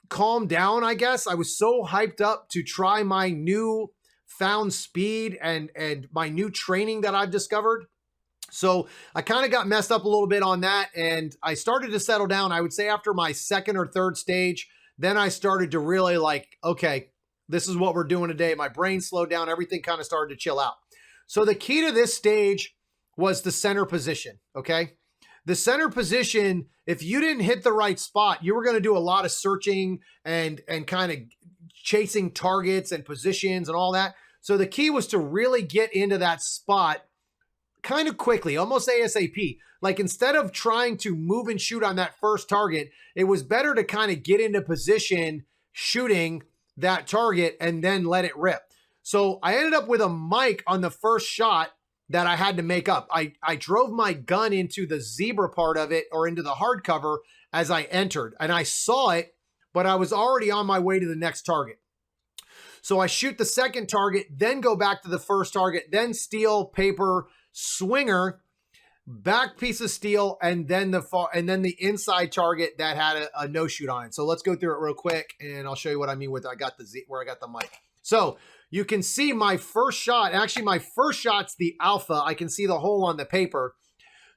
calmed down, I guess. I was so hyped up to try my new found speed and my new training that I've discovered. So I kind of got messed up a little bit on that, and I started to settle down. I would say after my second or third stage, then I started to really like, okay, this is what we're doing today. My brain slowed down. Everything kind of started to chill out. So the key to this stage was the center position, okay? The center position, if you didn't hit the right spot, you were going to do a lot of searching and kind of chasing targets and positions and all that. So the key was to really get into that spot kind of quickly, almost ASAP. Like, instead of trying to move and shoot on that first target, it was better to kind of get into position shooting that target and then let it rip. So I ended up with a mic on the first shot that I had to make up. I drove my gun into the zebra part of it, or into the hardcover, as I entered, and I saw it, but I was already on my way to the next target. So I shoot the second target, then go back to the first target, then steel, paper, swinger, back piece of steel, and then the inside target that had a no shoot on it. So let's go through it real quick, and I'll show you what I mean with where I got the mic. So you can see my first shot. Actually, my first shot's the alpha. I can see the hole on the paper.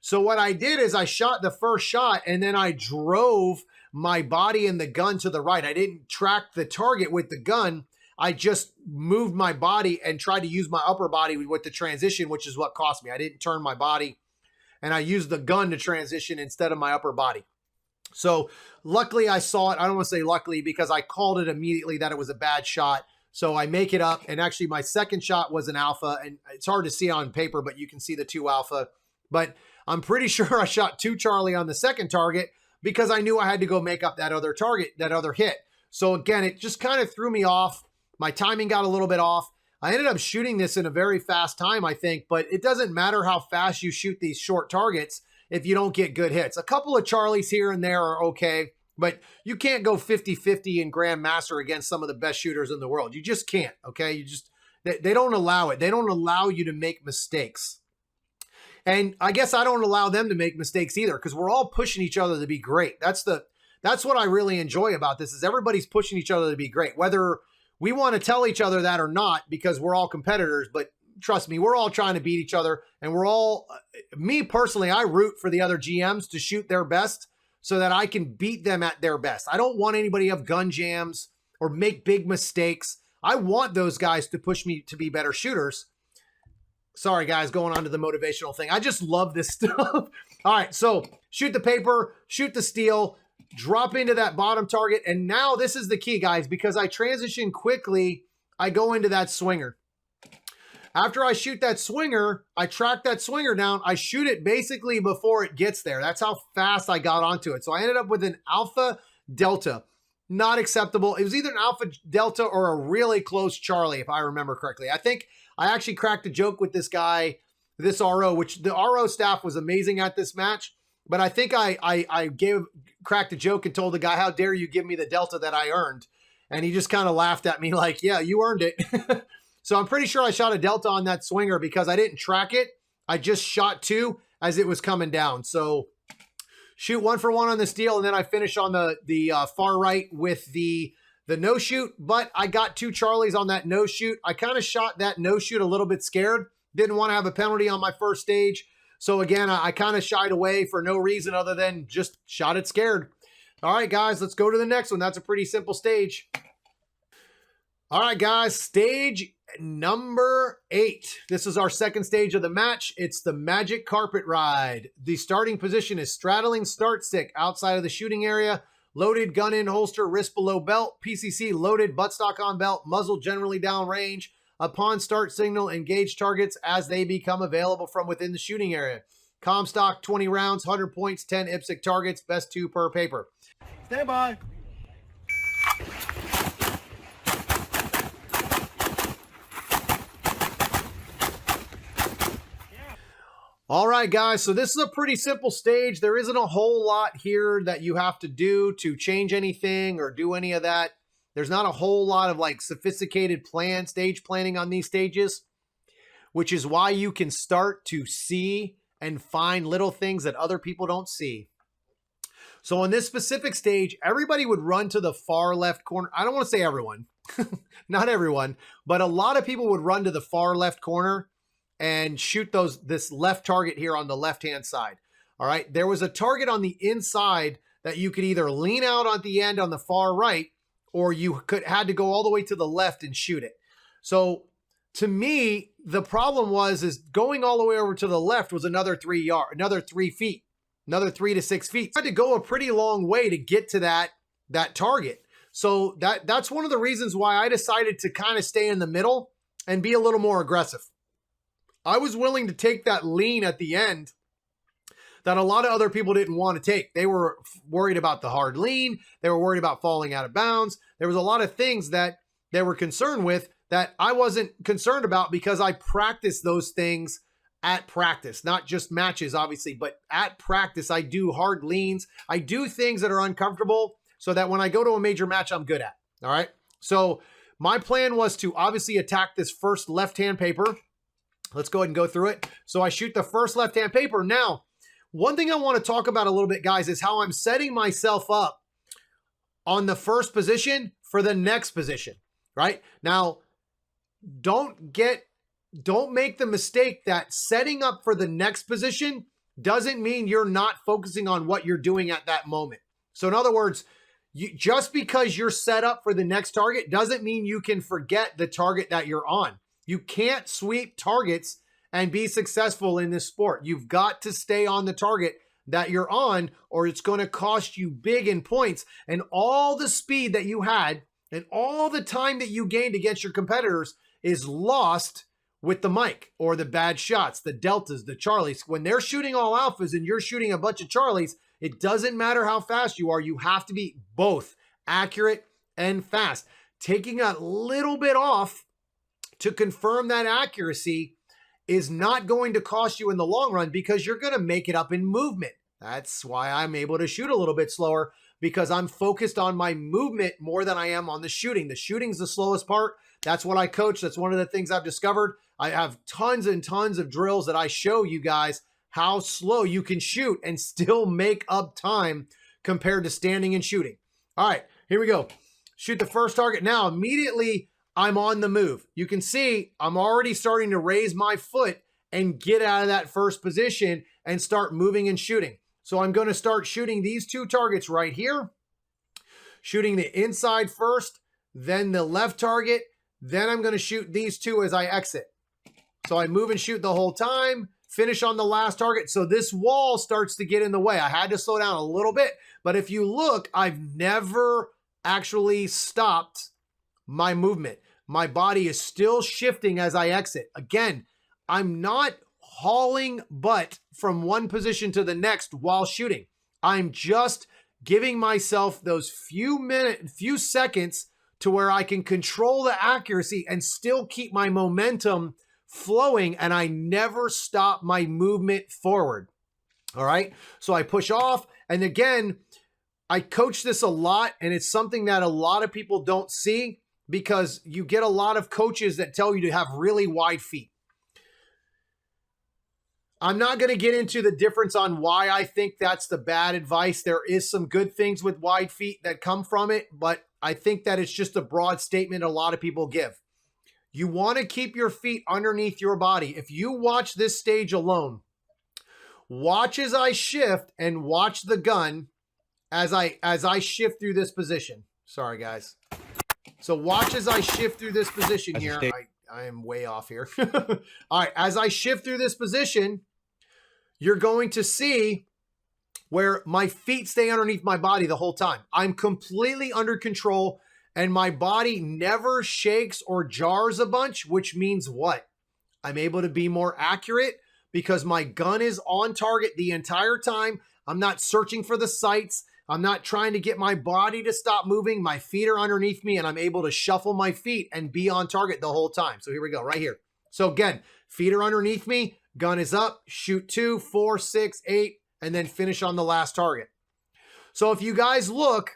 So what I did is I shot the first shot, and then I drove my body and the gun to the right. I didn't track the target with the gun. I just moved my body and tried to use my upper body with the transition, which is what cost me. I didn't turn my body, and I used the gun to transition instead of my upper body. So luckily I saw it. I don't want to say luckily, because I called it immediately that it was a bad shot. So I make it up, and actually my second shot was an alpha, and it's hard to see on paper, but you can see the 2 alpha. But I'm pretty sure I shot 2 Charlie on the second target, because I knew I had to go make up that other target, that other hit. So again, it just kind of threw me off. My timing got a little bit off. I ended up shooting this in a very fast time, I think, but it doesn't matter how fast you shoot these short targets if you don't get good hits. A couple of Charlies here and there are okay, but you can't go 50-50 in Grandmaster against some of the best shooters in the world. You just can't, okay? They don't allow it. They don't allow you to make mistakes. And I guess I don't allow them to make mistakes either, because we're all pushing each other to be great. That's what I really enjoy about this, is everybody's pushing each other to be great, whether we want to tell each other that or not, because we're all competitors. But trust me, we're all trying to beat each other, and we're all, me personally, I root for the other GMs to shoot their best so that I can beat them at their best. I don't want anybody to have gun jams or make big mistakes. I want those guys to push me to be better shooters. Sorry, guys, going on to the motivational thing. I just love this stuff. All right, so shoot the paper, shoot the steel, drop into that bottom target. And now this is the key, guys, because I transition quickly, I go into that swinger. After I shoot that swinger, I track that swinger down. I shoot it basically before it gets there. That's how fast I got onto it. So I ended up with an alpha delta. Not acceptable. It was either an alpha delta or a really close Charlie, if I remember correctly. I think I actually cracked a joke with this guy, this RO, which the RO staff was amazing at this match. But I think I cracked a joke and told the guy, how dare you give me the delta that I earned? And he just kind of laughed at me like, yeah, you earned it. So I'm pretty sure I shot a delta on that swinger because I didn't track it. I just shot 2 as it was coming down. So shoot 1 for 1 on this deal, and then I finish on the far right with the no shoot. But I got 2 Charlies on that no shoot. I kind of shot that no shoot a little bit scared. Didn't want to have a penalty on my first stage. So again, I kind of shied away for no reason other than just shot it scared. All right, guys, let's go to the next one. That's a pretty simple stage. All right, guys, stage number 8. This is our second stage of the match. It's the Magic Carpet Ride. The starting position is straddling start stick outside of the shooting area, loaded gun in holster, wrist below belt, PCC loaded, buttstock on belt, muzzle generally down range. Upon start signal, engage targets as they become available from within the shooting area. Comstock, 20 rounds, 100 points, 10 IPSC targets, best 2 per paper. Stand by. All right, guys, so this is a pretty simple stage. There isn't a whole lot here that you have to do to change anything or do any of that. There's not a whole lot of like sophisticated stage planning on these stages, which is why you can start to see and find little things that other people don't see. So on this specific stage, everybody would run to the far left corner. I don't want to say everyone, not everyone, but a lot of people would run to the far left corner and shoot this left target here on the left-hand side. All right, there was a target on the inside that you could either lean out at the end on the far right, or you had to go all the way to the left and shoot it. So to me, the problem is going all the way over to the left was another 3 feet, another 3 to 6 feet. I had to go a pretty long way to get to that target. So that's one of the reasons why I decided to kind of stay in the middle and be a little more aggressive. I was willing to take that lean at the end that a lot of other people didn't want to take. They were worried about the hard lean. They were worried about falling out of bounds. There was a lot of things that they were concerned with that I wasn't concerned about because I practiced those things at practice, not just matches, obviously, but at practice, I do hard leans. I do things that are uncomfortable so that when I go to a major match, I'm good at. All right. So my plan was to obviously attack this first left-hand paper. Let's go ahead and go through it. So I shoot the first left-hand paper. Now, one thing I want to talk about a little bit, guys, is how I'm setting myself up on the first position for the next position, right? Now, don't make the mistake that setting up for the next position doesn't mean you're not focusing on what you're doing at that moment. So in other words, just because you're set up for the next target doesn't mean you can forget the target that you're on. You can't sweep targets and be successful in this sport. You've got to stay on the target that you're on, or it's going to cost you big in points. And all the speed that you had and all the time that you gained against your competitors is lost with the mic or the bad shots, the deltas, the Charlies. When they're shooting all alphas and you're shooting a bunch of Charlies, it doesn't matter how fast you are. You have to be both accurate and fast. Taking a little bit off to confirm that accuracy is not going to cost you in the long run because you're going to make it up in movement. That's why I'm able to shoot a little bit slower, because I'm focused on my movement more than I am on the shooting. The shooting's the slowest part. That's what I coach. That's one of the things I've discovered. I have tons and tons of drills that I show you guys how slow you can shoot and still make up time compared to standing and shooting. All right, here we go. Shoot the first target. Now, immediately, I'm on the move. You can see I'm already starting to raise my foot and get out of that first position and start moving and shooting. So I'm going to start shooting these 2 targets right here, shooting the inside first, then the left target. Then I'm going to shoot these 2 as I exit. So I move and shoot the whole time, finish on the last target. So this wall starts to get in the way. I had to slow down a little bit, but if you look, I've never actually stopped my movement. My body is still shifting as I exit. Again, I'm not hauling butt from one position to the next while shooting. I'm just giving myself those few seconds to where I can control the accuracy and still keep my momentum flowing, and I never stop my movement forward. All right, so I push off, and again, I coach this a lot, and it's something that a lot of people don't see because you get a lot of coaches that tell you to have really wide feet. I'm not going to get into the difference on why I think that's the bad advice. There is some good things with wide feet that come from it, but I think that it's just a broad statement a lot of people give. You want to keep your feet underneath your body. If you watch this stage alone, watch as I shift and watch the gun as I shift through this position. Sorry, guys. So watch as I shift through this position here. I am way off here. All right, as I shift through this position, you're going to see where my feet stay underneath my body the whole time. I'm completely under control, and my body never shakes or jars a bunch, which means what? I'm able to be more accurate because my gun is on target the entire time. I'm not searching for the sights. I'm not trying to get my body to stop moving. My feet are underneath me, and I'm able to shuffle my feet and be on target the whole time. So here we go, right here. So again, feet are underneath me. Gun is up, shoot 2, 4, 6, 8, and then finish on the last target. So if you guys look,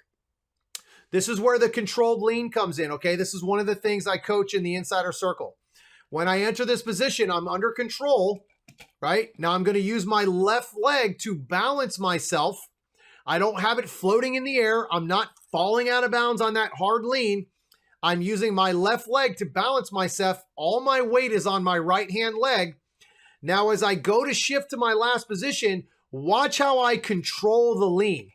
this is where the controlled lean comes in, okay? This is one of the things I coach in the insider circle. When I enter this position, I'm under control, right? Now I'm going to use my left leg to balance myself. I don't have it floating in the air. I'm not falling out of bounds on that hard lean. I'm using my left leg to balance myself. All my weight is on my right hand leg. Now, as I go to shift to my last position, watch how I control the lean.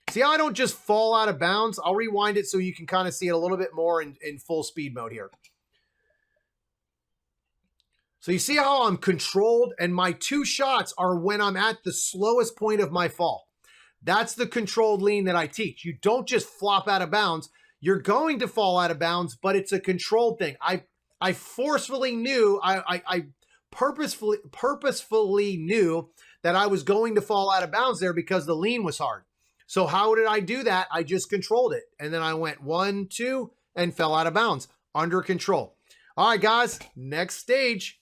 See how I don't just fall out of bounds? I'll rewind it so you can kind of see it a little bit more in full speed mode here. So you see how I'm controlled, and my 2 shots are when I'm at the slowest point of my fall. That's the controlled lean that I teach. You don't just flop out of bounds. You're going to fall out of bounds, but it's a controlled thing. I forcefully knew, I purposefully knew that I was going to fall out of bounds there because the lean was hard. So how did I do that? I just controlled it. And then I went 1, 2, and fell out of bounds under control. All right, guys, next stage.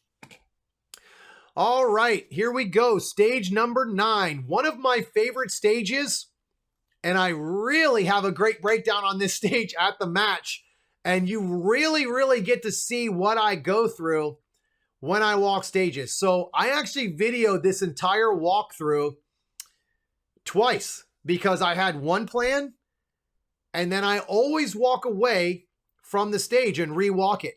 All right, here we go. Stage number 9, one of my favorite stages. And I really have a great breakdown on this stage at the match. And you really, really get to see what I go through when I walk stages. So I actually videoed this entire walkthrough twice because I had one plan and then I always walk away from the stage and re-walk it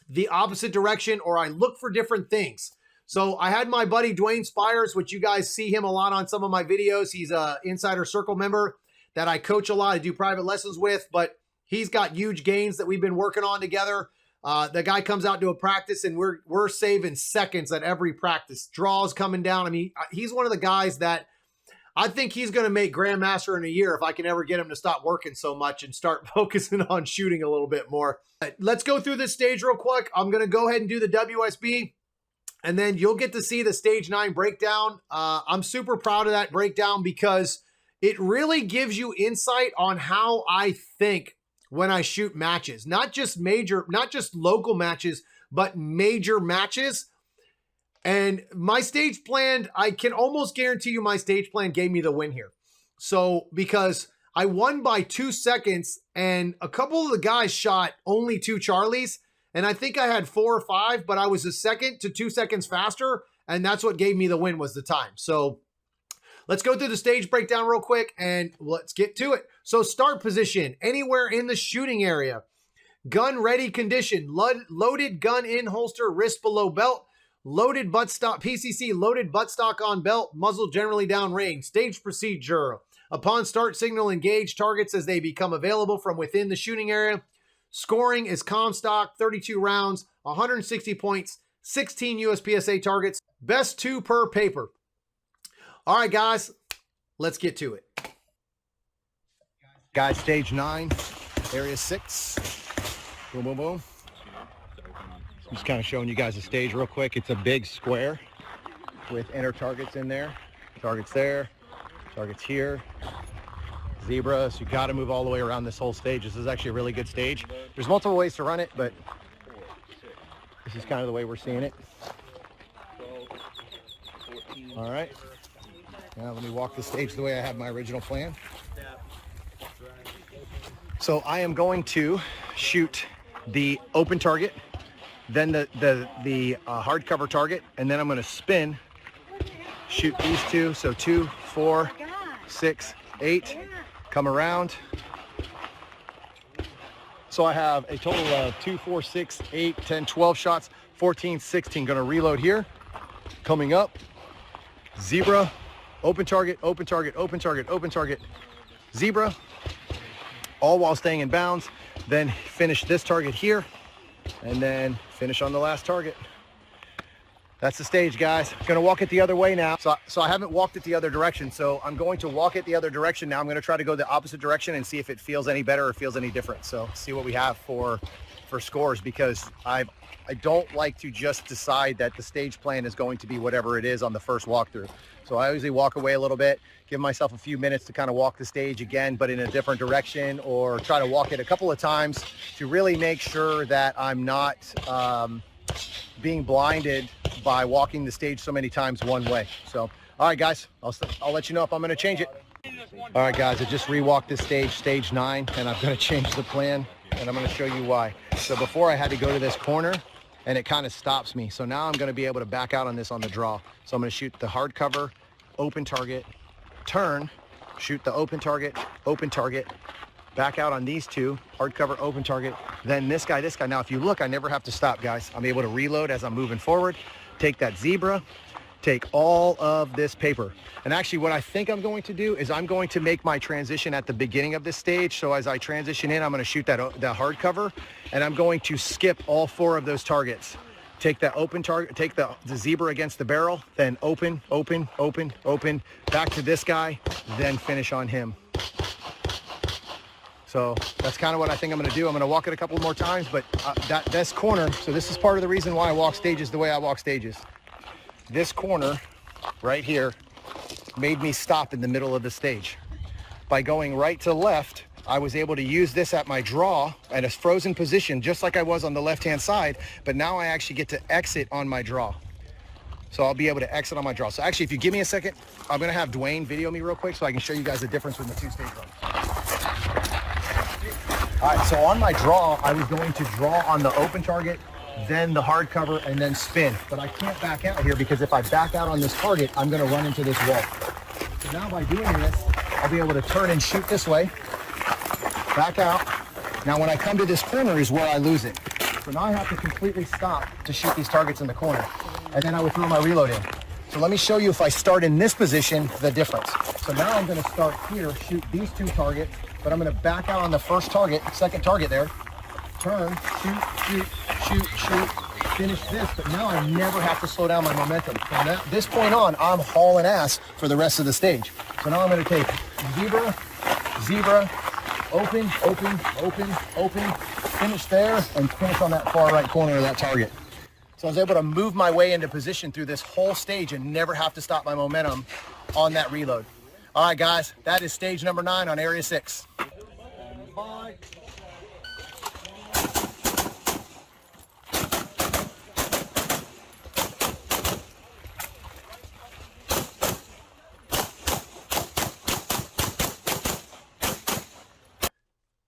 the opposite direction, or I look for different things. So I had my buddy Dwayne Spires, which you guys see him a lot on some of my videos. He's a Insider Circle member that I coach a lot. I do private lessons with, but he's got huge gains that we've been working on together. The guy comes out to a practice and we're saving seconds at every practice. Draws coming down. I mean, he's one of the guys that I think he's going to make Grandmaster in a year if I can ever get him to stop working so much and start focusing on shooting a little bit more. Let's go through this stage real quick. I'm going to go ahead and do the WSB, and then you'll get to see the stage 9 breakdown. I'm super proud of that breakdown because it really gives you insight on how I think when I shoot matches, not just local matches, but major matches. And my stage plan, I can almost guarantee you my stage plan gave me the win here. So because I won by 2 seconds and a couple of the guys shot only 2 Charlies, and I think I had 4 or 5, but I was a second to 2 seconds faster. And that's what gave me the win, was the time. So let's go through the stage breakdown real quick and let's get to it. So start position, anywhere in the shooting area. Gun ready condition, loaded gun in holster, wrist below belt. Loaded buttstock, PCC, loaded buttstock on belt, muzzle generally down range. Stage procedure. Upon start, signal engage targets as they become available from within the shooting area. Scoring is Comstock, 32 rounds, 160 points, 16 USPSA targets. Best 2 per paper. All right, guys, let's get to it. Guys, stage 9, area 6. Boom, boom, boom. Just kind of showing you guys the stage real quick. It's a big square with inner targets in there. Targets there, targets here. Zebra, so you got to move all the way around this whole stage. This is actually a really good stage. There's multiple ways to run it, but this is kind of the way we're seeing it. All right. Now let me walk the stage the way I had my original plan. So I am going to shoot the open target, then the hardcover target, and then I'm going to spin, shoot these two. So 2, 4, 6, 8, come around. So I have a total of 2, 4, 6, 8, 10, 12 shots, 14, 16. Going to reload here. Coming up, zebra, open target, open target, open target, open target, zebra, all while staying in bounds. Then finish this target here, and then finish on the last target. That's the stage, guys. I'm gonna walk it the other way now. So I haven't walked it the other direction, so I'm going to walk it the other direction now. I'm gonna try to go the opposite direction and see if it feels any better or feels any different. So see what we have for scores, because I don't like to just decide that the stage plan is going to be whatever it is on the first walkthrough. So I usually walk away a little bit, give myself a few minutes to kind of walk the stage again, but in a different direction, or try to walk it a couple of times to really make sure that I'm not being blinded by walking the stage so many times one way. So, all right, guys, I'll let you know if I'm going to change it. All right, guys, I just rewalked this stage, stage 9, and I'm going to change the plan, and I'm going to show you why. So before I had to go to this corner, and it kind of stops me. So now I'm going to be able to back out on this on the draw. So I'm going to shoot the hardcover, open target, turn, shoot the open target, back out on these two, hardcover, open target, then this guy. Now, if you look, I never have to stop, guys. I'm able to reload as I'm moving forward, take that zebra, take all of this paper. And actually what I think I'm going to do is I'm going to make my transition at the beginning of this stage. So as I transition in, I'm going to shoot that hardcover, and I'm going to skip all 4 of those targets. Take that open target, take the zebra against the barrel, then open, open, open, open, back to this guy, then finish on him. So that's kind of what I think I'm going to do. I'm going to walk it a couple more times, but this corner, so this is part of the reason why I walk stages the way I walk stages. This corner right here made me stop in the middle of the stage. By going right to left, I was able to use this at my draw at a frozen position, just like I was on the left-hand side, but now I actually get to exit on my draw. So I'll be able to exit on my draw. So actually, if you give me a second, I'm gonna have Dwayne video me real quick so I can show you guys the difference with the 2 stage runs. All right, so on my draw, I was going to draw on the open target, then the hardcover, and then spin. But I can't back out here, because if I back out on this target, I'm gonna run into this wall. So now by doing this, I'll be able to turn and shoot this way, back out. Now when I come to this corner is where I lose it. So now I have to completely stop to shoot these targets in the corner. And then I would throw my reload in. So let me show you, if I start in this position, the difference. So now I'm gonna start here, shoot these 2 targets, but I'm gonna back out on the first target, second target there, turn, shoot, shoot, shoot, shoot, finish this, but now I never have to slow down my momentum. From this point on, I'm hauling ass for the rest of the stage. So now I'm gonna take zebra, zebra, open, open, open, open, finish there, and finish on that far right corner of that target. So I was able to move my way into position through this whole stage and never have to stop my momentum on that reload. All right, guys, that is stage number 9 on Area 6. Bye.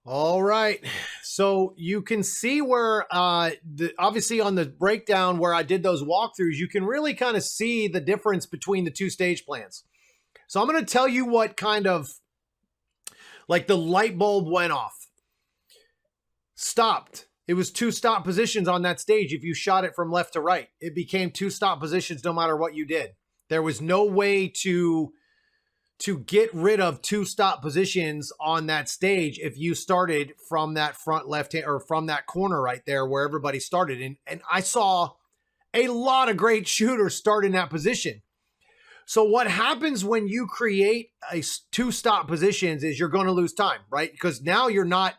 All right. So you can see where, obviously on the breakdown where I did those walkthroughs, you can really kind of see the difference between the 2 stage plans. So I'm going to tell you what kind of, like, the light bulb went off. Stopped. It was 2 stop positions on that stage. If you shot it from left to right, it became 2 stop positions no matter what you did. There was no way to get rid of 2 stop positions on that stage if you started from that front left hand, or from that corner right there where everybody started. And I saw a lot of great shooters start in that position. So what happens when you create a 2 stop positions is you're going to lose time, right? Because now you're not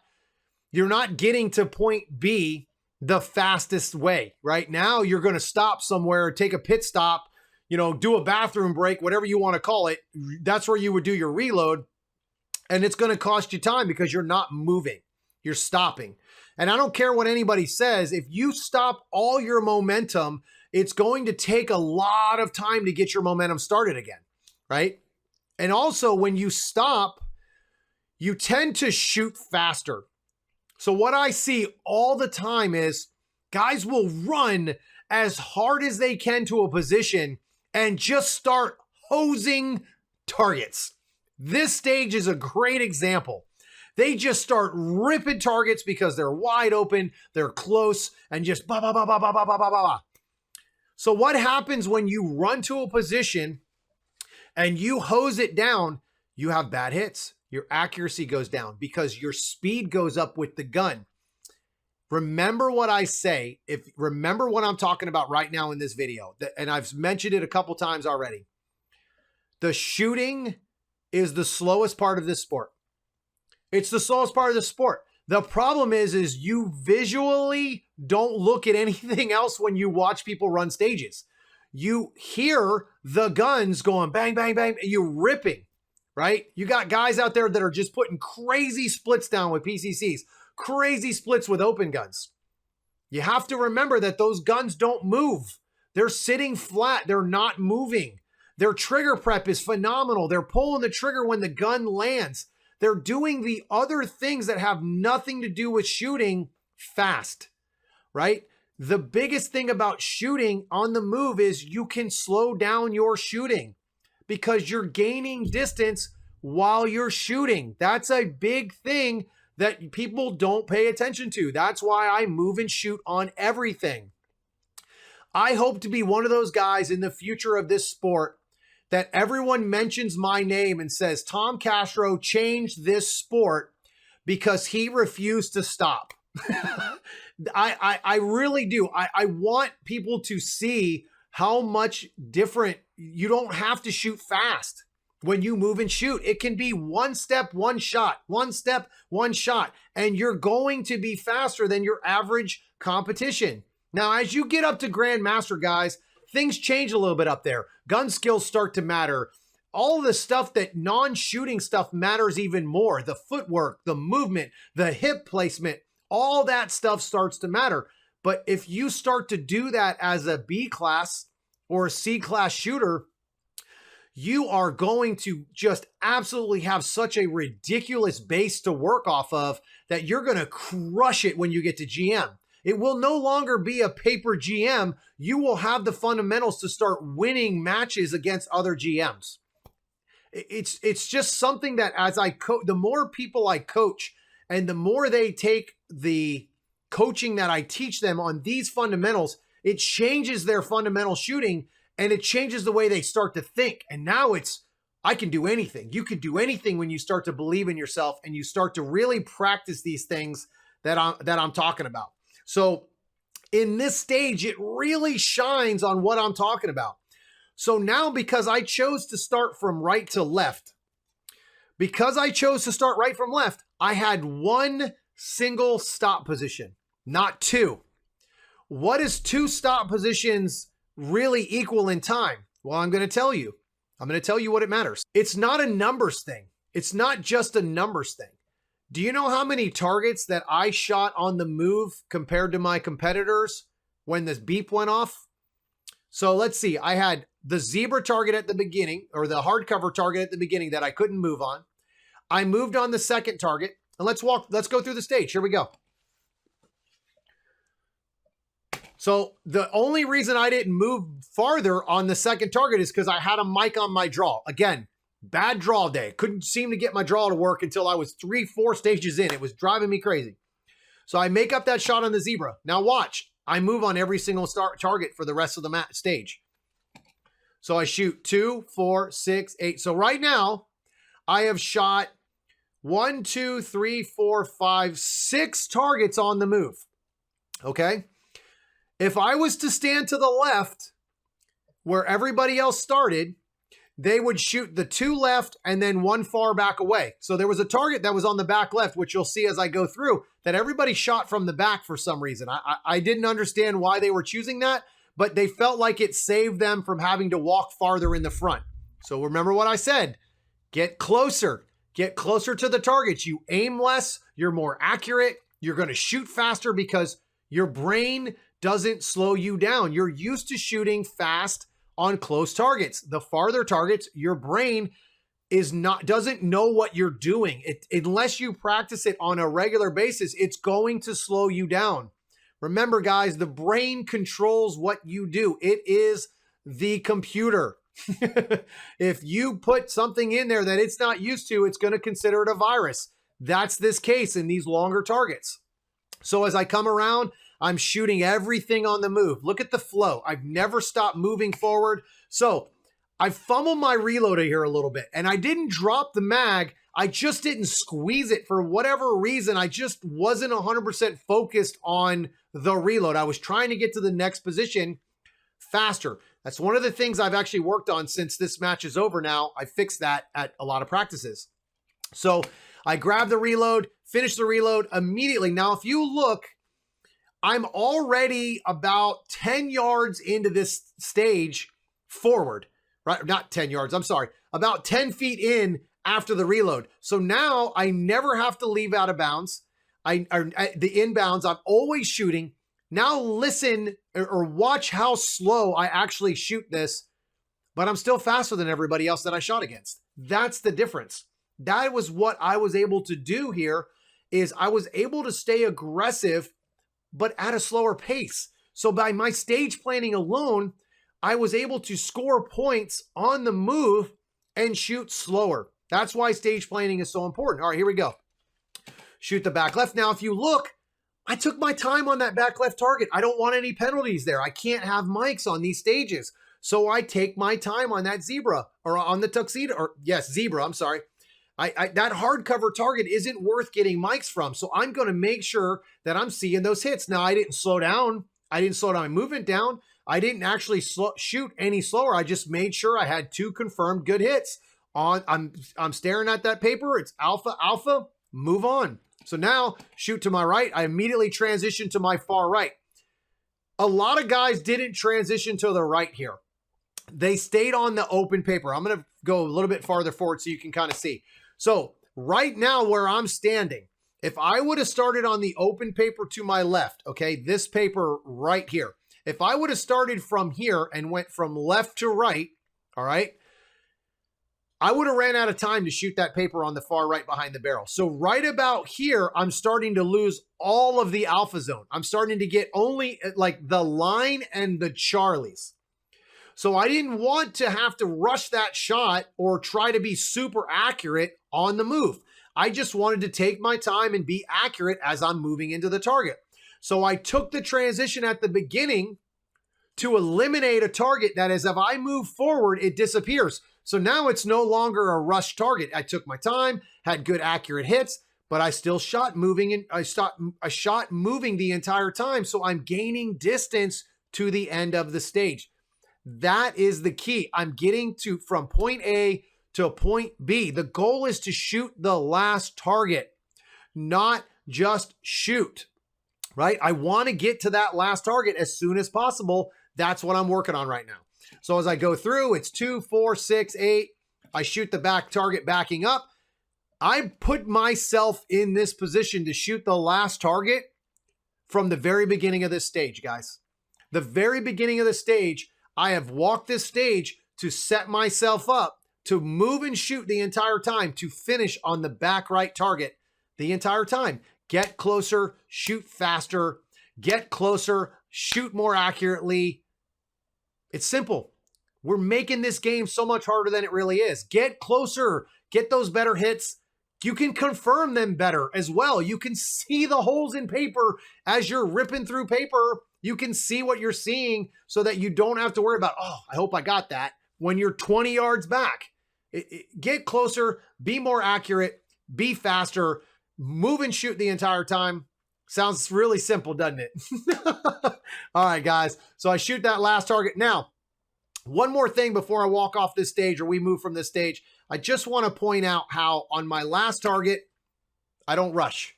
getting to point B the fastest way, right? Now you're going to stop somewhere, take a pit stop, do a bathroom break, whatever you want to call it. That's where you would do your reload. And it's going to cost you time because you're not moving. You're stopping. And I don't care what anybody says. If you stop all your momentum, it's going to take a lot of time to get your momentum started again, right? And also when you stop, you tend to shoot faster. So what I see all the time is guys will run as hard as they can to a position and just start hosing targets. This stage is a great example. They just start ripping targets because they're wide open, they're close, and just ba ba ba ba ba ba ba ba ba. So what happens when you run to a position and you hose it down? You have bad hits. Your accuracy goes down because your speed goes up with the gun. Remember what I say. Remember what I'm talking about right now in this video, and I've mentioned it a couple times already. The shooting is the slowest part of this sport. It's the slowest part of the sport. The problem is you visually don't look at anything else when you watch people run stages. You hear the guns going bang, bang, bang, and you're ripping, right? You got guys out there that are just putting crazy splits down with PCCs, crazy splits with open guns. You have to remember that those guns don't move. They're sitting flat. They're not moving. Their trigger prep is phenomenal. They're pulling the trigger when the gun lands. They're doing the other things that have nothing to do with shooting fast, right? The biggest thing about shooting on the move is you can slow down your shooting because you're gaining distance while you're shooting. That's a big thing that people don't pay attention to. That's why I move and shoot on everything. I hope to be one of those guys in the future of this sport that everyone mentions my name and says, Tom Castro changed this sport because he refused to stop. I really do. I want people to see how much different. You don't have to shoot fast when you move and shoot. It can be one step, one shot, one step, one shot, and you're going to be faster than your average competition. Now, as you get up to Grandmaster, guys, things change a little bit up there. Gun skills start to matter. All of the stuff that non-shooting stuff matters even more. The footwork, the movement, the hip placement, all that stuff starts to matter. But if you start to do that as a B class or a C class shooter, you are going to just absolutely have such a ridiculous base to work off of that you're going to crush it when you get to GM. It will no longer be a paper GM. You will have the fundamentals to start winning matches against other GMs. It's just something that as I coach, the more people I coach and the more they take the coaching that I teach them on these fundamentals, it changes their fundamental shooting and it changes the way they start to think. And now it's, I can do anything. You can do anything when you start to believe in yourself and you start to really practice these things that I'm talking about. So in this stage, it really shines on what I'm talking about. So now, because I chose to start from right to left, I had one single stop position, not two. What is two stop positions really equal in time? Well, I'm going to tell you. I'm going to tell you what it matters. It's not a numbers thing. It's not just a numbers thing. Do you know how many targets that I shot on the move compared to my competitors when this beep went off? So let's see. I had the zebra target at the beginning, or the hardcover target at the beginning that I couldn't move on. I moved on the second target, and let's go through the stage. Here we go. So the only reason I didn't move farther on the second target is because I had a mic on my draw. Again, bad draw day. Couldn't seem to get my draw to work until I was 3-4 stages in. It was driving me crazy. So I make up that shot on the zebra. Now watch. I move on every single target for the rest of the stage. So I shoot 2, 4, 6, 8. So right now, I have shot 1, 2, 3, 4, 5, 6 targets on the move. Okay? If I was to stand to the left where everybody else started, they would shoot the 2 left and then 1 far back away. So there was a target that was on the back left, which you'll see as I go through, that everybody shot from the back for some reason. I didn't understand why they were choosing that, but they felt like it saved them from having to walk farther in the front. So remember what I said, get closer to the targets. You aim less, you're more accurate, you're going to shoot faster because your brain doesn't slow you down. You're used to shooting fast on close targets. The farther targets, your brain doesn't know what you're doing. Unless you practice it on a regular basis, it's going to slow you down. Remember, guys, the brain controls what you do. It is the computer. If you put something in there that it's not used to, it's going to consider it a virus. That's this case in these longer targets. So as I come around, I'm shooting everything on the move. Look at the flow. I've never stopped moving forward. So I fumbled my reload here a little bit, and I didn't drop the mag. I just didn't squeeze it for whatever reason. I just wasn't 100% focused on the reload. I was trying to get to the next position faster. That's one of the things I've actually worked on since this match is over now. I fixed that at a lot of practices. So I grabbed the reload, finished the reload immediately. Now, if you look, I'm already about 10 yards into this stage forward, right? Not 10 yards, I'm sorry, about 10 feet in after the reload. So now I never have to leave out of bounds. The inbounds, I'm always shooting. Now listen or watch how slow I actually shoot this, but I'm still faster than everybody else that I shot against. That's the difference. That was what I was able to do here, is I was able to stay aggressive, but at a slower pace. So by my stage planning alone, I was able to score points on the move and shoot slower. That's why stage planning is so important. All right, here we go. Shoot the back left. Now, if you look, I took my time on that back left target. I don't want any penalties there. I can't have mics on these stages. So I take my time on that zebra, or on the tuxedo, or yes, zebra, I'm sorry. That hardcover target isn't worth getting mics from. So I'm going to make sure that I'm seeing those hits. Now, I didn't slow down. I didn't slow my movement down. I didn't actually shoot any slower. I just made sure I had 2 confirmed good hits. I'm staring at that paper. It's alpha, alpha, move on. So now, shoot to my right. I immediately transition to my far right. A lot of guys didn't transition to the right here. They stayed on the open paper. I'm going to go a little bit farther forward so you can kind of see. So right now where I'm standing, if I would have started on the open paper to my left, okay, this paper right here, if I would have started from here and went from left to right, all right, I would have ran out of time to shoot that paper on the far right behind the barrel. So right about here, I'm starting to lose all of the alpha zone. I'm starting to get only like the line and the Charlies. So I didn't want to have to rush that shot or try to be super accurate on the move. I just wanted to take my time and be accurate as I'm moving into the target. So I took the transition at the beginning to eliminate a target that is, if I move forward, it disappears. So now it's no longer a rush target. I took my time, had good accurate hits, but I still shot moving, and I shot moving the entire time. So I'm gaining distance to the end of the stage. That is the key. I'm getting from point A to point B. The goal is to shoot the last target, not just shoot, right? I want to get to that last target as soon as possible. That's what I'm working on right now. So as I go through, it's 2, 4, 6, 8. I shoot the back target backing up. I put myself in this position to shoot the last target from the very beginning of this stage, guys. The very beginning of the stage, I have walked this stage to set myself up to move and shoot the entire time, to finish on the back right target the entire time. Get closer, shoot faster, get closer, shoot more accurately. It's simple. We're making this game so much harder than it really is. Get closer, get those better hits. You can confirm them better as well. You can see the holes in paper as you're ripping through paper. You can see what you're seeing so that you don't have to worry about, oh, I hope I got that, when you're 20 yards back. Get closer, be more accurate, be faster, move and shoot the entire time. Sounds really simple, doesn't it? All right, guys. So I shoot that last target. Now, one more thing before I walk off this stage or we move from this stage. I just want to point out how on my last target, I don't rush.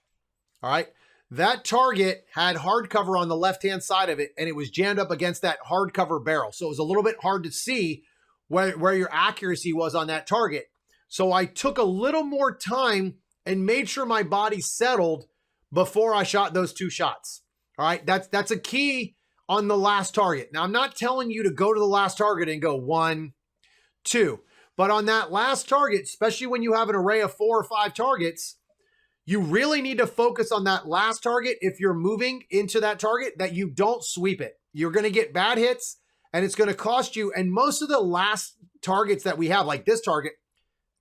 All right. That target had hardcover on the left-hand side of it, and it was jammed up against that hardcover barrel. So it was a little bit hard to see where your accuracy was on that target. So I took a little more time and made sure my body settled before I shot those 2 shots. All right. That's a key on the last target. Now, I'm not telling you to go to the last target and go 1, 2. But on that last target, especially when you have an array of 4 or 5 targets, you really need to focus on that last target if you're moving into that target, that you don't sweep it. You're going to get bad hits and it's going to cost you. And most of the last targets that we have, like this target,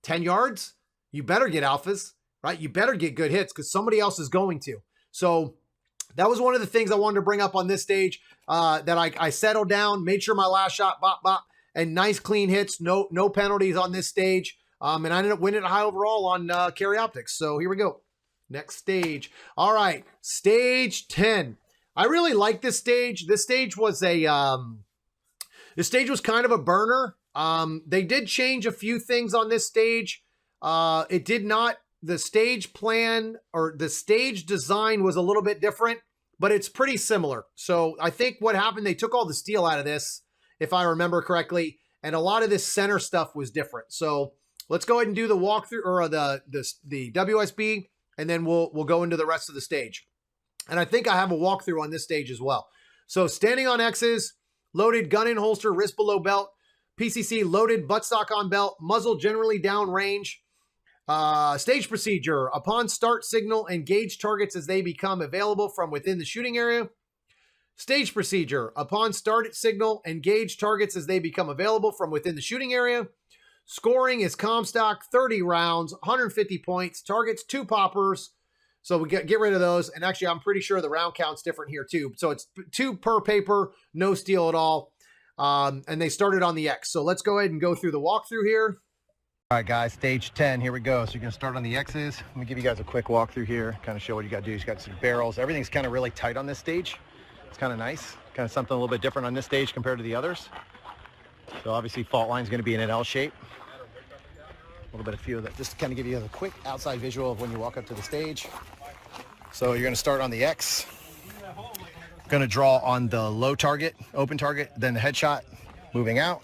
10 yards, you better get alphas, right? You better get good hits because somebody else is going to. So that was one of the things I wanted to bring up on this stage, that I settled down, made sure my last shot, bop, bop, and nice clean hits, no penalties on this stage. And I ended up winning a high overall on Carry Optics. So here we go. Next stage. All right, stage 10. I really like this stage. This stage was kind of a burner. They did change a few things on this stage. The stage plan or the stage design was a little bit different, but it's pretty similar. So I think what happened, they took all the steel out of this, if I remember correctly, and a lot of this center stuff was different. So let's go ahead and do the walkthrough or the WSB, and then we'll go into the rest of the stage. And I think I have a walkthrough on this stage as well. So standing on X's, loaded gun in holster, wrist below belt, PCC loaded, buttstock on belt, muzzle generally down range. Stage procedure: upon start signal, engage targets as they become available from within the shooting area. Stage procedure: upon start signal, engage targets as they become available from within the shooting area. Scoring is Comstock, 30 rounds, 150 points, targets 2 poppers. So we get rid of those. And actually, I'm pretty sure the round count's different here too. So it's 2 per paper, no steel at all. And they started on the X. So let's go ahead and go through the walkthrough here. All right, guys, stage 10, here we go. So you're gonna start on the X's. Let me give you guys a quick walkthrough here, kind of show what you gotta do. You got some barrels. Everything's kind of really tight on this stage. It's kind of nice, kind of something a little bit different on this stage compared to the others. So obviously fault line's gonna be in an L shape. A little bit of feel of that, just to kind of give you a quick outside visual of when you walk up to the stage. So you're gonna start on the X. Gonna draw on the low target, open target, then the headshot, moving out.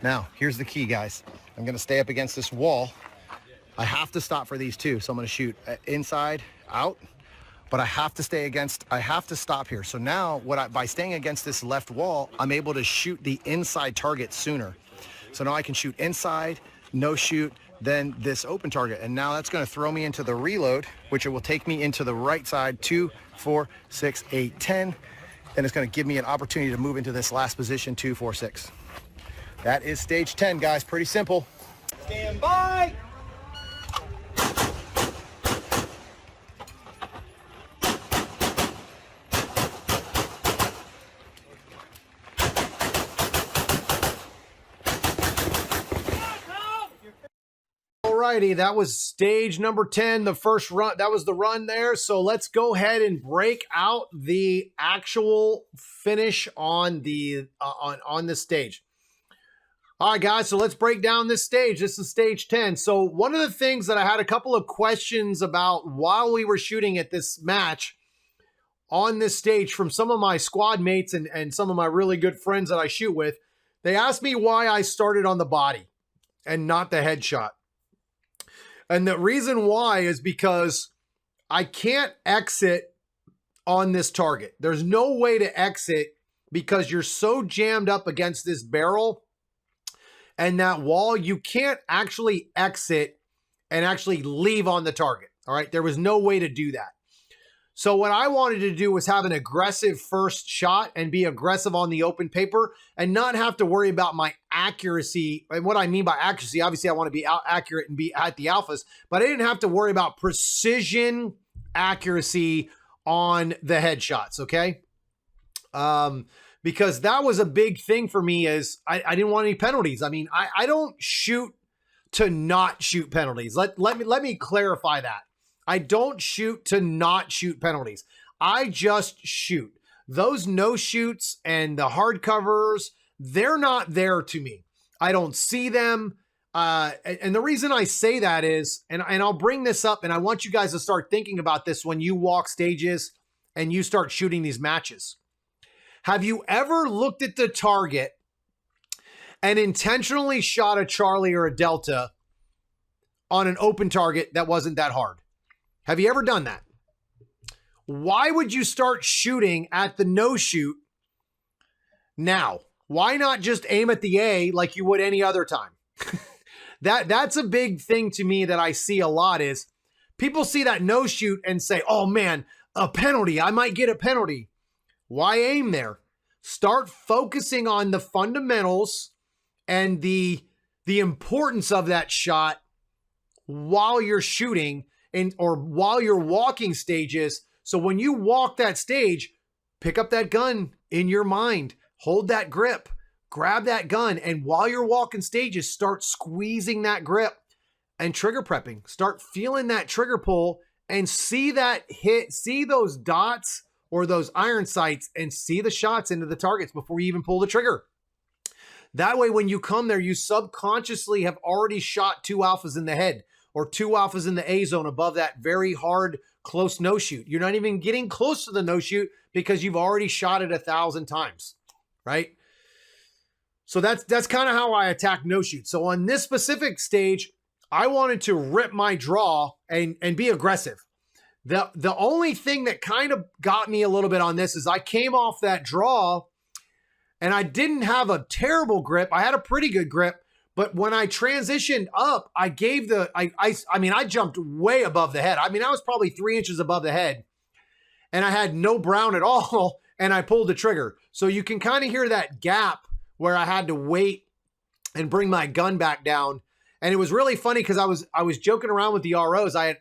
Now, here's the key, guys. I'm gonna stay up against this wall. I have to stop for these two. So I'm gonna shoot inside, out, but I have to stop here. So now by staying against this left wall, I'm able to shoot the inside target sooner. So now I can shoot inside, no shoot, then this open target. And now that's gonna throw me into the reload, which it will take me into the right side, 2, 4, 6, 8, 10. Then it's gonna give me an opportunity to move into this last position, 2, 4, 6. That is stage 10, guys. Pretty simple. Stand by. Alrighty, that was stage number 10, the first run. That was the run there. So let's go ahead and break out the actual finish on the on this stage. All right, guys, so let's break down this stage. This is stage 10. So one of the things that I had a couple of questions about while we were shooting at this match on this stage from some of my squad mates and some of my really good friends that I shoot with, they asked me why I started on the body and not the headshot. And the reason why is because I can't exit on this target. There's no way to exit because you're so jammed up against this barrel and that wall, you can't actually exit and actually leave on the target. All right. There was no way to do that. So what I wanted to do was have an aggressive first shot and be aggressive on the open paper and not have to worry about my accuracy. And what I mean by accuracy, obviously I want to be accurate and be at the alphas, but I didn't have to worry about precision accuracy on the headshots. Okay. Because that was a big thing for me is I didn't want any penalties. I mean, I don't shoot to not shoot penalties. Let me clarify that. I don't shoot to not shoot penalties. I just shoot. Those no shoots and the hard covers, they're not there to me. I don't see them. And the reason I say that is, and I'll bring this up, and I want you guys to start thinking about this when you walk stages and you start shooting these matches. Have you ever looked at the target and intentionally shot a Charlie or a Delta on an open target that wasn't that hard? Have you ever done that? Why would you start shooting at the no shoot now? Why not just aim at the A like you would any other time? That's a big thing to me that I see a lot is people see that no shoot and say, oh man, a penalty. I might get a penalty. Why aim there? Start focusing on the fundamentals and the importance of that shot while you're shooting or while you're walking stages. So when you walk that stage, pick up that gun in your mind, hold that grip, grab that gun, and while you're walking stages, start squeezing that grip and trigger prepping. Start feeling that trigger pull and see that hit, see those dots or those iron sights and see the shots into the targets before you even pull the trigger. That way, when you come there, you subconsciously have already shot 2 alphas in the head or 2 alphas in the A zone above that very hard, close no shoot. You're not even getting close to the no shoot because you've already shot it 1,000 times, right? So that's kind of how I attack no shoot. So on this specific stage, I wanted to rip my draw and be aggressive. The only thing that kind of got me a little bit on this is I came off that draw and I didn't have a terrible grip. I had a pretty good grip, but when I transitioned up, I gave I jumped way above the head. I mean, I was probably 3 inches above the head and I had no brown at all and I pulled the trigger. So you can kind of hear that gap where I had to wait and bring my gun back down. And it was really funny because I was joking around with the ROs. I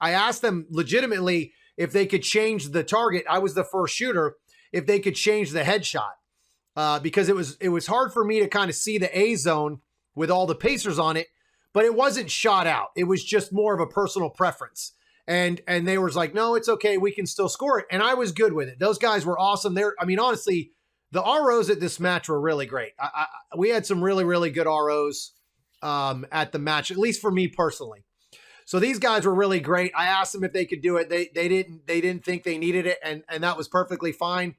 asked them legitimately if they could change the target. I was the first shooter, if they could change the headshot. Because it was hard for me to kind of see the A zone with all the pacers on it, but it wasn't shot out. It was just more of a personal preference. And they were like, no, it's okay. We can still score it. And I was good with it. Those guys were awesome. Honestly, the ROs at this match were really great. We had some really, really good ROs at the match, at least for me personally. So these guys were really great. I asked them if they could do it. They didn't think they needed it. And that was perfectly fine.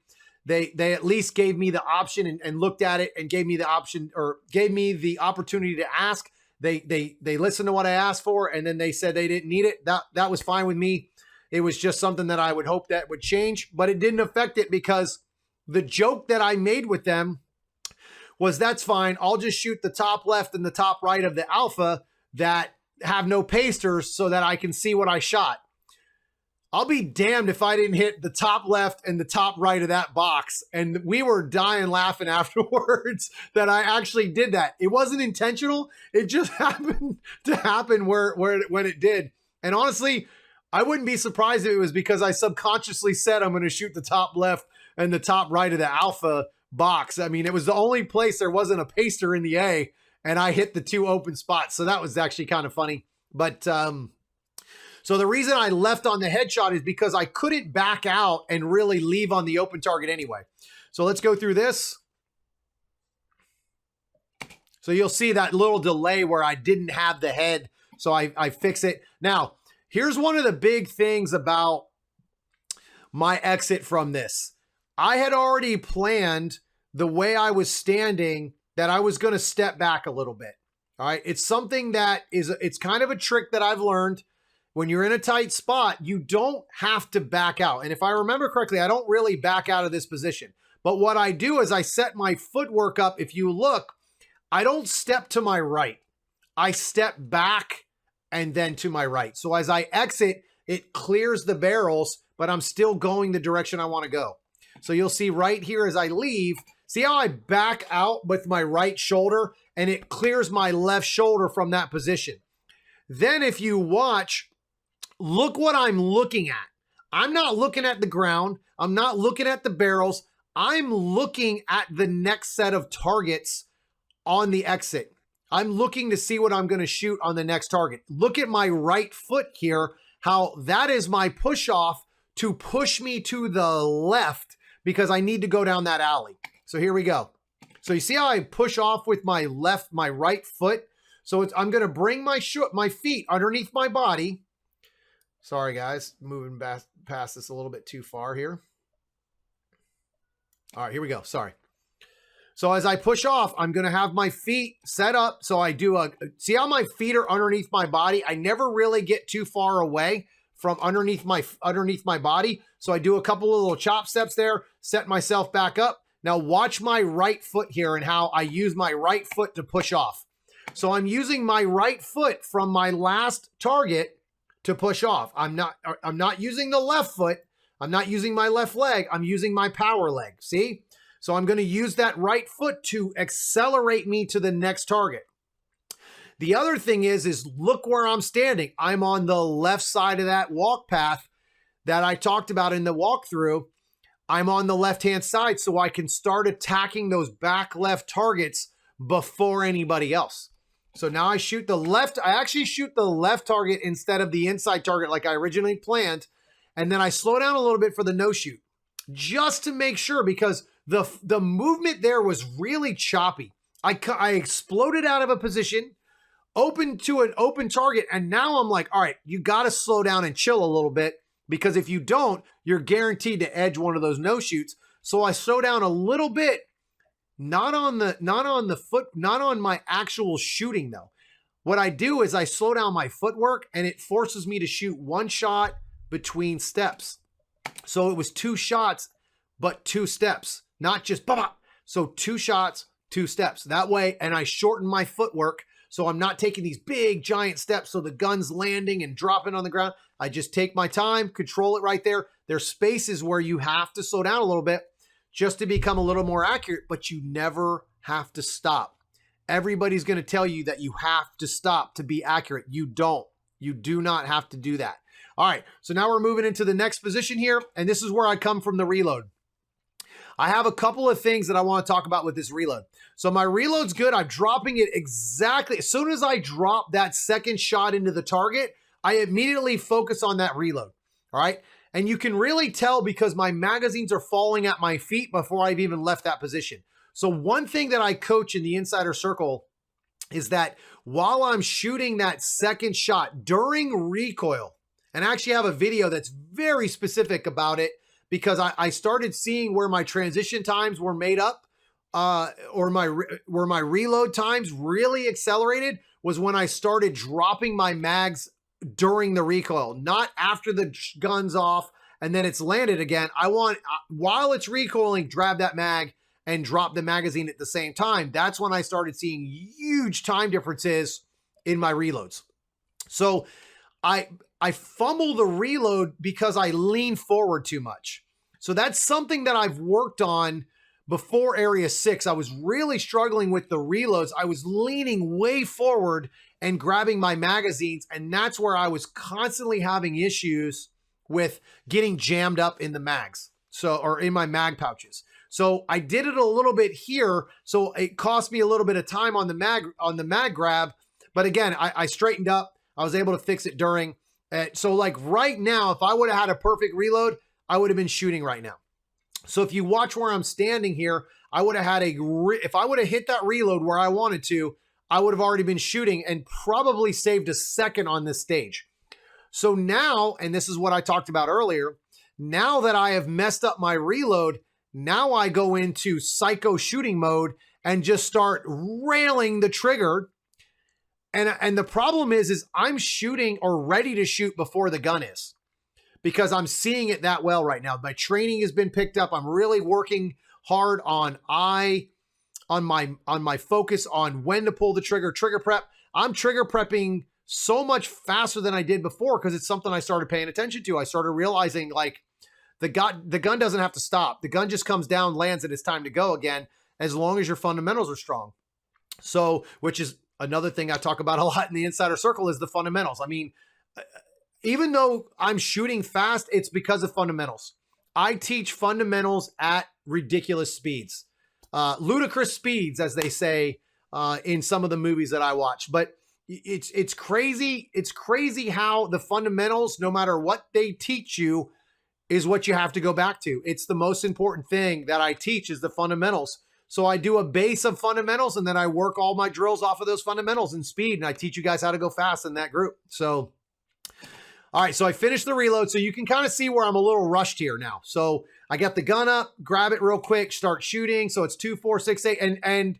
They at least gave me the option and looked at it and gave me the option or gave me the opportunity to ask. They listened to what I asked for and then they said they didn't need it. That was fine with me. It was just something that I would hope that would change, but it didn't affect it because the joke that I made with them was that's fine. I'll just shoot the top left and the top right of the alpha that have no pasters so that I can see what I shot. I'll be damned if I didn't hit the top left and the top right of that box. And we were dying laughing afterwards that I actually did that. It wasn't intentional. It just happened to happen when it did. And honestly, I wouldn't be surprised if it was because I subconsciously said I'm going to shoot the top left and the top right of the alpha box. I mean, it was the only place there wasn't a paster in the A, and I hit the 2 open spots. So that was actually kind of funny. But so the reason I left on the headshot is because I couldn't back out and really leave on the open target anyway. So let's go through this. So you'll see that little delay where I didn't have the head. So I fix it. Now, here's one of the big things about my exit from this. I had already planned the way I was standing that I was going to step back a little bit. All right. It's something that it's kind of a trick that I've learned. When you're in a tight spot, you don't have to back out. And if I remember correctly, I don't really back out of this position. But what I do is I set my footwork up. If you look, I don't step to my right. I step back and then to my right. So as I exit, it clears the barrels, but I'm still going the direction I want to go. So you'll see right here as I leave, see how I back out with my right shoulder and it clears my left shoulder from that position. Then if you watch, look what I'm looking at. I'm not looking at the ground. I'm not looking at the barrels. I'm looking at the next set of targets on the exit. I'm looking to see what I'm going to shoot on the next target. Look at my right foot here, how that is my push off to push me to the left because I need to go down that alley. So here we go. So you see how I push off with my right foot? So I'm going to bring my feet underneath my body. Sorry, guys, moving past this a little bit too far here. All right, here we go. Sorry. So as I push off, I'm going to have my feet set up. So I do see how my feet are underneath my body? I never really get too far away from underneath my body. So I do a couple of little chop steps there, set myself back up. Now watch my right foot here and how I use my right foot to push off. So I'm using my right foot from my last target to push off. I'm not using the left foot. I'm not using my left leg. I'm using my power leg. See? So I'm going to use that right foot to accelerate me to the next target. The other thing is look where I'm standing. I'm on the left side of that walk path that I talked about in the walkthrough. I'm on the left-hand side, so I can start attacking those back left targets before anybody else. So now I shoot the left. I actually shoot the left target instead of the inside target like I originally planned. And then I slow down a little bit for the no shoot just to make sure, because the movement there was really choppy. I exploded out of a position, open to an open target, and now I'm like, all right, you got to slow down and chill a little bit, because if you don't, you're guaranteed to edge one of those no shoots. So I slow down a little bit, not on my actual shooting though. What I do is I slow down my footwork, and it forces me to shoot one shot between steps. So it was 2 shots, but 2 steps, not just bop. So 2 shots, 2 steps that way. And I shorten my footwork, so I'm not taking these big giant steps so the gun's landing and dropping on the ground. I just take my time, control it right there. There's spaces where you have to slow down a little bit just to become a little more accurate, but you never have to stop. Everybody's going to tell you that you have to stop to be accurate. You don't. You do not have to do that. All right, so now we're moving into the next position here, and this is where I come from the reload. I have a couple of things that I want to talk about with this reload. So my reload's good. I'm dropping it exactly. As soon as I drop that second shot into the target, I immediately focus on that reload. All right. And you can really tell because my magazines are falling at my feet before I've even left that position. So one thing that I coach in the insider circle is that while I'm shooting that second shot during recoil, and I actually have a video that's very specific about it, because I started seeing where my transition times were made up, or where my reload times really accelerated was when I started dropping my mags during the recoil, not after the gun's off and then it's landed again. I want, while it's recoiling, grab that mag and drop the magazine at the same time. That's when I started seeing huge time differences in my reloads. So I fumble the reload because I lean forward too much. So that's something that I've worked on before Area 6. I was really struggling with the reloads. I was leaning way forward and grabbing my magazines, and that's where I was constantly having issues with getting jammed up in the mags, or in my mag pouches. So I did it a little bit here, so it cost me a little bit of time on the mag grab. But again, I straightened up. I was able to fix it during. So like right now, if I would have had a perfect reload, I would have been shooting right now. So if you watch where I'm standing here, I would have had if I would have hit that reload where I wanted to, I would have already been shooting and probably saved a second on this stage. So now, and this is what I talked about earlier, now that I have messed up my reload, now I go into psycho shooting mode and just start railing the trigger. And the problem is I'm shooting or ready to shoot before the gun is, because I'm seeing it that well right now. My training has been picked up. I'm really working hard on my focus on when to pull the trigger prep. I'm trigger prepping so much faster than I did before because it's something I started paying attention to. I started realizing like the gun doesn't have to stop. The gun just comes down, lands, and it's time to go again, as long as your fundamentals are strong. So, which is another thing I talk about a lot in the insider circle, is the fundamentals. I mean, even though I'm shooting fast, it's because of fundamentals. I teach fundamentals at ridiculous speeds, ludicrous speeds, as they say in some of the movies that I watch. But it's crazy. It's crazy how the fundamentals, no matter what they teach you, is what you have to go back to. It's the most important thing that I teach is the fundamentals. So I do a base of fundamentals, and then I work all my drills off of those fundamentals and speed, and I teach you guys how to go fast in that group. So, all right, so I finished the reload, so you can kind of see where I'm a little rushed here now. So I got the gun up, grab it real quick, start shooting. So it's 2, 4, 6, 8. And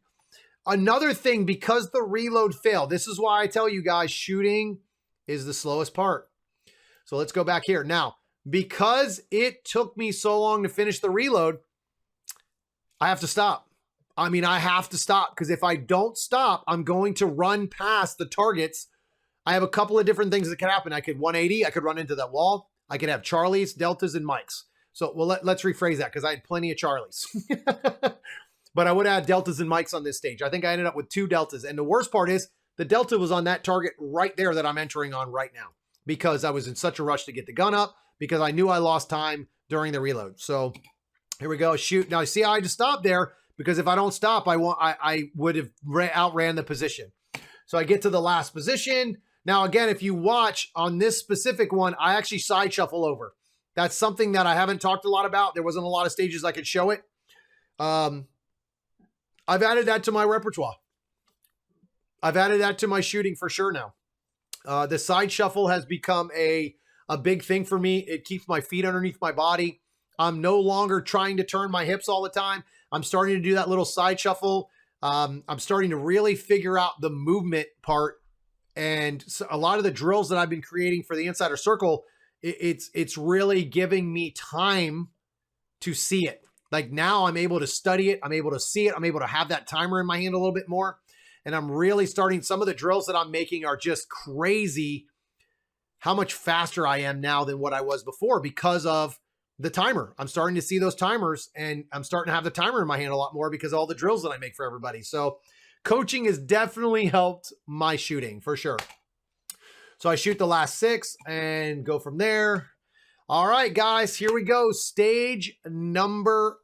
another thing, because the reload failed, this is why I tell you guys shooting is the slowest part. So let's go back here. Now, because it took me so long to finish the reload, I have to stop. I mean, I have to stop because if I don't stop, I'm going to run past the targets. I have a couple of different things that can happen. I could 180. I could run into that wall. I could have Charlies, Deltas, and Mikes. So, well, let's rephrase that because I had plenty of Charlies. But I would have Deltas and Mikes on this stage. I think I ended up with 2 Deltas. And the worst part is the Delta was on that target right there that I'm entering on right now because I was in such a rush to get the gun up because I knew I lost time during the reload. So here we go. Shoot. Now, see how I just stopped there because if I don't stop, I would have outran the position. So I get to the last position. Now, again, if you watch on this specific one, I actually side shuffle over. That's something that I haven't talked a lot about. There wasn't a lot of stages I could show it. I've added that to my repertoire. I've added that to my shooting for sure now. The side shuffle has become a big thing for me. It keeps my feet underneath my body. I'm no longer trying to turn my hips all the time. I'm starting to do that little side shuffle. I'm starting to really figure out the movement part. And so a lot of the drills that I've been creating for the Insider Circle, it's really giving me time to see it. Like now I'm able to study it. I'm able to see it. I'm able to have that timer in my hand a little bit more. And I'm really starting, some of the drills that I'm making are just crazy how much faster I am now than what I was before because of the timer. I'm starting to see those timers and I'm starting to have the timer in my hand a lot more because of all the drills that I make for everybody. So coaching has definitely helped my shooting for sure. So I shoot the last 6 and go from there. All right, guys, here we go. Stage number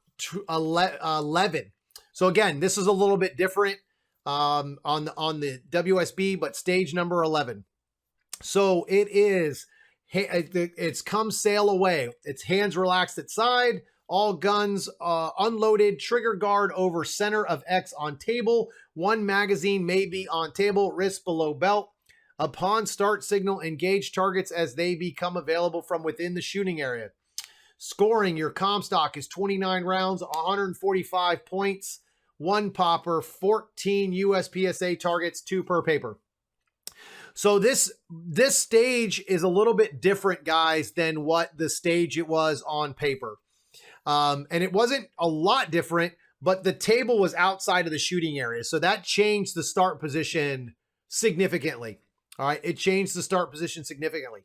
11. So again, this is a little bit different on the WSB, but stage number 11. So it's come sail away. It's hands relaxed at side, all guns unloaded, trigger guard over center of X on table. 1 magazine may be on table, wrist below belt. Upon start signal, engage targets as they become available from within the shooting area. Scoring, your Comstock is 29 rounds, 145 points, 1 popper, 14 USPSA targets, 2 per paper. So this stage is a little bit different, guys, than what the stage it was on paper. And it wasn't a lot different, but the table was outside of the shooting area. So that changed the start position significantly. All right, it changed the start position significantly.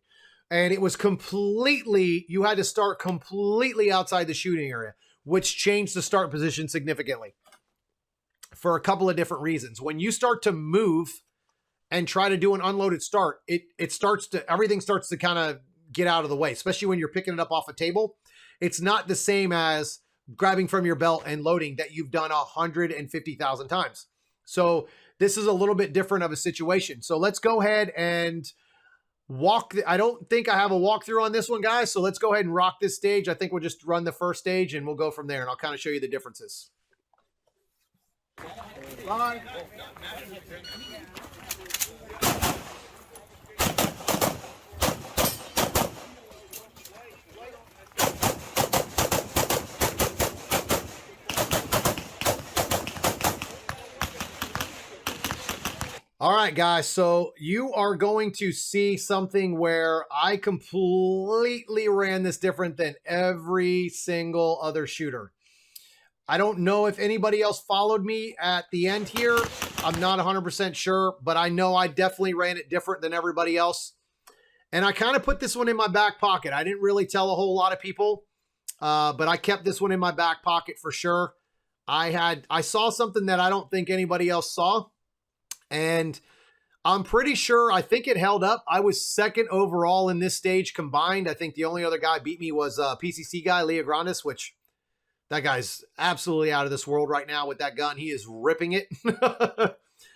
And it was completely, you had to start completely outside the shooting area, which changed the start position significantly for a couple of different reasons. When you start to move and try to do an unloaded start, everything starts to kind of get out of the way, especially when you're picking it up off a table. It's not the same as grabbing from your belt and loading that you've done 150,000 times. So this is a little bit different of a situation. So let's go ahead and walk. I don't think I have a walkthrough on this one, guys. So let's go ahead and rock this stage. I think we'll just run the first stage and we'll go from there. And I'll kind of show you the differences. Bye. All right, guys, so you are going to see something where I completely ran this different than every single other shooter. I don't know if anybody else followed me at the end here. I'm not 100% sure, but I know I definitely ran it different than everybody else. And I kind of put this one in my back pocket. I didn't really tell a whole lot of people, but I kept this one in my back pocket for sure. I saw something that I don't think anybody else saw. And I'm pretty sure, I think it held up. I was second overall in this stage combined. I think the only other guy beat me was PCC guy, Leo Grandis, which that guy's absolutely out of this world right now with that gun. He is ripping it.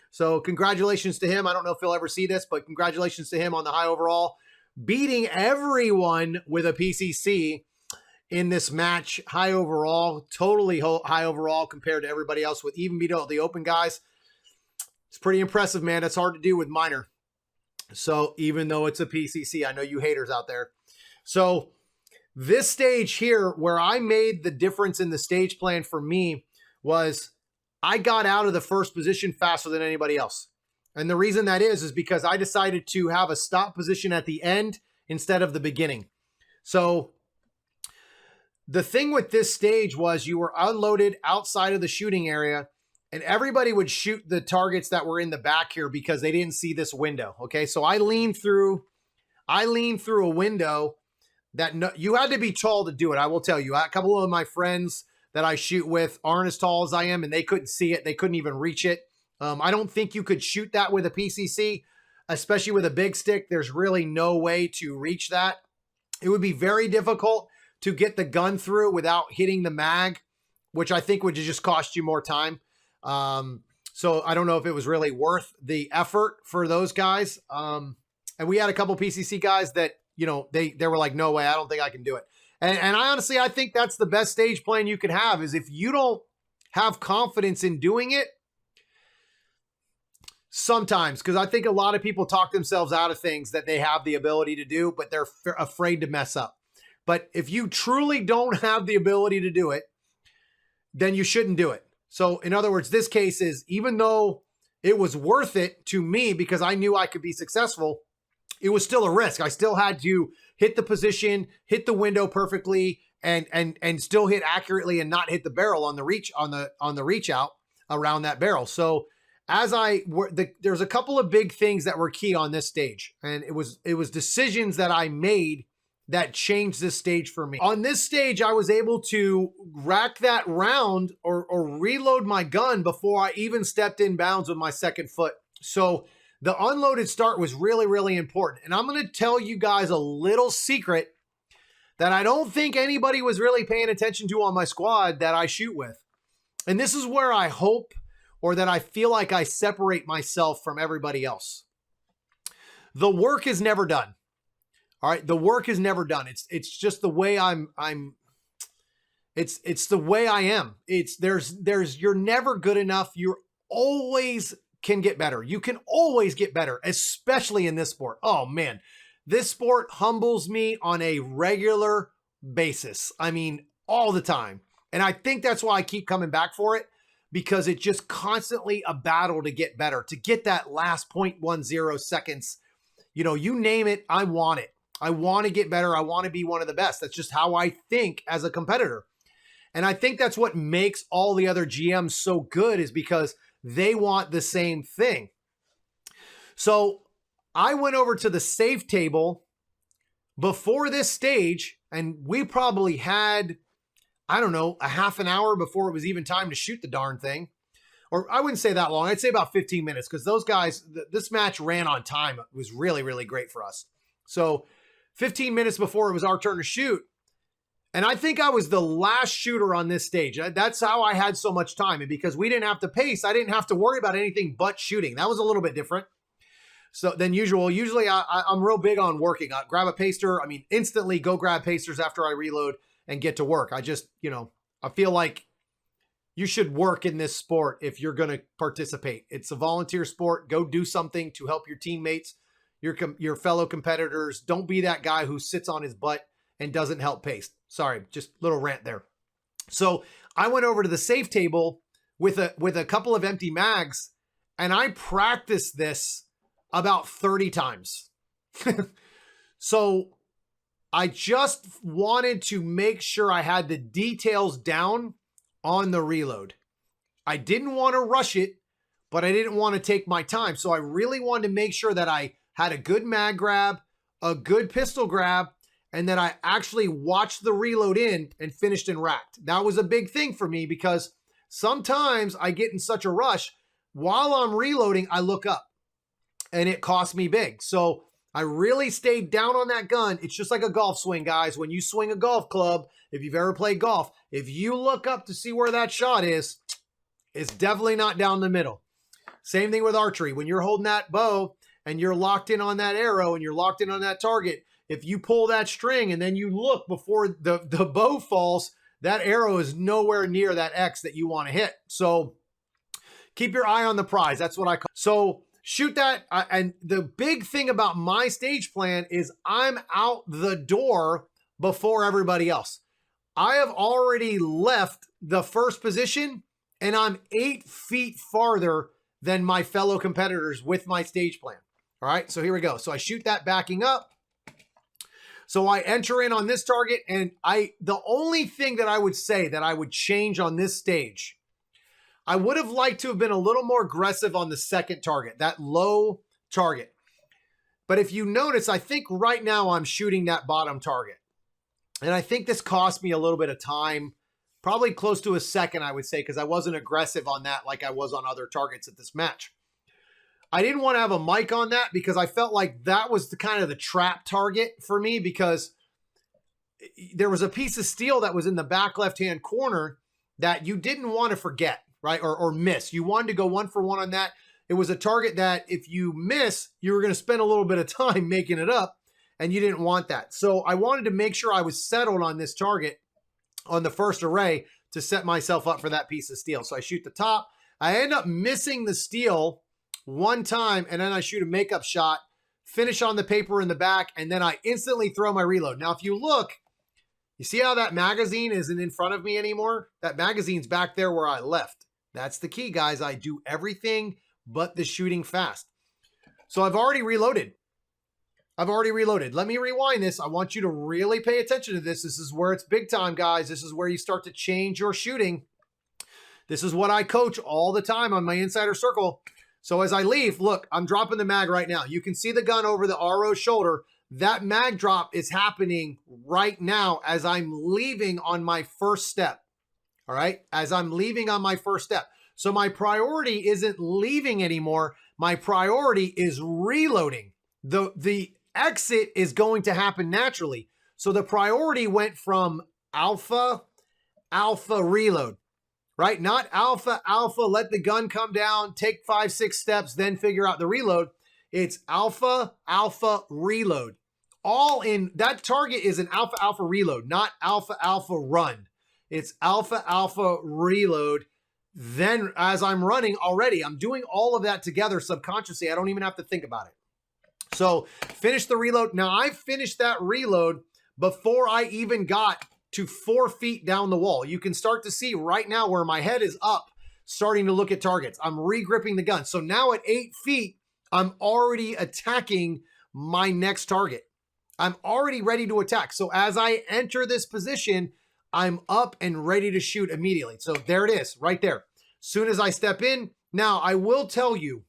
So congratulations to him. I don't know if he'll ever see this, but congratulations to him on the high overall. Beating everyone with a PCC in this match. High overall, totally high overall compared to everybody else with even beat out the open guys. It's pretty impressive, man. That's hard to do with minor. So even though it's a PCC, I know you haters out there. So this stage here where I made the difference in the stage plan for me was I got out of the first position faster than anybody else. And the reason that is because I decided to have a stop position at the end instead of the beginning. So the thing with this stage was you were unloaded outside of the shooting area. and everybody would shoot the targets that were in the back here because they didn't see this window. Okay, so I leaned through a window that you had to be tall to do it. I will tell you, a couple of my friends that I shoot with aren't as tall as I am, and they couldn't see it. They couldn't even reach it. I don't think you could shoot that with a PCC, especially with a big stick. There's really no way to reach that. It would be very difficult to get the gun through without hitting the mag, which I think would just cost you more time. So I don't know if it was really worth the effort for those guys. And we had a couple PCC guys that, you know, they were like, no way, I don't think I can do it. And I think that's the best stage plan you could have, is if you don't have confidence in doing it, sometimes, because I think a lot of people talk themselves out of things that they have the ability to do, but they're afraid to mess up. But if you truly don't have the ability to do it, then you shouldn't do it. So in other words, this case is, even though it was worth it to me because I knew I could be successful, it was still a risk. I still had to hit the position, hit the window perfectly, and still hit accurately and not hit the barrel on the reach out around that barrel. So there's a couple of big things that were key on this stage, and it was decisions that I made that changed this stage for me. On this stage, I was able to rack that round or reload my gun before I even stepped in bounds with my second foot. So the unloaded start was really, really important. And I'm going to tell you guys a little secret that I don't think anybody was really paying attention to on my squad that I shoot with. And this is where I hope, or that I feel like I separate myself from everybody else. The work is never done. All right, the work is never done. It's just the way it's the way I am. You're never good enough. You're always can get better. You can always get better, especially in this sport. Oh man, this sport humbles me on a regular basis. I mean, all the time. And I think that's why I keep coming back for it, because it's just constantly a battle to get better, to get that last 0.10 seconds. You know, you name it, I want it. I want to get better. I want to be one of the best. That's just how I think as a competitor. And I think that's what makes all the other GMs so good, is because they want the same thing. So I went over to the safe table before this stage, and we probably had, I don't know, a half an hour before it was even time to shoot the darn thing. Or I wouldn't say that long. I'd say about 15 minutes, because those guys, this match ran on time. It was really, really great for us. So 15 minutes before it was our turn to shoot. And I think I was the last shooter on this stage. That's how I had so much time. And because we didn't have to pace, I didn't have to worry about anything but shooting. That was a little bit different than usual. Usually I'm real big on working. I grab a paster. I mean, instantly go grab pasters after I reload and get to work. I just, I feel like you should work in this sport if you're going to participate. It's a volunteer sport. Go do something to help your teammates, your fellow competitors. Don't be that guy who sits on his butt and doesn't help pace. Sorry, just a little rant there. So I went over to the safe table with a couple of empty mags, and I practiced this about 30 times. So I just wanted to make sure I had the details down on the reload. I didn't want to rush it, but I didn't want to take my time. So I really wanted to make sure that I had a good mag grab, a good pistol grab, and that I actually watched the reload in and finished and racked. That was a big thing for me, because sometimes I get in such a rush. While I'm reloading, I look up, and it cost me big. So I really stayed down on that gun. It's just like a golf swing, guys. When you swing a golf club, if you've ever played golf, if you look up to see where that shot is, it's definitely not down the middle. Same thing with archery. When you're holding that bow and you're locked in on that arrow and you're locked in on that target, if you pull that string and then you look before the bow falls, that arrow is nowhere near that X that you want to hit. So keep your eye on the prize. That's what I call. So shoot that. And the big thing about my stage plan is I'm out the door before everybody else. I have already left the first position, and I'm 8 feet farther than my fellow competitors with my stage plan. All right, so here we go. So I shoot that backing up. So I enter in on this target, and the only thing that I would say that I would change on this stage, I would have liked to have been a little more aggressive on the second target, that low target. But if you notice, I think right now I'm shooting that bottom target. And I think this cost me a little bit of time, probably close to a second, I would say, because I wasn't aggressive on that like I was on other targets at this match. I didn't want to have a mic on that because I felt like that was the kind of the trap target for me, because there was a piece of steel that was in the back left-hand corner that you didn't want to forget, right? Or miss. You wanted to go 1 for 1 on that. It was a target that if you miss, you were going to spend a little bit of time making it up, and you didn't want that. So I wanted to make sure I was settled on this target on the first array to set myself up for that piece of steel. So I shoot the top. I end up missing the steel one time, and then I shoot a makeup shot, finish on the paper in the back, and then I instantly throw my reload. Now, if you look, you see how that magazine isn't in front of me anymore? That magazine's back there where I left. That's the key, guys. I do everything but the shooting fast. So I've already reloaded. Let me rewind this. I want you to really pay attention to this. This is where it's big time, guys. This is where you start to change your shooting. This is what I coach all the time on my Insider Circle. So as I leave, look, I'm dropping the mag right now. You can see the gun over the RO shoulder. That mag drop is happening right now as I'm leaving on my first step. All right, as I'm leaving on my first step. So my priority isn't leaving anymore. My priority is reloading. The exit is going to happen naturally. So the priority went from alpha, reload, right? Not alpha, let the gun come down, take 5, 6 steps, then figure out the reload. It's alpha, reload. All in, that target is an alpha, reload, not alpha, run. It's alpha, reload. Then as I'm running already, I'm doing all of that together subconsciously. I don't even have to think about it. So finish the reload. Now I finished that reload before I even got to 4 feet down the wall. You can start to see right now where my head is up, starting to look at targets. I'm re-gripping the gun. So now at 8 feet, I'm already attacking my next target. I'm already ready to attack. So as I enter this position, I'm up and ready to shoot immediately. So there it is, right there. Soon as I step in. Now, I will tell you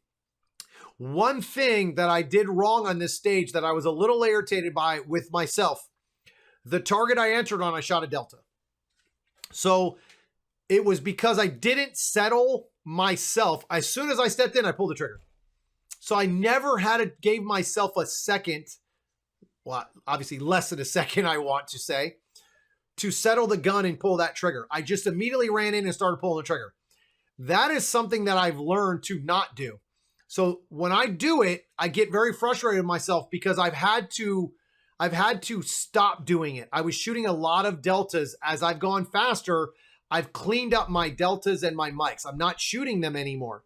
one thing that I did wrong on this stage that I was a little irritated by with myself. The target I entered on, I shot a Delta. So it was because I didn't settle myself. As soon as I stepped in, I pulled the trigger. So I never gave myself a second, well, obviously less than a second, I want to say, to settle the gun and pull that trigger. I just immediately ran in and started pulling the trigger. That is something that I've learned to not do. So when I do it, I get very frustrated with myself because I've had to stop doing it. I was shooting a lot of deltas. As I've gone faster, I've cleaned up my deltas and my mics. I'm not shooting them anymore.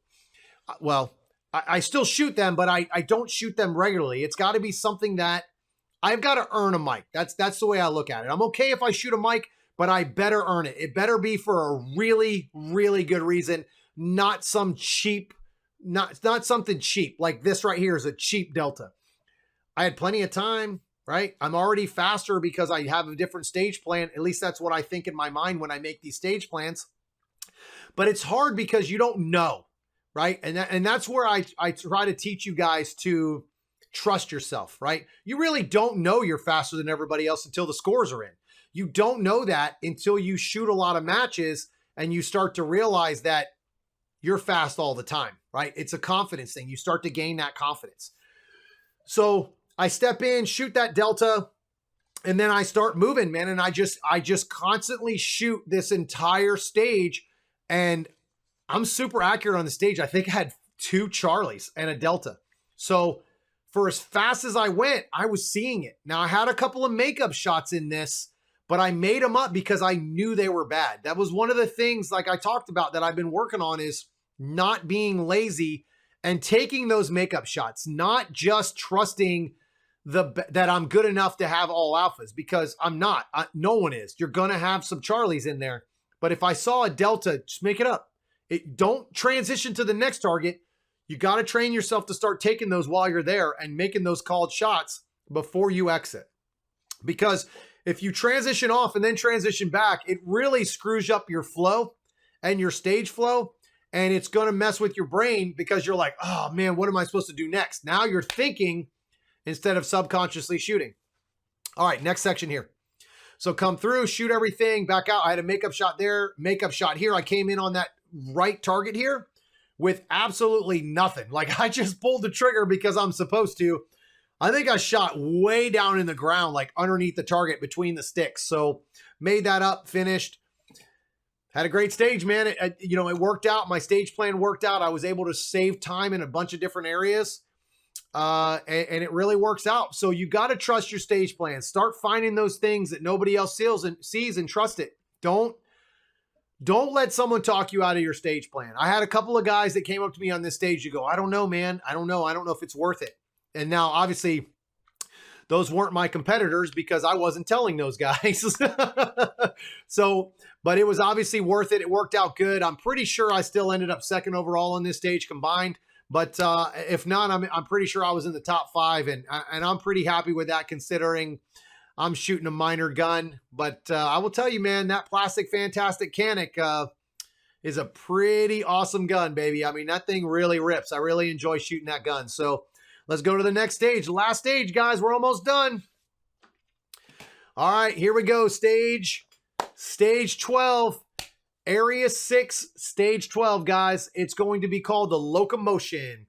Well, I still shoot them, but I don't shoot them regularly. It's got to be something that I've got to earn a mic. That's the way I look at it. I'm okay if I shoot a mic, but I better earn it. It better be for a really, really good reason, not some cheap, not something cheap. Like this right here is a cheap Delta. I had plenty of time, right? I'm already faster because I have a different stage plan. At least that's what I think in my mind when I make these stage plans. But it's hard because you don't know, right? And that's where I try to teach you guys to trust yourself, right? You really don't know you're faster than everybody else until the scores are in. You don't know that until you shoot a lot of matches and you start to realize that you're fast all the time, right? It's a confidence thing. You start to gain that confidence. So I step in, shoot that Delta, and then I start moving, man. And I just constantly shoot this entire stage, and I'm super accurate on the stage. I think I had 2 Charlies and a Delta. So for as fast as I went, I was seeing it. Now I had a couple of makeup shots in this, but I made them up because I knew they were bad. That was one of the things, like I talked about, that I've been working on, is not being lazy and taking those makeup shots, not just trusting that I'm good enough to have all alphas, because I'm not. No one is. You're going to have some Charlies in there. But if I saw a Delta, just make it up. Don't transition to the next target. You got to train yourself to start taking those while you're there and making those called shots before you exit. Because if you transition off and then transition back, it really screws up your flow and your stage flow. and it's going to mess with your brain because you're like, oh man, what am I supposed to do next? Now you're thinking instead of subconsciously shooting. All right, next section here. So come through, shoot everything, back out. I had a makeup shot there, makeup shot here. I came in on that right target here with absolutely nothing. Like I just pulled the trigger because I'm supposed to. I think I shot way down in the ground, like underneath the target between the sticks. So made that up, finished. Had a great stage, man. It worked out. My stage plan worked out. I was able to save time in a bunch of different areas. And it really works out. So you got to trust your stage plan. Start finding those things that nobody else sees and trust it. Don't let someone talk you out of your stage plan. I had a couple of guys that came up to me on this stage. You go, I don't know, man. I don't know. I don't know if it's worth it. And now obviously those weren't my competitors because I wasn't telling those guys. So, but it was obviously worth it. It worked out good. I'm pretty sure I still ended up second overall on this stage combined. But if not, I'm pretty sure I was in the top 5, and I'm pretty happy with that considering I'm shooting a minor gun. But I will tell you, man, that Plastic Fantastic Canic is a pretty awesome gun, baby. I mean, that thing really rips. I really enjoy shooting that gun. So let's go to the next stage. Last stage, guys. We're almost done. All right, here we go. Stage 12. Area 6, Stage 12, guys. It's going to be called the Locomotion.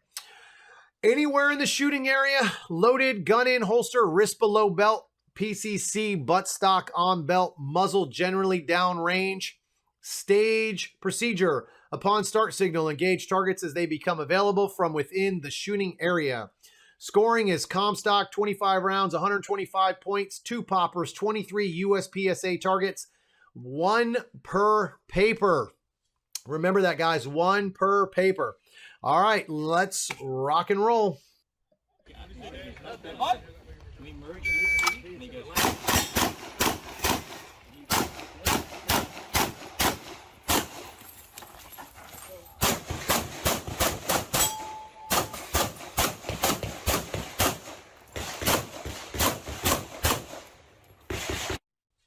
Anywhere in the shooting area, loaded, gun in, holster, wrist below belt, PCC, buttstock on belt, muzzle generally down range. Stage procedure. Upon start signal, engage targets as they become available from within the shooting area. Scoring is Comstock, 25 rounds, 125 points, 2 poppers, 23 USPSA targets, 1 per paper. Remember that, guys, 1 per paper. All right, let's rock and roll.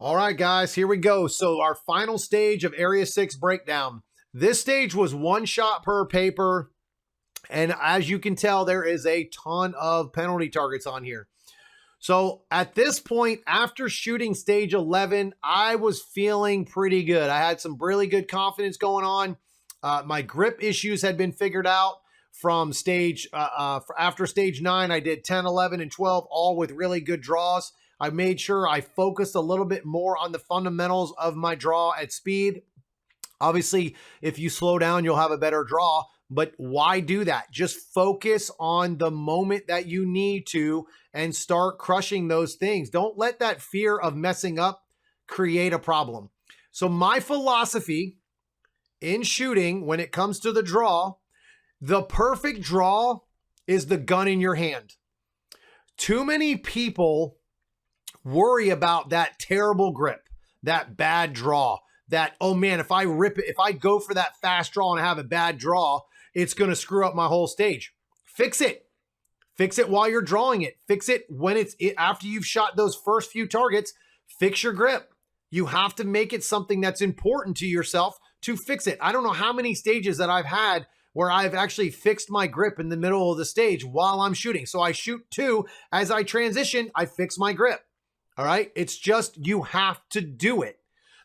All right, guys, here we go. So our final stage of Area 6 breakdown. This stage was 1 shot per paper. And as you can tell, there is a ton of penalty targets on here. So at this point, after shooting stage 11, I was feeling pretty good. I had some really good confidence going on. My grip issues had been figured out from stage, after stage 9, I did 10, 11, and 12, all with really good draws. I made sure I focused a little bit more on the fundamentals of my draw at speed. Obviously, if you slow down, you'll have a better draw, but why do that? Just focus on the moment that you need to and start crushing those things. Don't let that fear of messing up create a problem. So my philosophy in shooting, when it comes to the draw, the perfect draw is the gun in your hand. Too many people worry about that terrible grip, that bad draw, that, oh man, if I rip it, if I go for that fast draw and I have a bad draw, it's going to screw up my whole stage. Fix it. Fix it while you're drawing it. Fix it when after you've shot those first few targets. Fix your grip. You have to make it something that's important to yourself to fix it. I don't know how many stages that I've had where I've actually fixed my grip in the middle of the stage while I'm shooting. So I shoot 2. As I transition, I fix my grip. All right. It's just, you have to do it.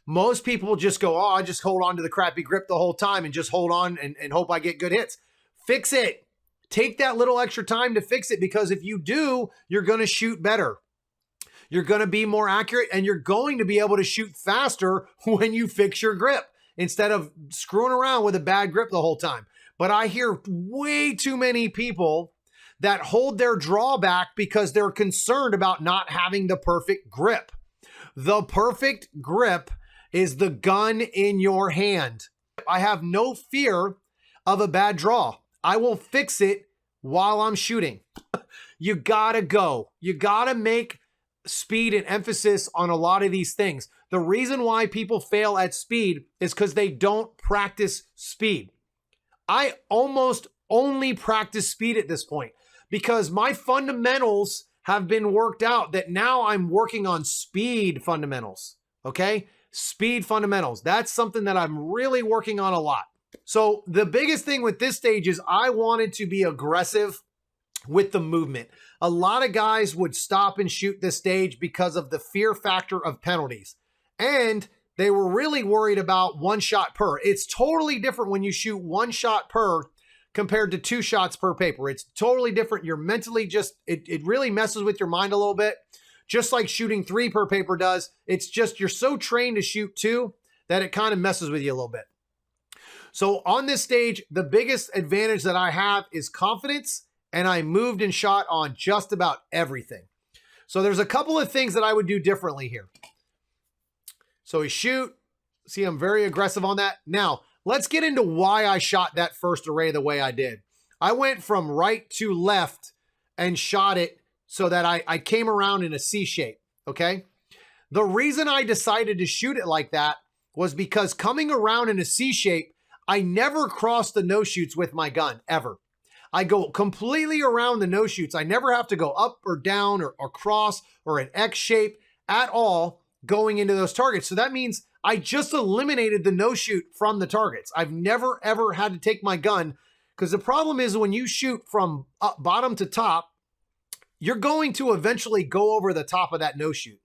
Most people just go, oh, I just hold on to the crappy grip the whole time and just hold on and hope I get good hits. Fix it. Take that little extra time to fix it, because if you do, you're going to shoot better. You're going to be more accurate, and you're going to be able to shoot faster when you fix your grip instead of screwing around with a bad grip the whole time. But I hear way too many people that hold their draw back because they're concerned about not having the perfect grip. The perfect grip is the gun in your hand. I have no fear of a bad draw. I will fix it while I'm shooting. You gotta go. You gotta make speed and emphasis on a lot of these things. The reason why people fail at speed is because they don't practice speed. I almost only practice speed at this point because my fundamentals have been worked out, that now I'm working on speed fundamentals. Okay? Speed fundamentals. That's something that I'm really working on a lot. So the biggest thing with this stage is I wanted to be aggressive with the movement. A lot of guys would stop and shoot this stage because of the fear factor of penalties. And they were really worried about one shot per. It's totally different when you shoot one shot per compared to 2 shots per paper. It's totally different. You're mentally just, it really messes with your mind a little bit. Just like shooting 3 per paper does. It's just, you're so trained to shoot 2 that it kind of messes with you a little bit. So on this stage, the biggest advantage that I have is confidence, and I moved and shot on just about everything. So there's a couple of things that I would do differently here. So we shoot. See, I'm very aggressive on that. Now, let's get into why I shot that first array the way I did. I went from right to left and shot it so that I came around in a C shape, okay? The reason I decided to shoot it like that was because coming around in a C shape, I never cross the no-shoots with my gun, ever. I go completely around the no-shoots. I never have to go up or down or across or an X shape at all going into those targets. So that means I just eliminated the no-shoot from the targets. I've never, ever had to take my gun, because the problem is when you shoot from bottom to top, you're going to eventually go over the top of that no-shoot.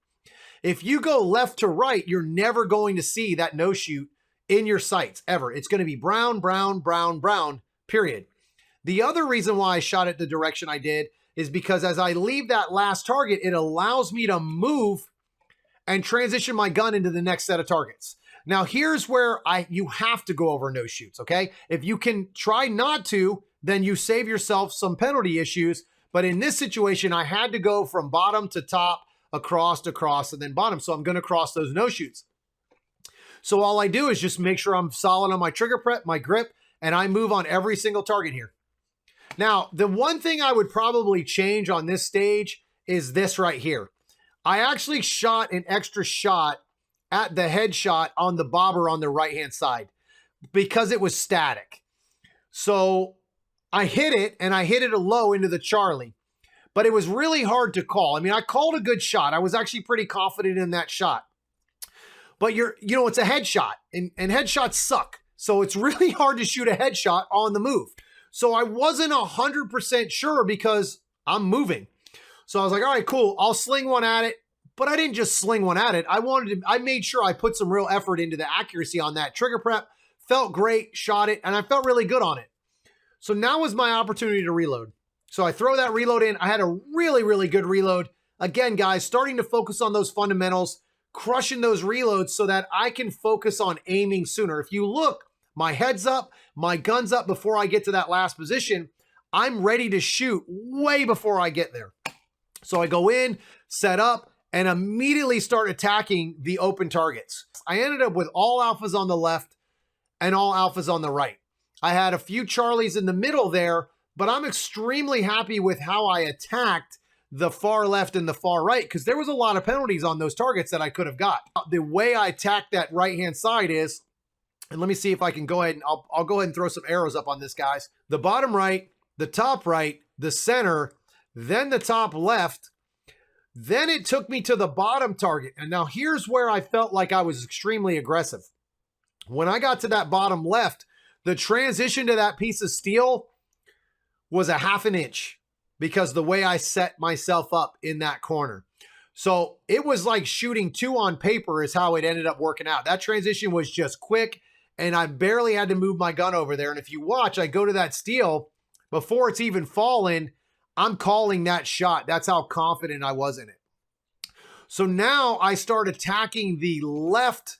If you go left to right, you're never going to see that no-shoot in your sights, ever. It's going to be brown, brown, brown, brown, period. The other reason why I shot it the direction I did is because as I leave that last target, it allows me to move and transition my gun into the next set of targets. Now, here's where you have to go over no-shoots, okay? If you can try not to, then you save yourself some penalty issues. But in this situation, I had to go from bottom to top, across, and then bottom. So I'm going to cross those no-shoots. So all I do is just make sure I'm solid on my trigger prep, my grip, and I move on every single target here. Now, the one thing I would probably change on this stage is this right here. I actually shot an extra shot at the headshot on the bobber on the right-hand side because it was static. So I hit it, and I hit it a low into the Charlie, but it was really hard to call. I mean, I called a good shot. I was actually pretty confident in that shot. But it's a headshot, and headshots suck. So it's really hard to shoot a headshot on the move. So I wasn't 100% sure because I'm moving. So I was like, all right, cool. I'll sling one at it. But I didn't just sling one at it. I made sure I put some real effort into the accuracy on that trigger prep. Felt great, shot it, and I felt really good on it. So now was my opportunity to reload. So I throw that reload in. I had a really, really good reload. Again, guys, starting to focus on those fundamentals, crushing those reloads so that I can focus on aiming sooner. If you look, my head's up, my gun's up before I get to that last position. I'm ready to shoot way before I get there. So I go in, set up, and immediately start attacking the open targets. I ended up with all alphas on the left and all alphas on the right. I had a few Charlies in the middle there, but I'm extremely happy with how I attacked the far left and the far right, because there was a lot of penalties on those targets that I could have got. The way I attacked that right-hand side is, and let me see if I can go ahead and I'll go ahead and throw some arrows up on this, guys. The bottom right, the top right, the center, then the top left. Then it took me to the bottom target. And now here's where I felt like I was extremely aggressive. When I got to that bottom left, the transition to that piece of steel was a half an inch because the way I set myself up in that corner. So it was like shooting 2 on paper is how it ended up working out. That transition was just quick, and I barely had to move my gun over there. And if you watch, I go to that steel before it's even fallen. I'm calling that shot. That's how confident I was in it. So now I start attacking the left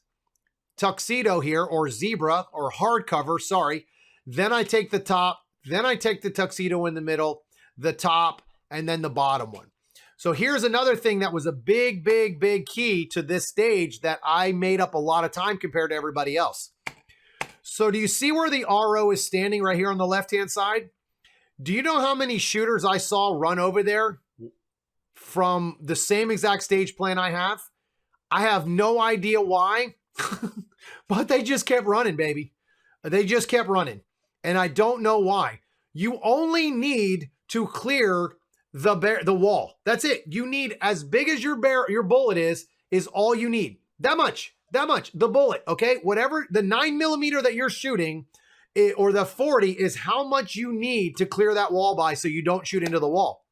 tuxedo here, or zebra, or hardcover, sorry. Then I take the top, then I take the tuxedo in the middle, the top, and then the bottom one. So here's another thing that was a big, big, big key to this stage that I made up a lot of time compared to everybody else. So do you see where the RO is standing right here on the left-hand side? Do you know how many shooters I saw run over there from the same exact stage plan I have? I have no idea why, but they just kept running, baby. They just kept running, and I don't know why. You only need to clear the wall. That's it. You need as big as your bullet is all you need. That much. The bullet, okay? Whatever the 9mm that you're shooting, or the 40 is how much you need to clear that wall by so you don't shoot into the wall.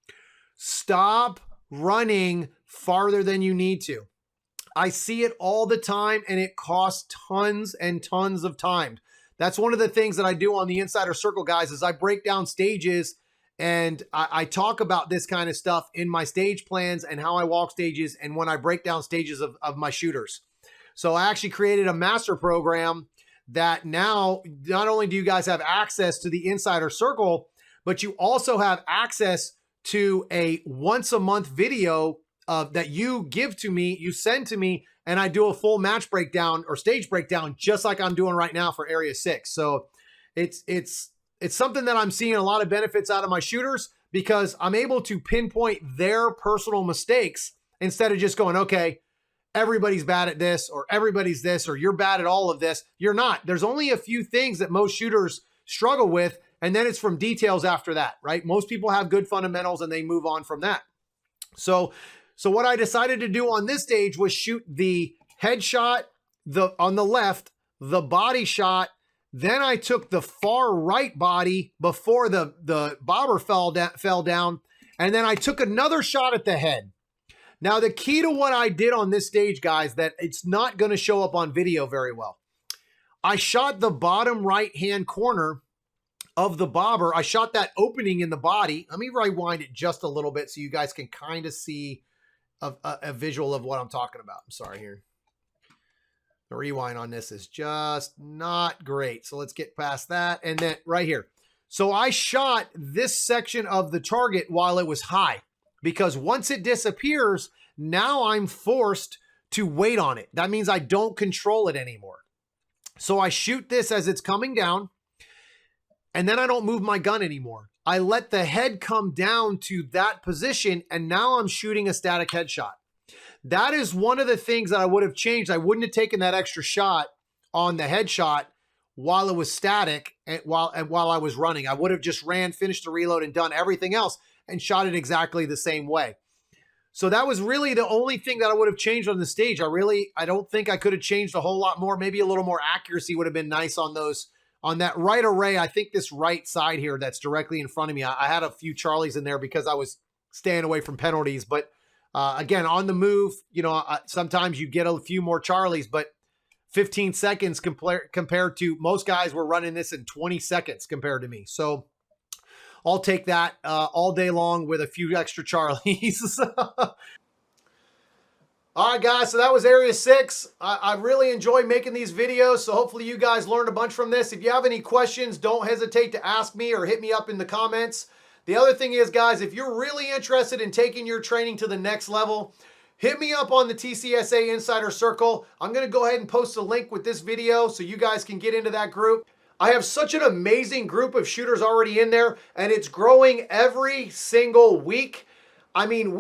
Stop running farther than you need to. I see it all the time, and it costs tons and tons of time. That's one of the things that I do on the Insider Circle, guys, is I break down stages, and I talk about this kind of stuff in my stage plans and how I walk stages and when I break down stages of my shooters. So I actually created a master program that now not only do you guys have access to the Insider Circle, but you also have access to a once a month video that you give to me, you send to me, and I do a full match breakdown or stage breakdown, just like I'm doing right now for Area 6. So it's something that I'm seeing a lot of benefits out of my shooters because I'm able to pinpoint their personal mistakes instead of just going, okay, everybody's bad at this or everybody's this or you're bad at all of this. You're not. There's only a few things that most shooters struggle with, and then it's from details after that, right? Most people have good fundamentals and they move on from that. So what I decided to do on this stage was shoot the headshot on the left, the body shot. Then I took the far right body before the bobber fell down. And then I took another shot at the head. Now, the key to what I did on this stage, guys, that it's not going to show up on video very well. I shot the bottom right-hand corner of the bobber. I shot that opening in the body. Let me rewind it just a little bit so you guys can kind of see a visual of what I'm talking about. I'm sorry here. The rewind on this is just not great. So let's get past that. And then right here. So I shot this section of the target while it was high, because once it disappears, now I'm forced to wait on it. That means I don't control it anymore. So I shoot this as it's coming down, and then I don't move my gun anymore. I let the head come down to that position, and now I'm shooting a static headshot. That is one of the things that I would have changed. I wouldn't have taken that extra shot on the headshot while it was static and while I was running. I would have just ran, finished the reload, and done everything else and shot it exactly the same way. So that was really the only thing that I would have changed on the stage. I don't think I could have changed a whole lot more. Maybe a little more accuracy would have been nice on those. On that right array, I think this right side here that's directly in front of me, I had a few Charlies in there because I was staying away from penalties. But again, on the move, sometimes you get a few more Charlies, but 15 seconds compared to most guys were running this in 20 seconds compared to me. So I'll take that all day long with a few extra Charlies. All right, guys, so that was Area 6. I really enjoy making these videos, so hopefully you guys learned a bunch from this. If you have any questions, don't hesitate to ask me or hit me up in the comments. The other thing is, guys, if you're really interested in taking your training to the next level, hit me up on the TCSA Insider Circle. I'm going to go ahead and post a link with this video so you guys can get into that group. I have such an amazing group of shooters already in there, and it's growing every single week. I mean,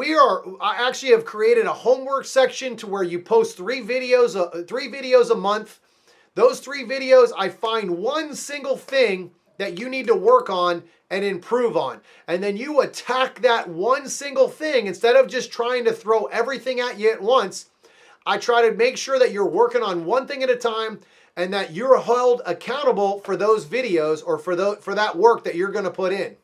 I actually have created a homework section to where you post 3 videos a month. Those 3 videos, I find one single thing that you need to work on and improve on. And then you attack that one single thing instead of just trying to throw everything at you at once. I try to make sure that you're working on one thing at a time and that you're held accountable for those videos or for that work that you're going to put in.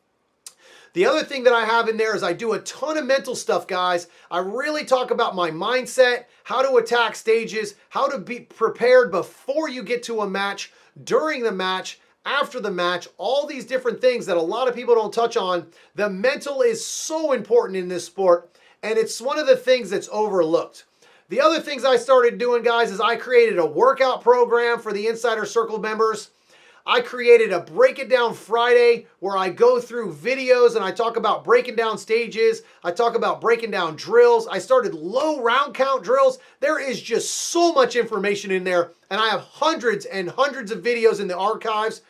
The other thing that I have in there is I do a ton of mental stuff, guys. I really talk about my mindset, how to attack stages, how to be prepared before you get to a match, during the match, after the match, all these different things that a lot of people don't touch on. The mental is so important in this sport, and it's one of the things that's overlooked. The other things I started doing, guys, is I created a workout program for the Insider Circle members. I created a Break It Down Friday where I go through videos and I talk about breaking down stages. I talk about breaking down drills. I started low round count drills. There is just so much information in there, and I have hundreds and hundreds of videos in the archives.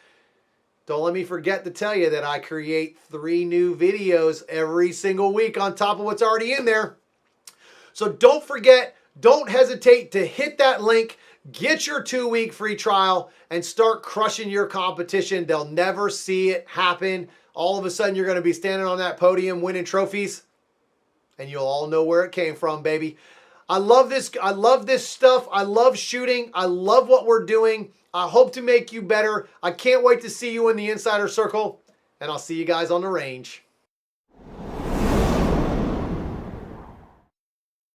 Don't let me forget to tell you that I create 3 new videos every single week on top of what's already in there. So don't forget, don't hesitate to hit that link. Get your 2-week free trial and start crushing your competition. They'll never see it happen. All of a sudden, you're going to be standing on that podium winning trophies, and you'll all know where it came from, baby. I love this. I love this stuff. I love shooting. I love what we're doing. I hope to make you better. I can't wait to see you in the Insider Circle, and I'll see you guys on the range.